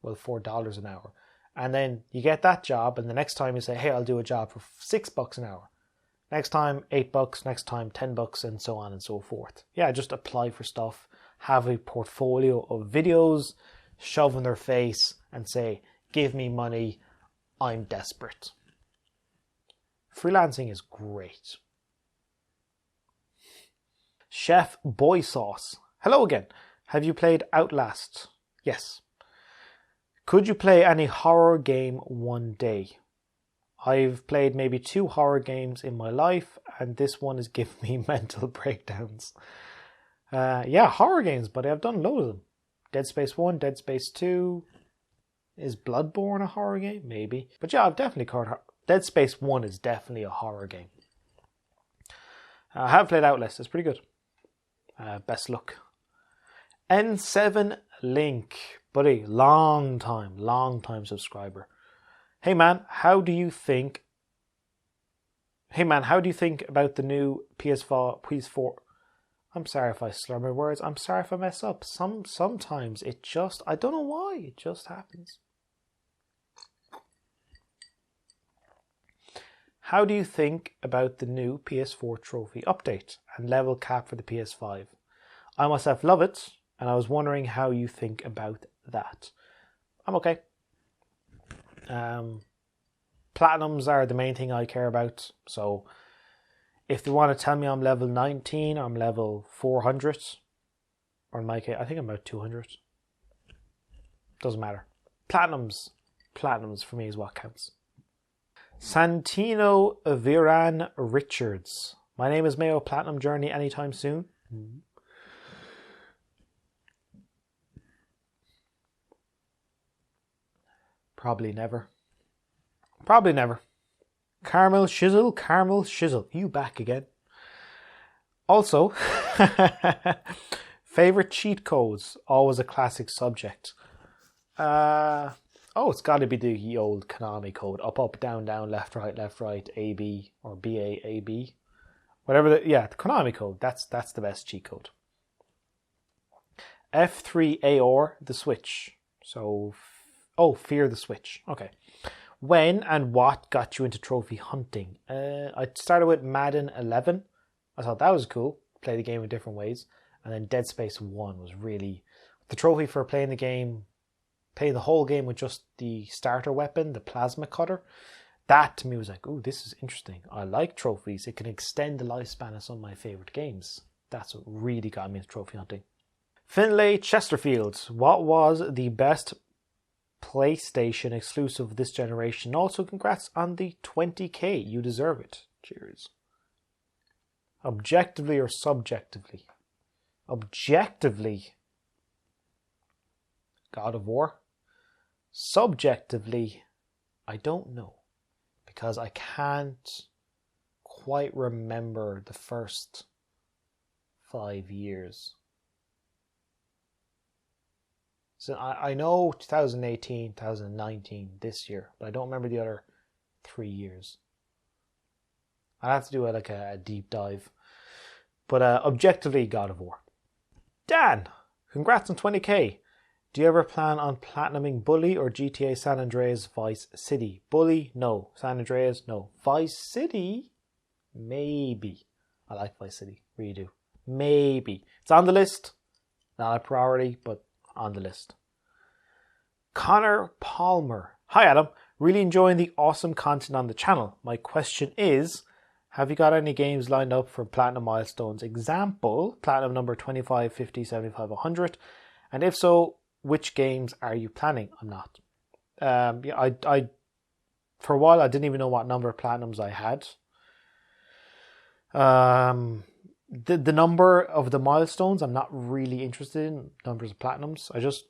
Well, $4 an hour. And then you get that job, and the next time you say, hey, I'll do a job for $6 an hour. Next time, $8, next time, $10, and so on and so forth. Yeah, just apply for stuff. Have a portfolio of videos, shove in their face and say, give me money, I'm desperate. Freelancing is great. Chef Boy Sauce. Hello again. Have you played Outlast? Yes. Could you play any horror game one day? I've played maybe 2 horror games in my life, and this one is giving me mental breakdowns. Yeah, horror games, but I've done loads of them. Dead Space 1, Dead Space 2. Is Bloodborne a horror game? Maybe. But yeah, I've definitely caught Dead Space 1 is definitely a horror game. I have played Outlast. It's pretty good. Best luck. N7 Link. Buddy, long time subscriber. Hey man, how do you think about the new PS4? I'm sorry if I slur my words. I'm sorry if I mess up. Sometimes it just, I don't know why, it just happens. How do you think about the new PS4 trophy update and level cap for the PS5? I myself love it, and I was wondering how you think about that. I'm okay. Platinums are the main thing I care about, so if they want to tell me I'm level 19, I'm level 400, or in my case, I think I'm about 200. Doesn't matter. Platinums for me is what counts. Santino Viran Richards. My name is Mayo. Platinum Journey anytime soon? Probably never. Caramel Shizzle, you back again. Also, favorite cheat codes, always a classic subject. It's got to be the old Konami code. Up, down, left, right, AB, or BA, AB. Whatever the Konami code, that's the best cheat code. F3AR, the Switch. So, Fear the Switch. Okay. When and what got you into trophy hunting? I started with Madden 11. I thought that was cool. Play the game in different ways. And then Dead Space 1 was really the trophy for playing the game play the whole game with just the starter weapon, the plasma cutter. That to me was like, oh, this is interesting. I like trophies. It can extend the lifespan of some of my favourite games. That's what really got me into trophy hunting. Finlay Chesterfield, what was the best PlayStation exclusive this generation? Also, congrats on the 20k. You deserve it. Cheers. Objectively or subjectively? Objectively, God of War. Subjectively, I don't know, because I can't quite remember the first 5 years. So I know 2018, 2019, this year, but I don't remember the other 3 years. I'd have to do a deep dive. But objectively, God of War. Dan, congrats on 20k. Do you ever plan on platinuming Bully or GTA San Andreas Vice City? Bully, no. San Andreas, no. Vice City? Maybe. I like Vice City, really do. Maybe. It's on the list. Not a priority, but on the list. Connor Palmer. Hi Adam, really enjoying the awesome content on the channel. My question is, have you got any games lined up for platinum milestones? Example, platinum number 25, 50, 75, 100. And if so, which games are you planning? I'm not. I for a while I didn't even know what number of platinums I had. The number of the milestones I'm not really interested in, numbers of platinums. I just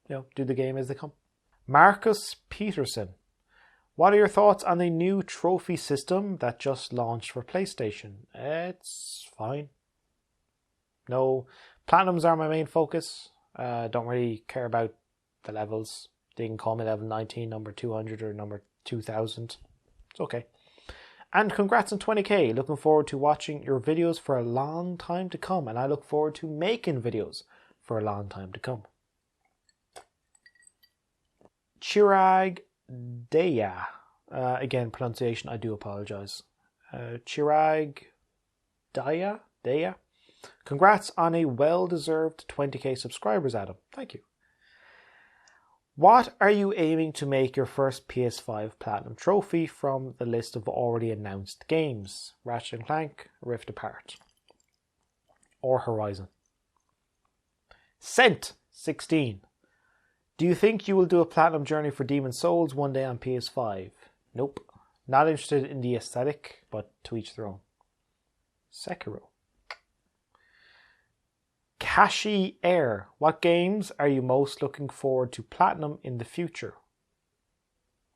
do the game as they come. Marcus Peterson, what are your thoughts on the new trophy system that just launched for PlayStation? It's fine. No, platinums are my main focus. Don't really care about the levels. They can call me level 19, number 200 or number 2000. It's okay. And congrats on 20k. Looking forward to watching your videos for a long time to come. And I look forward to making videos for a long time to come. Chirag Daya. Again, pronunciation, I do apologize. Chirag Daya? Congrats on a well-deserved 20k subscribers, Adam. Thank you. What are you aiming to make your first PS5 Platinum trophy from the list of already announced games? Ratchet & Clank, Rift Apart, or Horizon? Scent16. Do you think you will do a Platinum journey for Demon's Souls one day on PS5? Nope. Not interested in the aesthetic, but to each their own. Sekiro. Kashi Air. What games are you most looking forward to platinum in the future?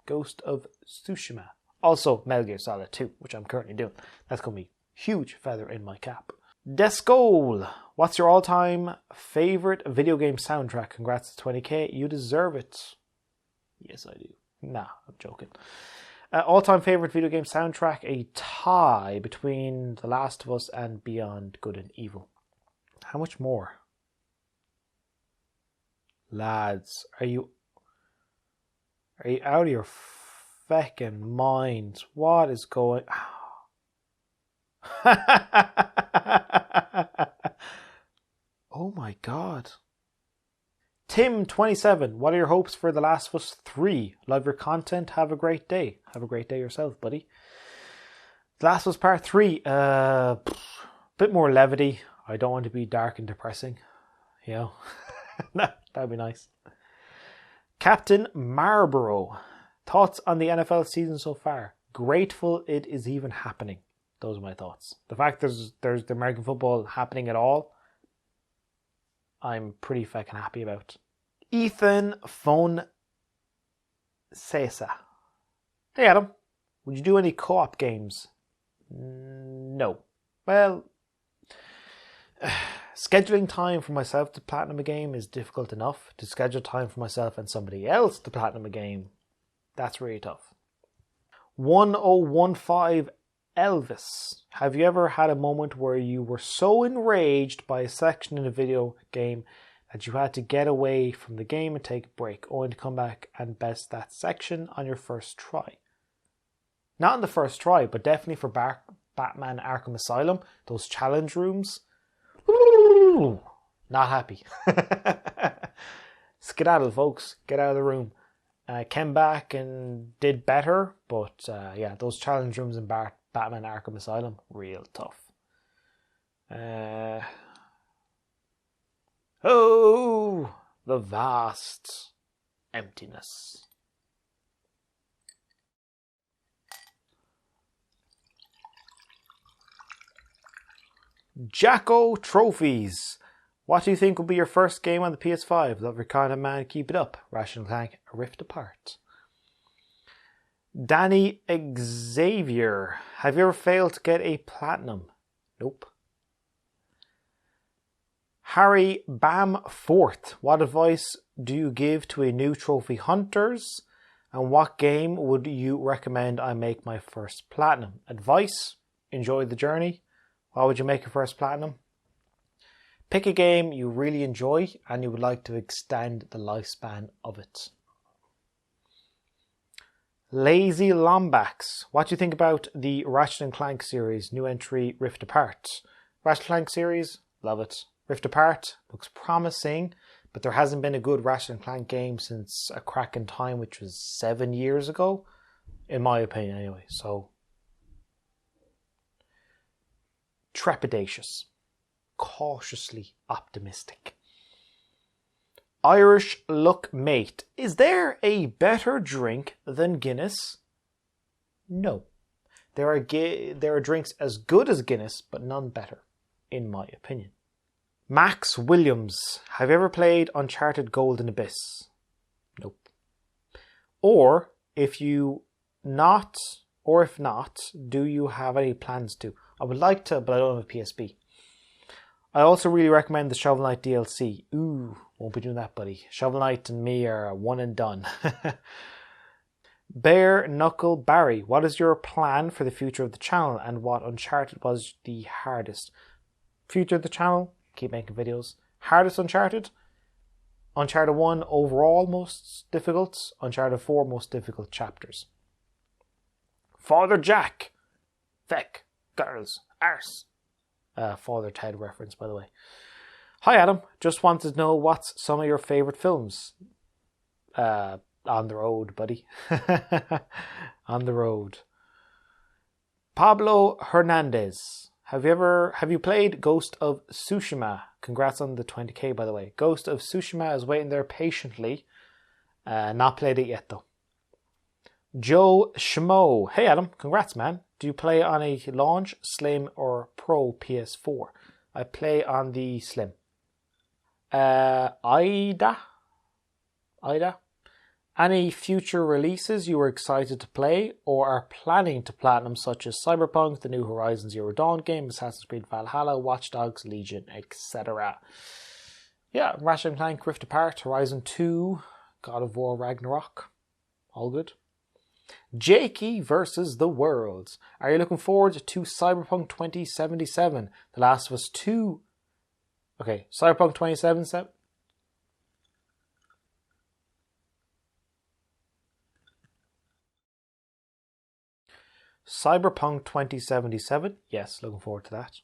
Ghost of Tsushima. Also, Metal Gear Solid 2, which I'm currently doing. That's going to be a huge feather in my cap. Descole. What's your all-time favorite video game soundtrack? Congrats to 20k. You deserve it. Yes, I do. Nah, I'm joking. All-time favorite video game soundtrack, a tie between The Last of Us and Beyond Good and Evil. How much more? Lads, are you out of your feckin' minds? What is going... Oh my god. Tim27, what are your hopes for The Last of Us 3? Love your content. Have a great day. Have a great day yourself, buddy. The Last of Us Part 3. Bit more levity. I don't want to be dark and depressing. That'd be nice. Captain Marlborough. Thoughts on the NFL season so far? Grateful it is even happening. Those are my thoughts. The fact there's the American football happening at all, I'm pretty fucking happy about. Ethan Phone Cesa. Hey Adam, would you do any co-op games? No. Well, scheduling time for myself to platinum a game is difficult enough. To schedule time for myself and somebody else to platinum a game, that's really tough. 1015 Elvis. Have you ever had a moment where you were so enraged by a section in a video game that you had to get away from the game and take a break, only to come back and best that section on your first try? Not on the first try, but definitely for Batman Arkham Asylum, those challenge rooms. Not happy. skedaddle, folks. Get out of the room. Came back and did better, but yeah, those challenge rooms in Batman Arkham Asylum, real tough. Oh, the vast emptiness. Jacko Trophies. What do you think will be your first game on the PS5? Love your kind of man, keep it up. Ratchet & Clank Rift Apart. Danny Xavier. Have you ever failed to get a platinum? Nope. Harry Bamforth. What advice do you give to a new trophy hunters? And what game would you recommend I make my first platinum? Advice? Enjoy the journey. Why would you make your first platinum? Pick a game you really enjoy and you would like to extend the lifespan of it. Lazy Lombax. What do you think about the Ratchet & Clank series? New entry Rift Apart. Ratchet & Clank series? Love it. Rift Apart looks promising, but there hasn't been a good Ratchet & Clank game since A Crack in Time, which was 7 years ago. In my opinion anyway. So, trepidatious. Cautiously optimistic. Irish Luck Mate. Is there a better drink than Guinness? No. There are drinks as good as Guinness, but none better, in my opinion. Max Williams. Have you ever played Uncharted Golden Abyss? Nope. Or if not, do you have any plans to? I would like to, but I don't have a PSP. I also really recommend the Shovel Knight DLC. Ooh, won't be doing that, buddy. Shovel Knight and me are one and done. Bare Knuckle Barry. What is your plan for the future of the channel and what Uncharted was the hardest? Future of the channel? Keep making videos. Hardest Uncharted? Uncharted 1 overall most difficult. Uncharted 4 most difficult chapters. Father Jack. Feck. Girls. Arse. Father Ted reference, by the way. Hi Adam. Just wanted to know what's some of your favourite films. On the road, buddy. On the road. Pablo Hernandez. Have you played Ghost of Tsushima? Congrats on the 20k, by the way. Ghost of Tsushima is waiting there patiently. Not played it yet, though. Joe Schmo. Hey, Adam. Congrats, man. Do you play on a launch, Slim, or Pro PS4? I play on the Slim. Ida? Any future releases you are excited to play or are planning to platinum, such as Cyberpunk, the new Horizon Zero Dawn game, Assassin's Creed Valhalla, Watch Dogs, Legion, etc. Yeah, Ratchet & Clank Rift Apart, Horizon 2, God of War Ragnarok. All good. Jakey versus the Worlds. Are you looking forward to Cyberpunk 2077? The Last of Us 2. Okay, Cyberpunk 2077. Cyberpunk 2077. Yes, looking forward to that.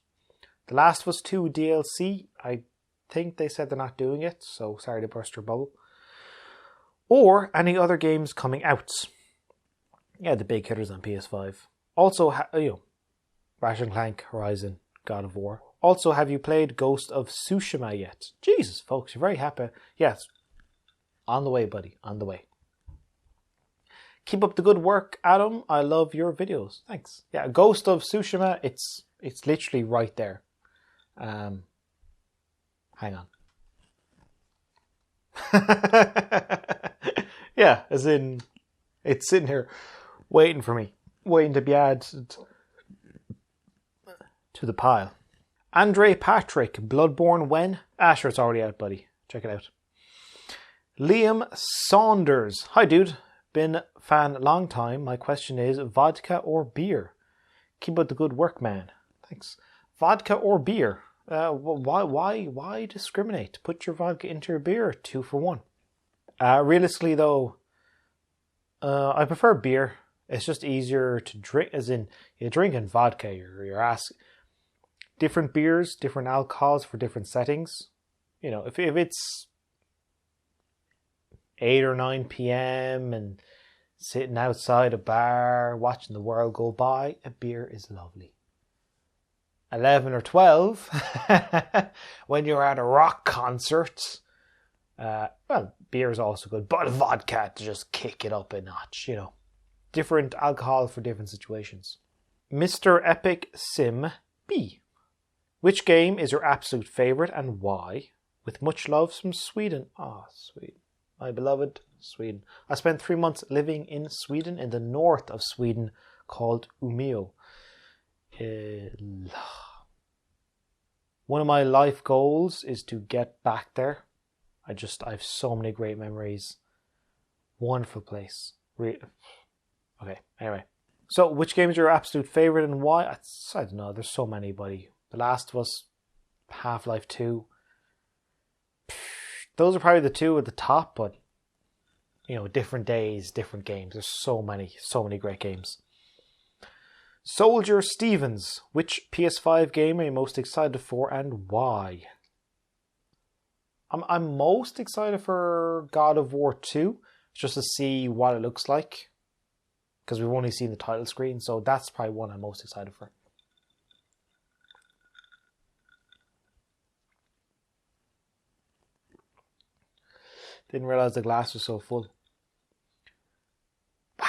The Last of Us 2 DLC. I think they said they're not doing it, so sorry to burst your bubble. Or any other games coming out. Yeah, the big hitters on PS5. Also, Ratchet & Clank, Horizon, God of War. Also, have you played Ghost of Tsushima yet? Jesus, folks, you're very happy. Yes. On the way, buddy. On the way. Keep up the good work, Adam. I love your videos. Thanks. Yeah, Ghost of Tsushima, it's literally right there. Hang on. Yeah, as in, it's sitting here waiting for me. Waiting to be added to the pile. Andre Patrick, Bloodborne when? Sure, it's already out, buddy. Check it out. Liam Saunders. Hi, dude. Been fan long time. My question is vodka or beer? Keep up the good work, man. Thanks. Vodka or beer? Why discriminate? Put your vodka into your beer. 2 for 1. Realistically, though, I prefer beer. It's just easier to drink. As in, you're drinking vodka. You're asking different beers, different alcohols for different settings. You know, if it's 8 or 9 p.m. and sitting outside a bar, watching the world go by, a beer is lovely. 11 or 12, when you're at a rock concert, well, beer is also good, but vodka to just kick it up a notch, you know. Different alcohol for different situations. Mr. Epic Sim B. Which game is your absolute favourite and why? With much love from Sweden. Ah, Sweden. My beloved Sweden. I spent 3 months living in Sweden, in the north of Sweden, called Umeå. One of my life goals is to get back there. I have so many great memories. Wonderful place. Okay, anyway. So, which game is your absolute favourite and why? I don't know, there's so many, buddy. The Last of Us, Half-Life 2. Those are probably the two at the top, but, you know, different days, different games. There's so many great games. Soldier Stevens, which PS5 game are you most excited for and why? I'm most excited for God of War 2, just to see what it looks like. Because we've only seen the title screen, so that's probably one I'm most excited for. Didn't realize the glass was so full. Wow.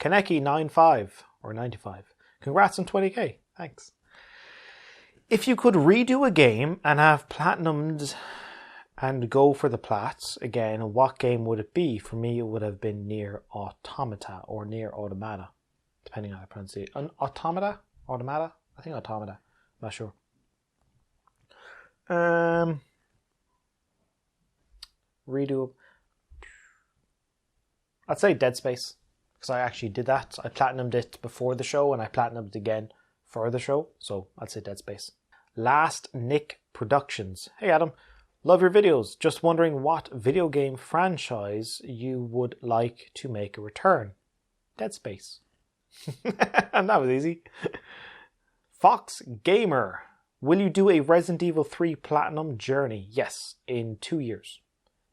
Kaneki 95 or 95. Congrats on 20k. Thanks. If you could redo a game and have platinumed and go for the plats again, what game would it be? For me, it would have been Nier Automata or Nier Automata, depending on how I pronounce it. Automata? Automata? I think Automata. I'm not sure. Redo. I'd say Dead Space, because I actually did that. I platinumed it before the show and I platinumed it again for the show. So I'd say Dead Space. Last Nick Productions. Hey Adam, love your videos. Just wondering what video game franchise you would like to make a return. Dead Space. And that was easy. Fox Gamer. Will you do a Resident Evil 3 Platinum journey? Yes, in 2 years.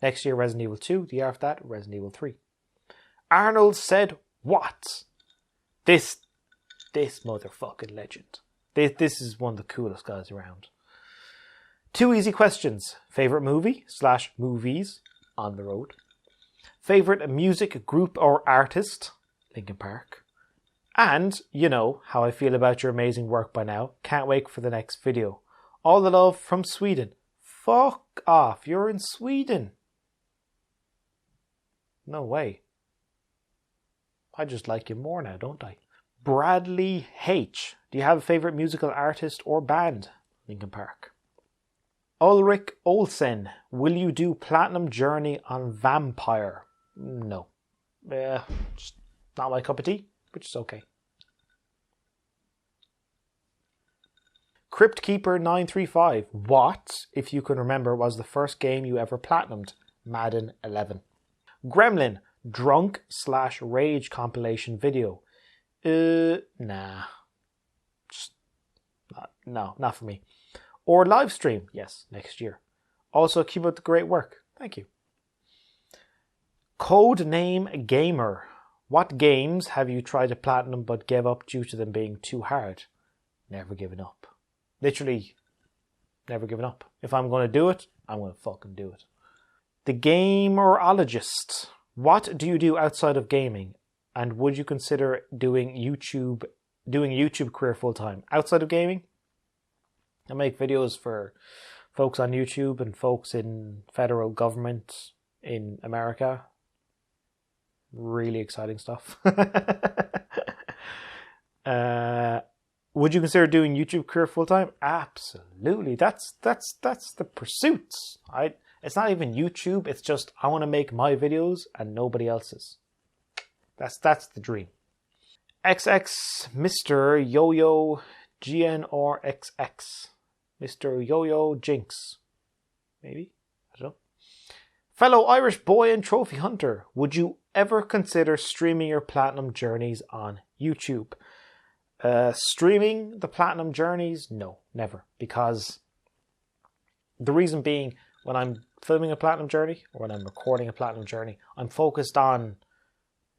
Next year Resident Evil 2, the year after that Resident Evil 3. Arnold said what? This motherfucking legend. This is one of the coolest guys around. 2 easy questions. Favorite movie / movies on the road. Favorite music group or artist? Linkin Park. And you know how I feel about your amazing work by now. Can't wait for the next video. All the love from Sweden. Fuck off. You're in Sweden. No way. I just like you more now, don't I? Bradley H. Do you have a favourite musical artist or band? Linkin Park. Ulrich Olsen. Will you do Platinum Journey on Vampire? No. Just not my cup of tea, which is okay. Cryptkeeper935. What, if you can remember, was the first game you ever platinumed? Madden 11. Gremlin. Drunk / rage compilation video. Nah. Just not for me. Or live stream. Yes, next year. Also, keep up the great work. Thank you. Codename Gamer. What games have you tried to platinum but gave up due to them being too hard? Never given up. Literally, never given up. If I'm going to do it, I'm going to fucking do it. The Gamerologist. What do you do outside of gaming? And would you consider doing YouTube career full time? Outside of gaming, I make videos for folks on YouTube and folks in federal government in America. Really exciting stuff. Would you consider doing YouTube career full time? Absolutely. That's the pursuit. It's not even YouTube. It's just I want to make my videos and nobody else's. That's the dream. XX Mr. Yo-Yo GNRXX. Mr. Yo-Yo Jinx. Maybe? I don't know. Fellow Irish boy and trophy hunter. Would you ever consider streaming your platinum journeys on YouTube? Streaming the Platinum Journeys? No, never. Because the reason being, when I'm filming a Platinum Journey or when I'm recording a Platinum Journey, I'm focused on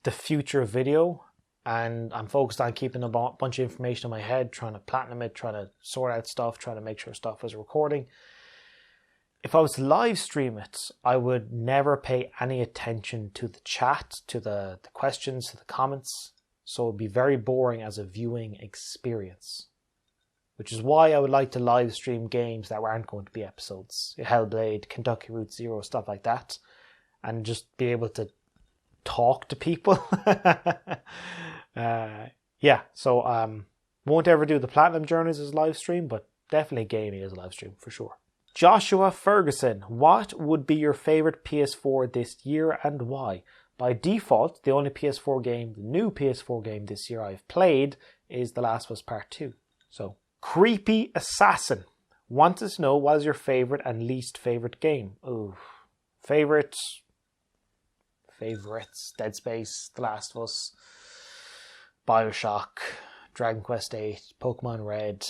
the future video and I'm focused on keeping a bunch of information in my head, trying to platinum it, trying to sort out stuff, trying to make sure stuff is recording. If I was to live stream it, I would never pay any attention to the chat, to the questions, to the comments. So it would be very boring as a viewing experience. Which is why I would like to live stream games that aren't going to be episodes. Hellblade, Kentucky Route Zero, stuff like that. And just be able to talk to people. Won't ever do the Platinum Journeys as live stream, but definitely gaming as a live stream for sure. Joshua Ferguson, what would be your favourite PS4 this year and why? By default, the only PS4 game, the new PS4 game this year I've played is The Last of Us Part 2. So, Creepy Assassin wanted to know what is your favourite and least favourite game? Ooh, favourites, Dead Space, The Last of Us, Bioshock, Dragon Quest VIII, Pokemon Red,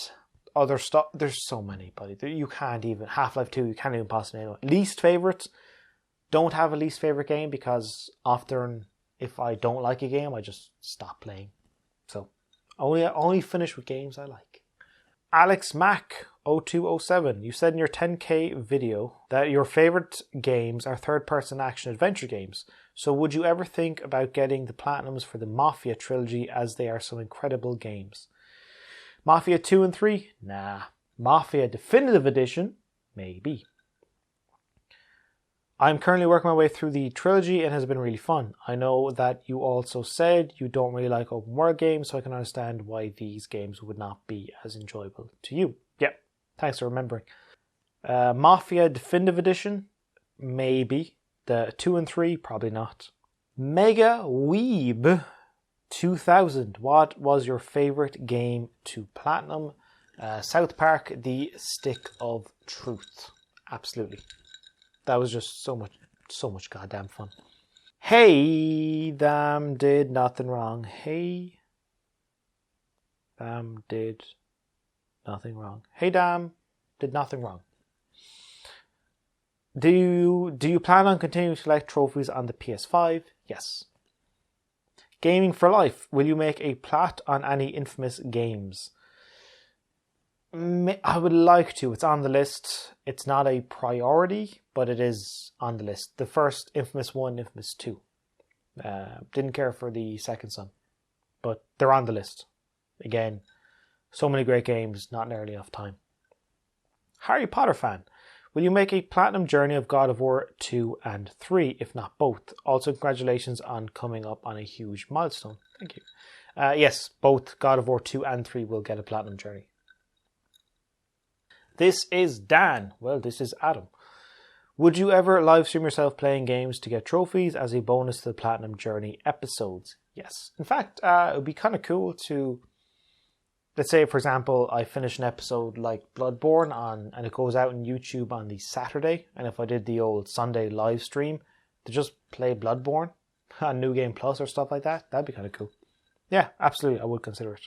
other stuff. There's so many, buddy. You can't even, Half-Life 2, you can't even possibly know. Least favourites, don't have a least favourite game because often if I don't like a game, I just stop playing. So, only finish with games I like. Alex Mack 0207, you said in your 10K video that your favourite games are third-person action adventure games. So would you ever think about getting the Platinums for the Mafia trilogy as they are some incredible games? Mafia 2 and 3? Nah. Mafia Definitive Edition? Maybe. I'm currently working my way through the trilogy and it has been really fun. I know that you also said you don't really like open world games, so I can understand why these games would not be as enjoyable to you. Yeah, thanks for remembering. Mafia Definitive Edition? Maybe. The 2 and 3? Probably not. Mega Weeb 2000. What was your favourite game to platinum? South Park, The Stick of Truth. Absolutely. That was just so much goddamn fun. Hey, them did nothing wrong. Hey, them did nothing wrong. Hey, damn, did nothing wrong. Do you plan on continuing to collect trophies on the PS5? Yes. Gaming for life. Will you make a plat on any infamous games? I would like to. It's on the list. It's not a priority, but it is on the list. The first Infamous 1, Infamous 2. Didn't care for the second son, but they're on the list. Again, so many great games, not nearly enough time. Harry Potter fan. Will you make a platinum journey of God of War 2 and 3, if not both? Also, congratulations on coming up on a huge milestone. Thank you. Yes, both God of War 2 and 3 will get a platinum journey. This is Dan. Well, this is Adam. Would you ever live stream yourself playing games to get trophies as a bonus to the Platinum Journey episodes? Yes. In fact, it would be kind of cool to, let's say, for example, I finish an episode like Bloodborne and it goes out on YouTube on the Saturday, and if I did the old Sunday live stream to just play Bloodborne on New Game Plus or stuff like that, that'd be kind of cool. Yeah, absolutely, I would consider it.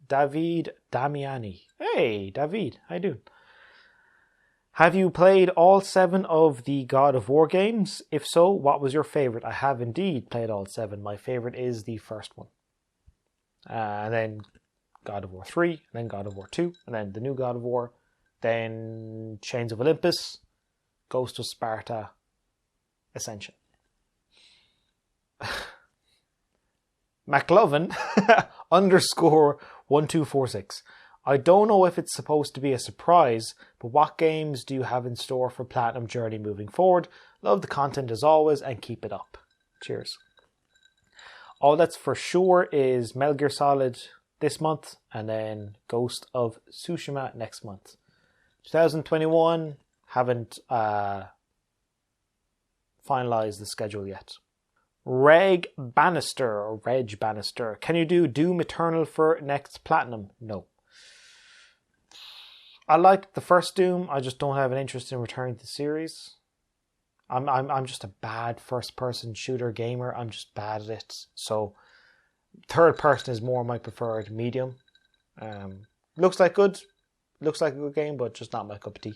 David Damiani. Hey, David, how you doing? Have you played all 7 of the God of War games? If so, what was your favourite? I have indeed played all 7. My favourite is the first one. And then God of War 3, and then God of War 2, and then the new God of War, then Chains of Olympus, Ghost of Sparta, Ascension. McLovin _ 1246. I don't know if it's supposed to be a surprise, but what games do you have in store for Platinum Journey moving forward? Love the content as always and keep it up. Cheers. All that's for sure is Metal Gear Solid this month and then Ghost of Tsushima next month. 2021, haven't finalized the schedule yet. Reg Bannister, can you do Doom Eternal for next Platinum? No. I liked the first Doom. I just don't have an interest in returning to the series. I'm just a bad first-person shooter gamer. I'm just bad at it. So, third person is more my preferred medium. Looks like good. Looks like a good game, but just not my cup of tea.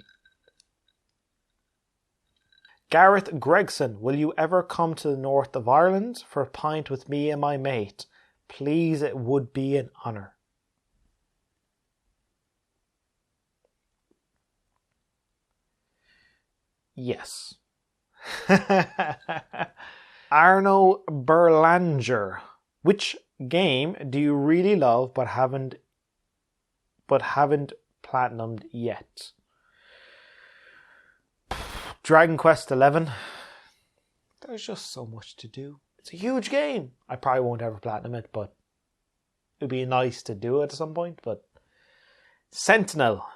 Gareth Gregson, will you ever come to the north of Ireland for a pint with me and my mate? Please, it would be an honour. Yes. Arno Berlanger, which game do you really love but haven't platinumed yet? Dragon Quest XI. There's just so much to do. It's a huge game. I probably won't ever platinum it, but it'd be nice to do it at some point. But Sentinel,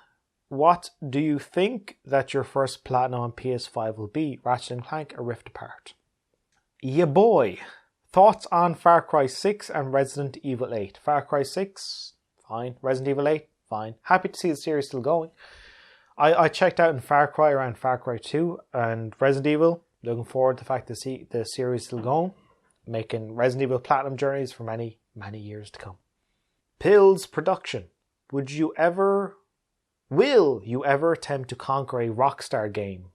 what do you think that your first platinum on PS5 will be? Ratchet & Clank or Rift Apart? Yeah boy. Thoughts on Far Cry 6 and Resident Evil 8? Far Cry 6, fine. Resident Evil 8, fine. Happy to see the series still going. I checked out in Far Cry around Far Cry 2 and Resident Evil. Looking forward to the fact to see the series still going. Making Resident Evil Platinum journeys for many, many years to come. Pills Production. Will you ever attempt to conquer a Rockstar game?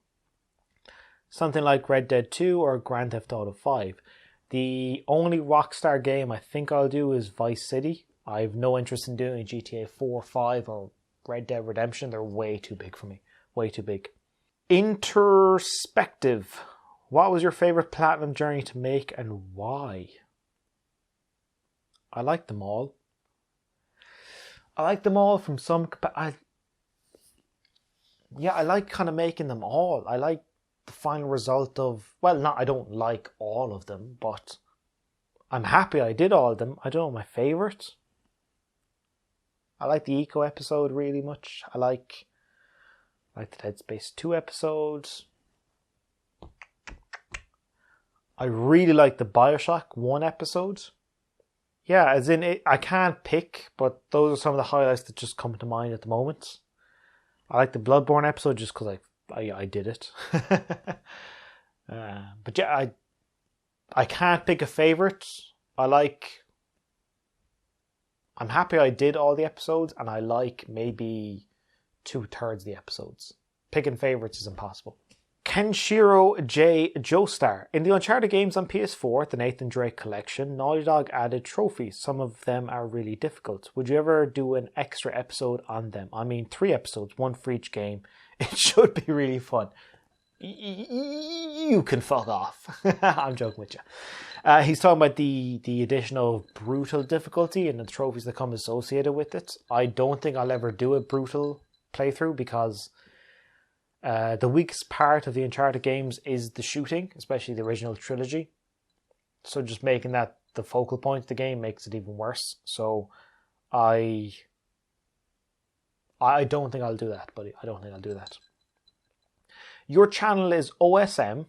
Something like Red Dead 2 or Grand Theft Auto 5. The only Rockstar game I think I'll do is Vice City. I have no interest in doing GTA 4, 5 or Red Dead Redemption. They're way too big for me. Way too big. Introspective. What was your favourite platinum journey to make and why? I like them all. I like them all from some... I like kind of making them all. I like the final result of... Well, I don't like all of them, but I'm happy I did all of them. I don't know my favourite. I like the Eco episode really much. I like the Dead Space 2 episodes. I really like the Bioshock 1 episode. Yeah, as in, I can't pick, but those are some of the highlights that just come to mind at the moment. I like the Bloodborne episode just because I did it. But yeah, I can't pick a favourite. I'm happy I did all the episodes, and I like maybe 2/3 of the episodes. Picking favourites is impossible. Kenshiro J. Joestar. In the Uncharted games on PS4, the Nathan Drake collection, Naughty Dog added trophies. Some of them are really difficult. Would you ever do an extra episode on them? I mean, 3 episodes, 1 for each game. It should be really fun. You can fuck off. I'm joking with you. He's talking about the additional brutal difficulty and the trophies that come associated with it. I don't think I'll ever do a brutal playthrough because the weakest part of the Uncharted games is the shooting, especially the original trilogy. So just making that the focal point of the game makes it even worse. So I don't think I'll do that, buddy. I don't think I'll do that. Your channel is OSM,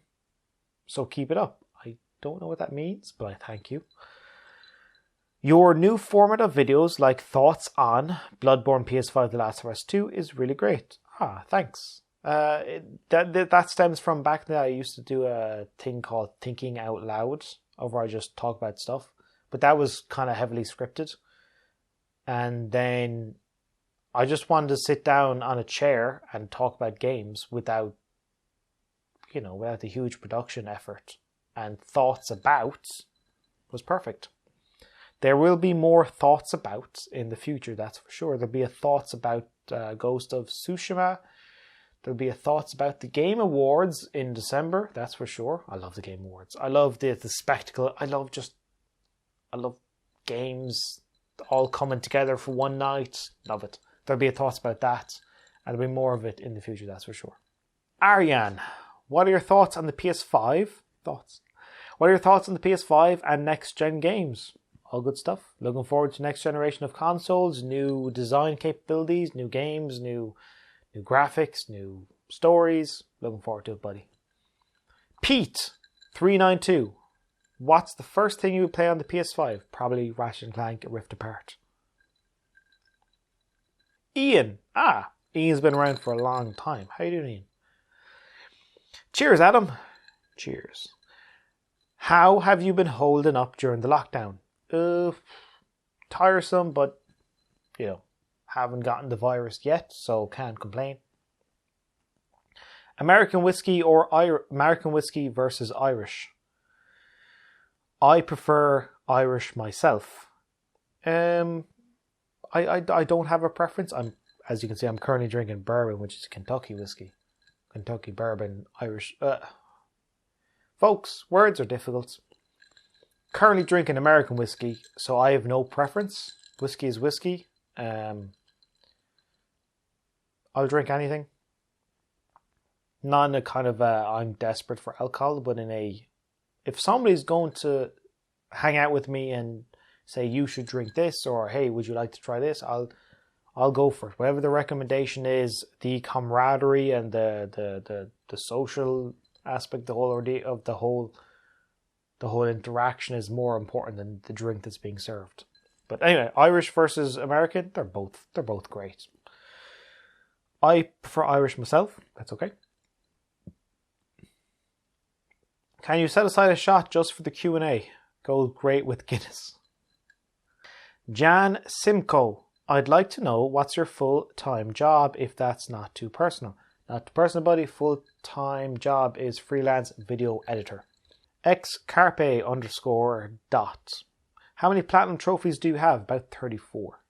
so keep it up. I don't know what that means, but I thank you. Your new format of videos like thoughts on Bloodborne, PS5, The Last of Us 2 is really great. Thanks. That stems from back then I used to do a thing called Thinking Out Loud, where I just talk about stuff. But that was kind of heavily scripted. And then I just wanted to sit down on a chair and talk about games without the huge production effort. And Thoughts About was perfect. There will be more Thoughts About in the future, that's for sure. There'll be a Thoughts About Ghost of Tsushima. There'll be a Thoughts About the Game Awards in December, that's for sure. I love the Game Awards. I love the spectacle. I love games all coming together for one night. Love it. There'll be a Thoughts About that. And there'll be more of it in the future, that's for sure. Aryan, what are your thoughts on the PS5? What are your thoughts on the PS5 and next-gen games? All good stuff. Looking forward to next generation of consoles, new design capabilities, new games, new graphics, new stories. Looking forward to it, buddy. Pete392. What's the first thing you would play on the PS5? Probably Ratchet & Clank Rift Apart. Ian. Ian's been around for a long time. How you doing, Ian? Cheers, Adam. Cheers. How have you been holding up during the lockdown? Tiresome, but, Haven't gotten the virus yet, so can't complain. American whiskey or American whiskey versus Irish? I prefer Irish myself. I don't have a preference. As you can see, I'm currently drinking bourbon, which is Kentucky whiskey. Kentucky bourbon, Irish. Folks, words are difficult. Currently drinking American whiskey, so I have no preference. Whiskey is whiskey. I'll drink anything. Not in a kind of I'm desperate for alcohol, but in a, if somebody's going to hang out with me and say you should drink this, or hey, would you like to try this, I'll go for it. Whatever the recommendation is, the camaraderie and the social aspect, the whole ordeal of the whole interaction is more important than the drink that's being served. But anyway, Irish versus American, they're both great. I prefer Irish myself. That's okay. Can you set aside a shot just for the Q&A? Goes great with Guinness. Jan Simcoe, I'd like to know what's your full-time job if that's not too personal. Not too personal, buddy. Full-time job is freelance video editor. xcarpe_dot. How many platinum trophies do you have? About 34.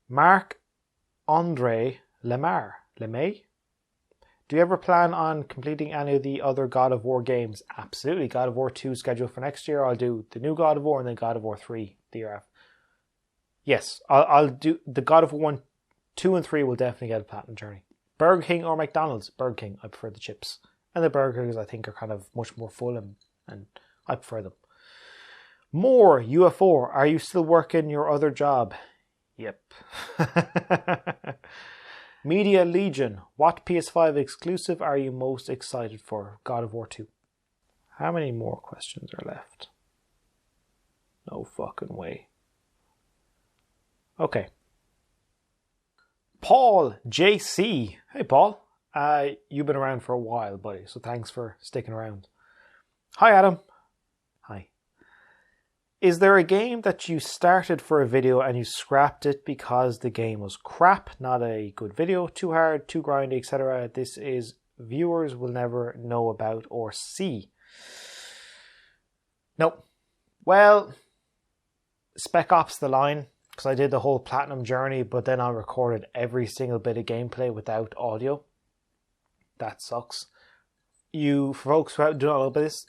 Marc-Andre Lemay? Do you ever plan on completing any of the other God of War games? Absolutely. God of War 2 scheduled for next year. I'll do the new God of War and then God of War 3 the year after. Yes, I'll do the God of War 1, 2 and 3 will definitely get a platinum journey. Burger King or McDonald's? Burger King. I prefer the chips. And the burgers I think are kind of much more full and I prefer them. More UFO. Are you still working your other job? Yep. Media Legion. What PS5 exclusive are you most excited for? God of War 2. How many more questions are left? No fucking way. Okay. Paul JC. Hey Paul. You've been around for a while, buddy, so thanks for sticking around. Hi Adam. Hi. Is there a game that you started for a video and you scrapped it because the game was crap, not a good video, too hard, too grindy, etc.? This is viewers will never know about or see. Nope. Well, Spec Ops The Line, because I did the whole platinum journey, but then I recorded every single bit of gameplay without audio. That sucks. You folks who do not know about this,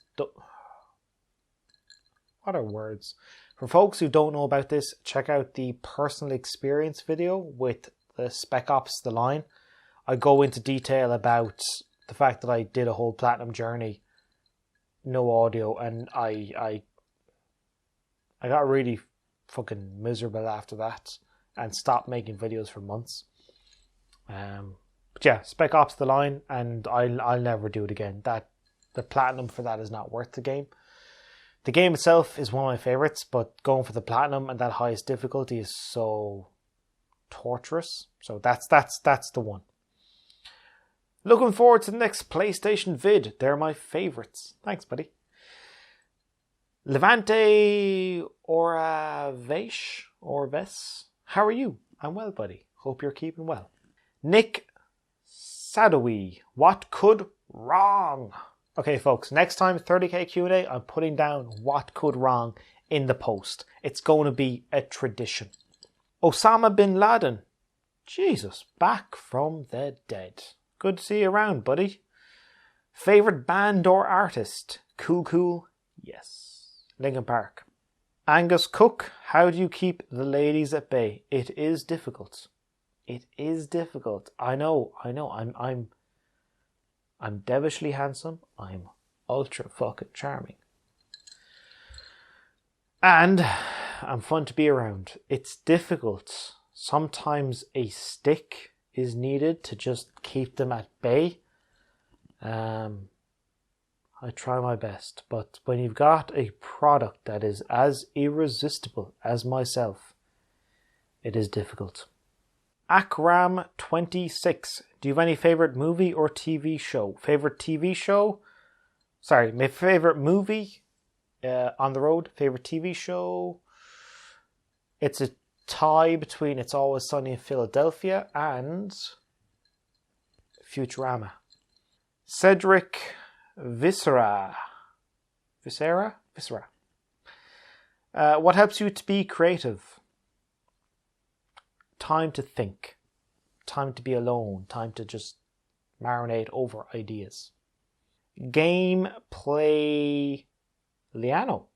what are words? For folks who don't know about this, check out the personal experience video with the Spec Ops The Line. I go into detail about the fact that I did a whole platinum journey, no audio, and I got really fucking miserable after that and stopped making videos for months. But yeah, Spec Ops The Line, and I'll never do it again. The platinum for that is not worth the game. The game itself is one of my favourites, but going for the platinum and that highest difficulty is so torturous. So that's the one. Looking forward to the next PlayStation vid. They're my favourites. Thanks, buddy. Levante Orves. How are you? I'm well, buddy. Hope you're keeping well. Nick Sadowi. What could wrong? Okay, folks, next time 30k Q&A, I'm putting down what could wrong in the post. It's going to be a tradition. Osama bin Laden. Jesus, back from the dead. Good to see you around, buddy. Favourite band or artist? Cool. Yes. Linkin Park. Angus Cook. How do you keep the ladies at bay? It is difficult. It is difficult. I know. I'm devilishly handsome. I'm ultra fucking charming. And I'm fun to be around. It's difficult. Sometimes a stick is needed to just keep them at bay. I try my best. But when you've got a product that is as irresistible as myself, it is difficult. Akram26. Do you have any favourite movie or TV show? Favourite TV show? Sorry, my favourite movie on the road. Favourite TV show? It's a tie between It's Always Sunny in Philadelphia and Futurama. Cedric Viscera. What helps you to be creative? Time to think. Time to be alone. Time to just marinate over ideas. Gameplay Liano.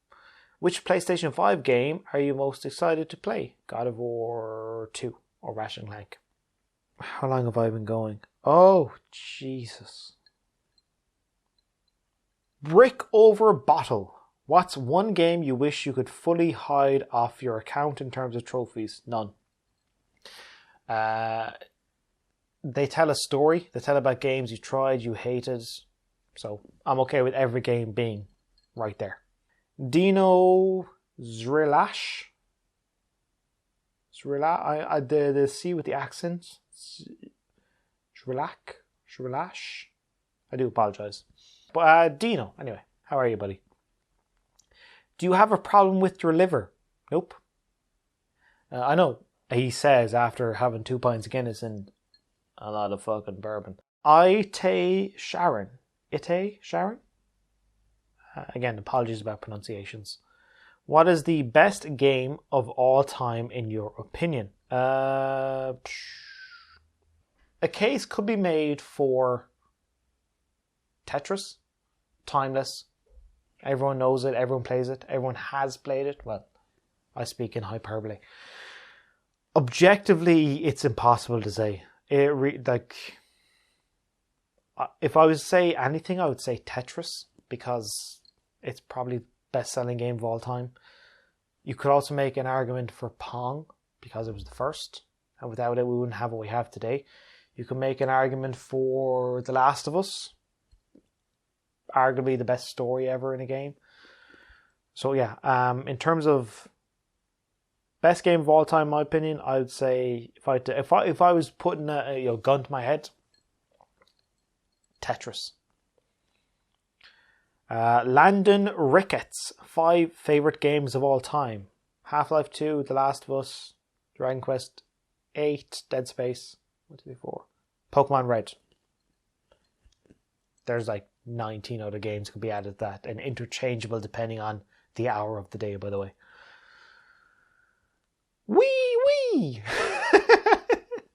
Which PlayStation 5 game are you most excited to play? God of War 2 or Ratchet & Clank? How long have I been going? Oh, Jesus. Brick over bottle. What's one game you wish you could fully hide off your account in terms of trophies? None. They tell a story. They tell about games you tried, you hated. So I'm okay with every game being right there. Dino Zrilash. The C with the accent. Zrilash. I do apologize. But Dino, anyway, how are you, buddy? Do you have a problem with your liver? Nope. I know, he says after having 2 pints of Guinness and a lot of fucking bourbon. Ite Sharon. Again, apologies about pronunciations. What is the best game of all time in your opinion? A case could be made for Tetris. Timeless. Everyone knows it. Everyone plays it. Everyone has played it. Well, I speak in hyperbole. Objectively, it's impossible to say. If I was to say anything, I would say Tetris, because it's probably the best-selling game of all time. You could also make an argument for Pong, because it was the first, and without it we wouldn't have what we have today. You could make an argument for The Last of Us, arguably the best story ever in a game. So yeah, in terms of best game of all time, in my opinion, I would say if I was putting a gun to my head, Tetris. Landon Ricketts, 5 favorite games of all time: Half-Life 2, The Last of Us, Dragon Quest 8, Dead Space, 1, 2, 3, 4, Pokemon Red. There's like 19 other games could be added to that, and interchangeable depending on the hour of the day, by the way. Wee!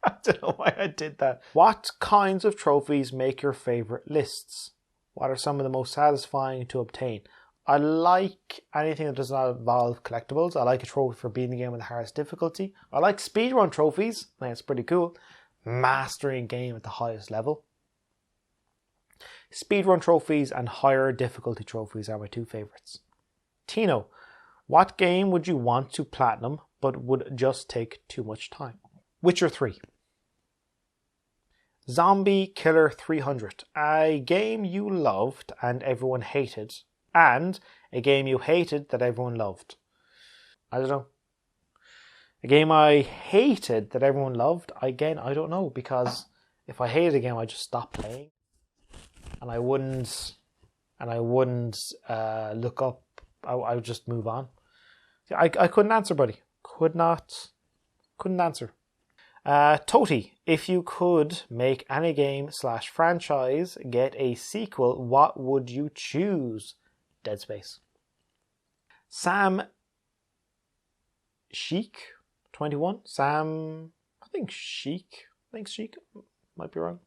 I don't know why I did that. What kinds of trophies make your favorite lists? What are some of the most satisfying to obtain? I like anything that does not involve collectibles. I like a trophy for beating the game with the hardest difficulty. I like speedrun trophies. I think it's pretty cool. Mastering a game at the highest level. Speedrun trophies and higher difficulty trophies are my 2 favorites. Tino, what game would you want to platinum but would just take too much time? Witcher 3. Zombie Killer 300. A game you loved and everyone hated, and a game you hated that everyone loved. I don't know. A game I hated that everyone loved, again, I don't know, because if I hated a game, I'd just stop playing. And I wouldn't look up. I would just move on. I couldn't answer, buddy. Couldn't answer. Toti, if you could make any game / franchise get a sequel, what would you choose? Dead Space. Sam Sheik 21. I think Sheik, might be wrong.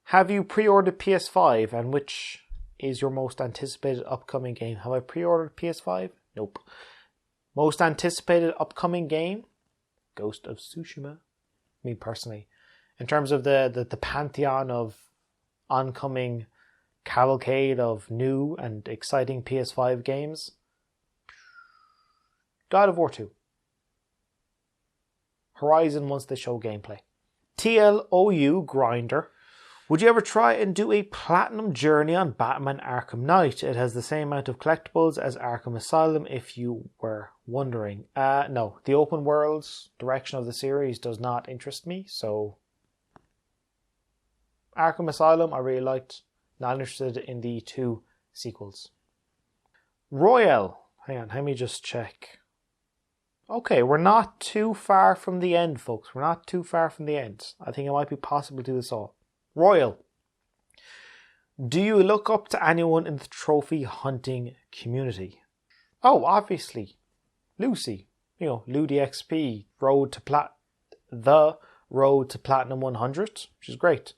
Have you pre-ordered PS5, and which is your most anticipated upcoming game? Have I pre-ordered PS5? Nope. Most anticipated upcoming game? Ghost of Tsushima. Me personally. In terms of the pantheon of oncoming cavalcade of new and exciting PS5 games, God of War 2. Horizon once they show gameplay. TLOU Grinder. Would you ever try and do a platinum journey on Batman Arkham Knight? It has the same amount of collectibles as Arkham Asylum, if you were wondering. No, the open worlds direction of the series does not interest me, so Arkham Asylum I really liked. Not interested in the 2 sequels. Royale. Hang on, let me just check. Okay, we're not too far from the end, folks. We're not too far from the end. I think it might be possible to do this all. Royal. Do you look up to anyone in the trophy hunting community? Oh, obviously. Lucy. You know, LudyXP, the Road to Platinum 100, which is great.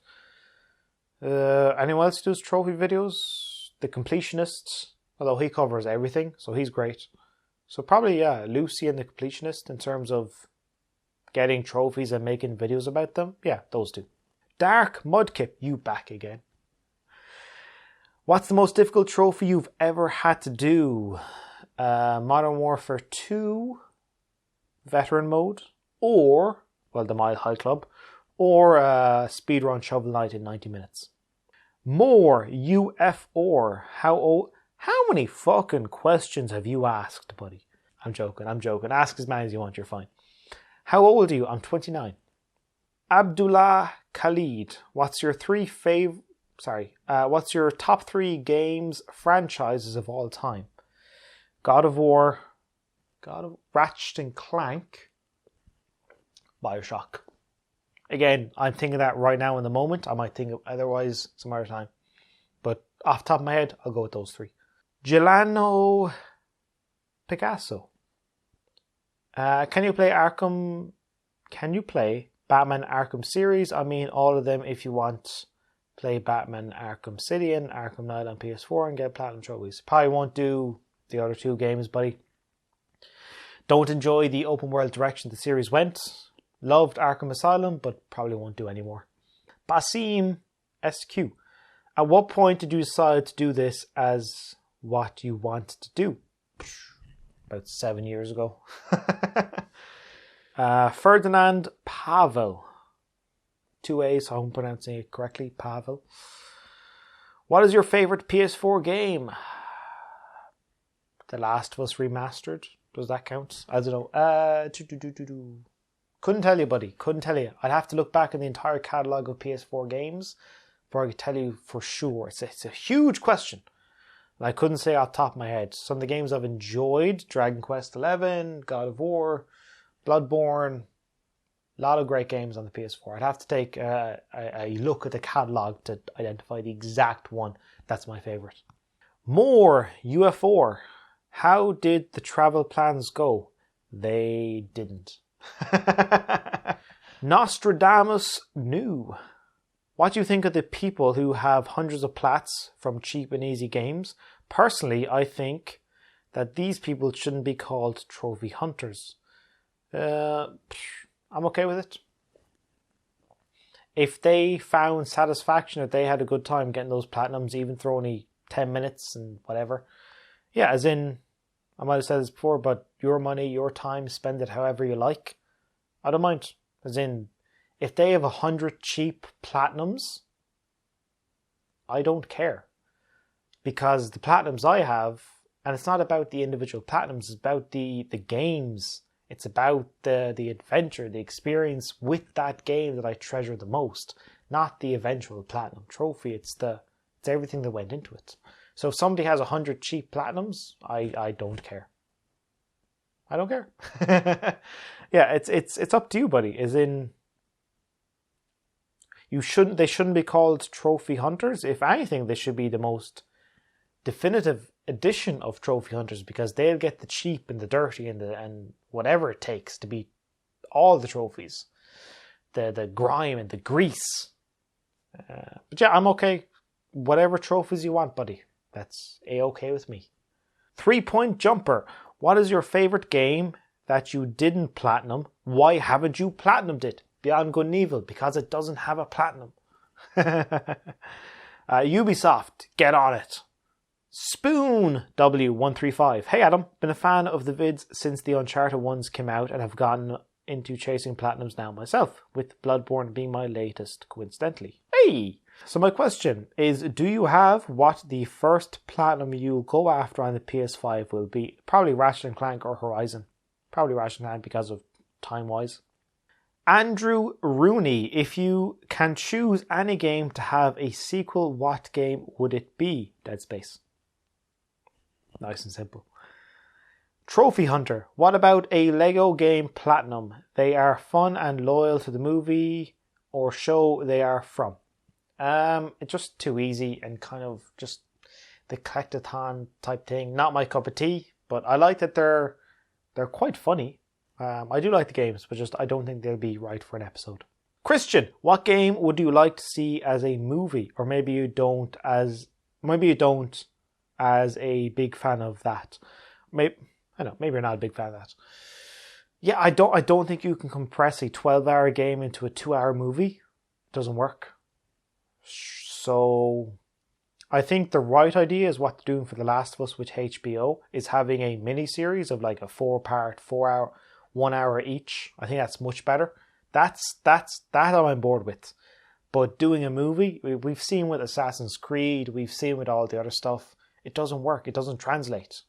Anyone else who does trophy videos? The Completionist, although he covers everything, so he's great. So probably, yeah, Lucy and the Completionist in terms of getting trophies and making videos about them. Yeah, those two. Dark Mudkip, you back again. What's the most difficult trophy you've ever had to do? Modern Warfare 2, Veteran Mode, or, well, the Mile High Club, or Speedrun Shovel Knight in 90 minutes. More UFR. How many fucking questions have you asked, buddy? I'm joking. Ask as many as you want, you're fine. How old are you? I'm 29. Abdullah Khalid. What's your top 3 games franchises of all time? God of War, Ratchet and Clank, BioShock. Again, I'm thinking that right now in the moment. I might think of otherwise some other time. But off the top of my head, I'll go with those 3. Gelano Picasso. Can you play Batman Arkham series? I mean, all of them if you want. Play Batman Arkham City and Arkham Knight on PS4 and get platinum trophies. Probably won't do the other 2 games, buddy. Don't enjoy the open world direction the series went. Loved Arkham Asylum, but probably won't do anymore. Basim SQ. At what point did you decide to do this as what you want to do? About 7 years ago. Ferdinand Pavel. 2 A's, so I'm pronouncing it correctly. Pavel. What is your favourite PS4 game? The Last of Us Remastered. Does that count? I don't know. Couldn't tell you, buddy. Couldn't tell you. I'd have to look back in the entire catalogue of PS4 games before I could tell you for sure. It's a huge question. And I couldn't say off the top of my head. Some of the games I've enjoyed, Dragon Quest XI, God of War, Bloodborne, a lot of great games on the PS4. I'd have to take a look at the catalogue to identify the exact one that's my favourite. More UFO. How did the travel plans go? They didn't. Nostradamus knew. What do you think of the people who have hundreds of plats from cheap and easy games? Personally, I think that these people shouldn't be called trophy hunters. I'm okay with it. If they found satisfaction, if they had a good time getting those platinums, even for only 10 minutes and whatever. Yeah, as in, I might have said this before, but your money, your time, spend it however you like. I don't mind. As in, if they have 100 cheap platinums, I don't care. Because the platinums I have, and it's not about the individual platinums, it's about the games. It's about the adventure, the experience with that game that I treasure the most. Not the eventual platinum trophy. It's everything that went into it. So if somebody has 100 cheap platinums, I don't care. I don't care. Yeah, it's up to you, buddy. As in, they shouldn't be called trophy hunters. If anything, they should be the most definitive edition of trophy hunters, because they'll get the cheap and the dirty and whatever it takes to beat all the trophies, the grime and the grease. But yeah, I'm okay. Whatever trophies you want, buddy. That's a-okay with me. 3-point jumper. What is your favorite game that you didn't platinum? Why haven't you platinumed it? Beyond Good and Evil, because it doesn't have a platinum. Ubisoft, get on it. Spoon W135. Hey Adam, been a fan of the vids since the Uncharted ones came out and have gotten into chasing platinums now myself, with Bloodborne being my latest, coincidentally. Hey! So my question is, do you have what the first platinum you'll go after on the PS5 will be? Probably Ratchet & Clank or Horizon. Probably Ratchet & Clank because of time-wise. Andrew Rooney, if you can choose any game to have a sequel, what game would it be? Dead Space. Nice and simple. Trophy Hunter. What about a Lego game platinum? They are fun and loyal to the movie or show they are from. It's just too easy and kind of just the collectathon type thing. Not my cup of tea, but I like that they're quite funny. I do like the games, but just I don't think they'll be right for an episode. Christian, what game would you like to see as a movie? Or maybe you don't as a big fan of that. Maybe you're not a big fan of that. Yeah, I don't think you can compress a 12-hour game into a 2-hour movie. It doesn't work. So I think the right idea is what they're doing for The Last of Us with HBO is having a mini-series of like a 4-part, 4-hour, 1 hour each. I think that's much better. That I'm on board with. But doing a movie, we've seen with Assassin's Creed, we've seen with all the other stuff, it doesn't work. It doesn't translate.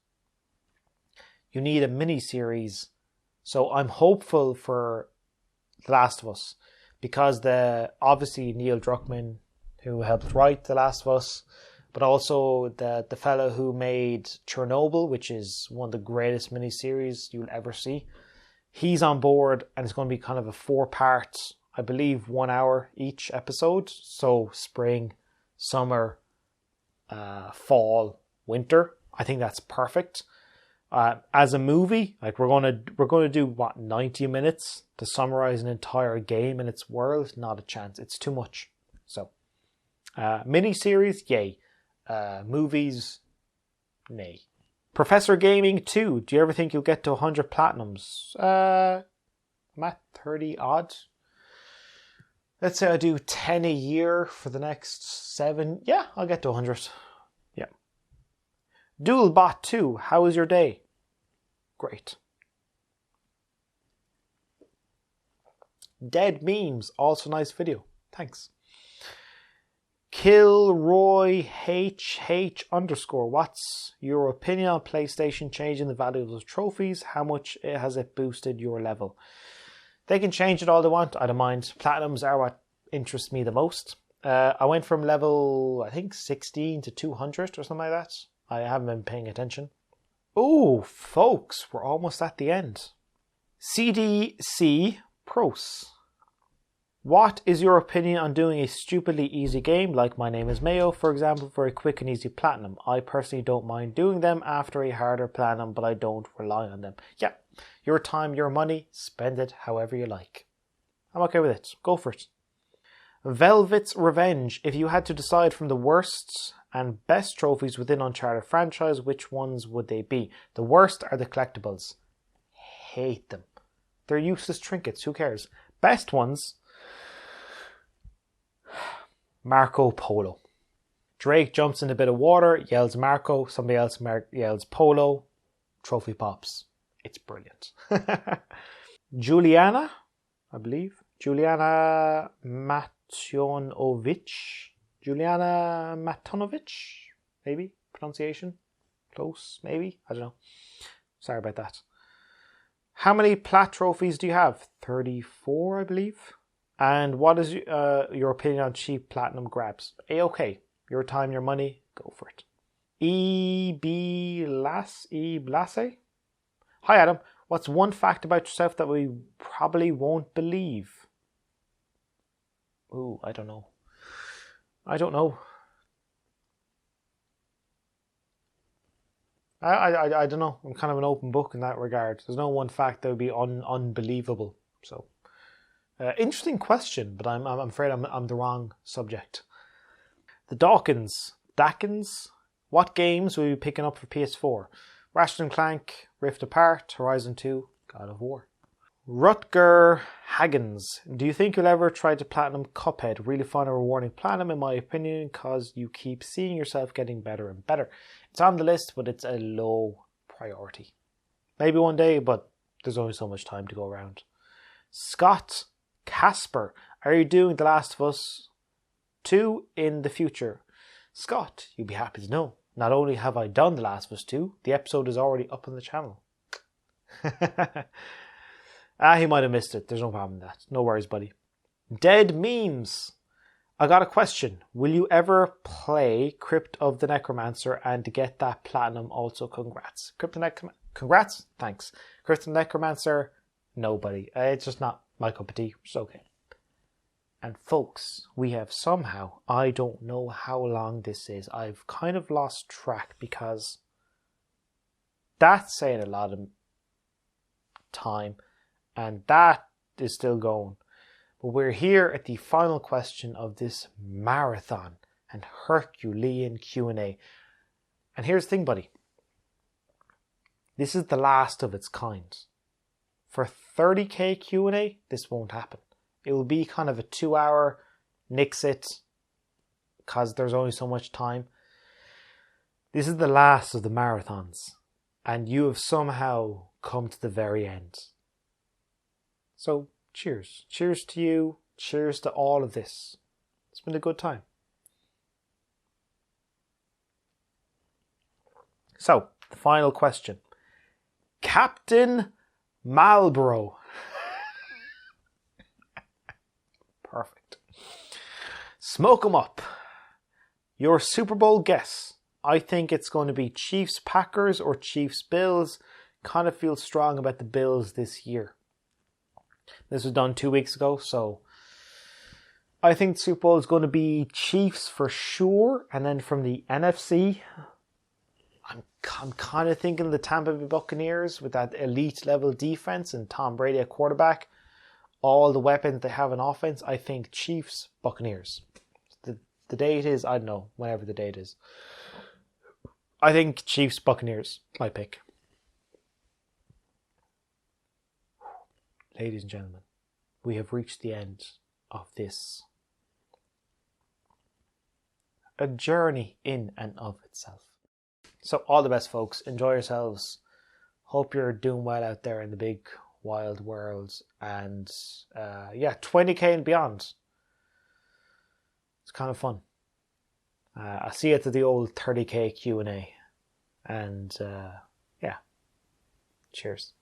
You need a mini-series. So I'm hopeful for The Last of Us because obviously Neil Druckmann, who helped write The Last of Us, but also the fellow who made Chernobyl, which is one of the greatest miniseries you'll ever see. He's on board, and it's going to be kind of a 4-part, I believe, 1 hour each episode. So spring, summer, fall, winter. I think that's perfect. As a movie, like we're going to do what, 90 minutes to summarize an entire game and its world? Not a chance. It's too much. So, mini-series, yay. Movies, nay. Professor Gaming 2, do you ever think you'll get to 100 platinums? I'm at 30 odd. Let's say I do 10 a year for the next 7. Yeah, I'll get to 100. Yeah. Dualbot 2, how was your day? Great. . Dead Memes, also nice video. Thanks. Kilroy HH _ what's your opinion on PlayStation changing the value of those trophies? How much has it boosted your level? They can change it all they want. I don't mind. Platinums are what interests me the most. I went from level, I think, 16 to 200 or something like that. I haven't been paying attention. Oh, folks, we're almost at the end. CDC Pros. What is your opinion on doing a stupidly easy game like My Name is Mayo, for example, for a quick and easy platinum? I personally don't mind doing them after a harder platinum, but I don't rely on them. Yeah, your time, your money, spend it however you like. I'm okay with it. Go for it. Velvet's Revenge. If you had to decide from the worst and best trophies within Uncharted franchise, which ones would they be? The worst are the collectibles. Hate them. They're useless trinkets. Who cares? Best ones... Marco Polo. Drake jumps in a bit of water, yells Marco, somebody else yells Polo, trophy pops. It's brilliant. Juliana, I believe. Juliana Matonovic. Maybe, pronunciation. Close, maybe. I don't know. Sorry about that. How many plat trophies do you have? 34, I believe. And what is your opinion on cheap platinum grabs? A-okay. Your time, your money, go for it. Blase? Hi Adam, what's one fact about yourself that we probably won't believe? Ooh, I don't know. I don't know. I don't know. I'm kind of an open book in that regard. There's no one fact that would be unbelievable. So... interesting question, but I'm afraid I'm the wrong subject. The Dawkins. What games will you be picking up for PS4? Ratchet & Clank, Rift Apart, Horizon 2, God of War. Rutger Haggins. Do you think you'll ever try to platinum Cuphead? Really fun and rewarding platinum in my opinion, because you keep seeing yourself getting better and better. It's on the list, but it's a low priority. Maybe one day, but there's only so much time to go around. Scott Casper, are you doing The Last of Us 2 in the future? Scott, you'll be happy to know, not only have I done The Last of Us 2, the episode is already up on the channel. He might have missed it. There's no problem with that. No worries, buddy. Dead Memes. I got a question. Will you ever Play Crypt of the Necromancer and get that platinum also? Congrats. Crypt congrats, thanks. Crystal Necromancer, nobody. It's just not my cup of tea. It's okay. And folks, we have somehow, I don't know how long this is. I've kind of lost track because that's saying a lot of time and that is still going. But we're here at the final question of this marathon and Herculean Q&A. And here's the thing, buddy. This is the last of its kind. For 30k Q&A, this won't happen. It will be kind of a 2-hour nix it because there's only so much time. This is the last of the marathons and you have somehow come to the very end. So cheers. Cheers to you. Cheers to all of this. It's been a good time. So, the final question. Captain Marlborough. Perfect. Smoke 'em up. Your Super Bowl guess. I think it's going to be Chiefs Packers or Chiefs Bills. Kind of feel strong about the Bills this year. This was done 2 weeks ago, so I think the Super Bowl is going to be Chiefs for sure. And then from the NFC, I'm kind of thinking the Tampa Bay Buccaneers with that elite level defense and Tom Brady at quarterback. All the weapons they have in offense, I think Chiefs, Buccaneers. The date is, I don't know, whenever the date is. I think Chiefs, Buccaneers, my pick. Ladies and gentlemen, we have reached the end of this. A journey in and of itself. So all the best, folks. Enjoy yourselves. Hope you're doing well out there in the big wild world. And 20k and beyond. It's kind of fun. I'll see you at the old 30k Q&A. And cheers.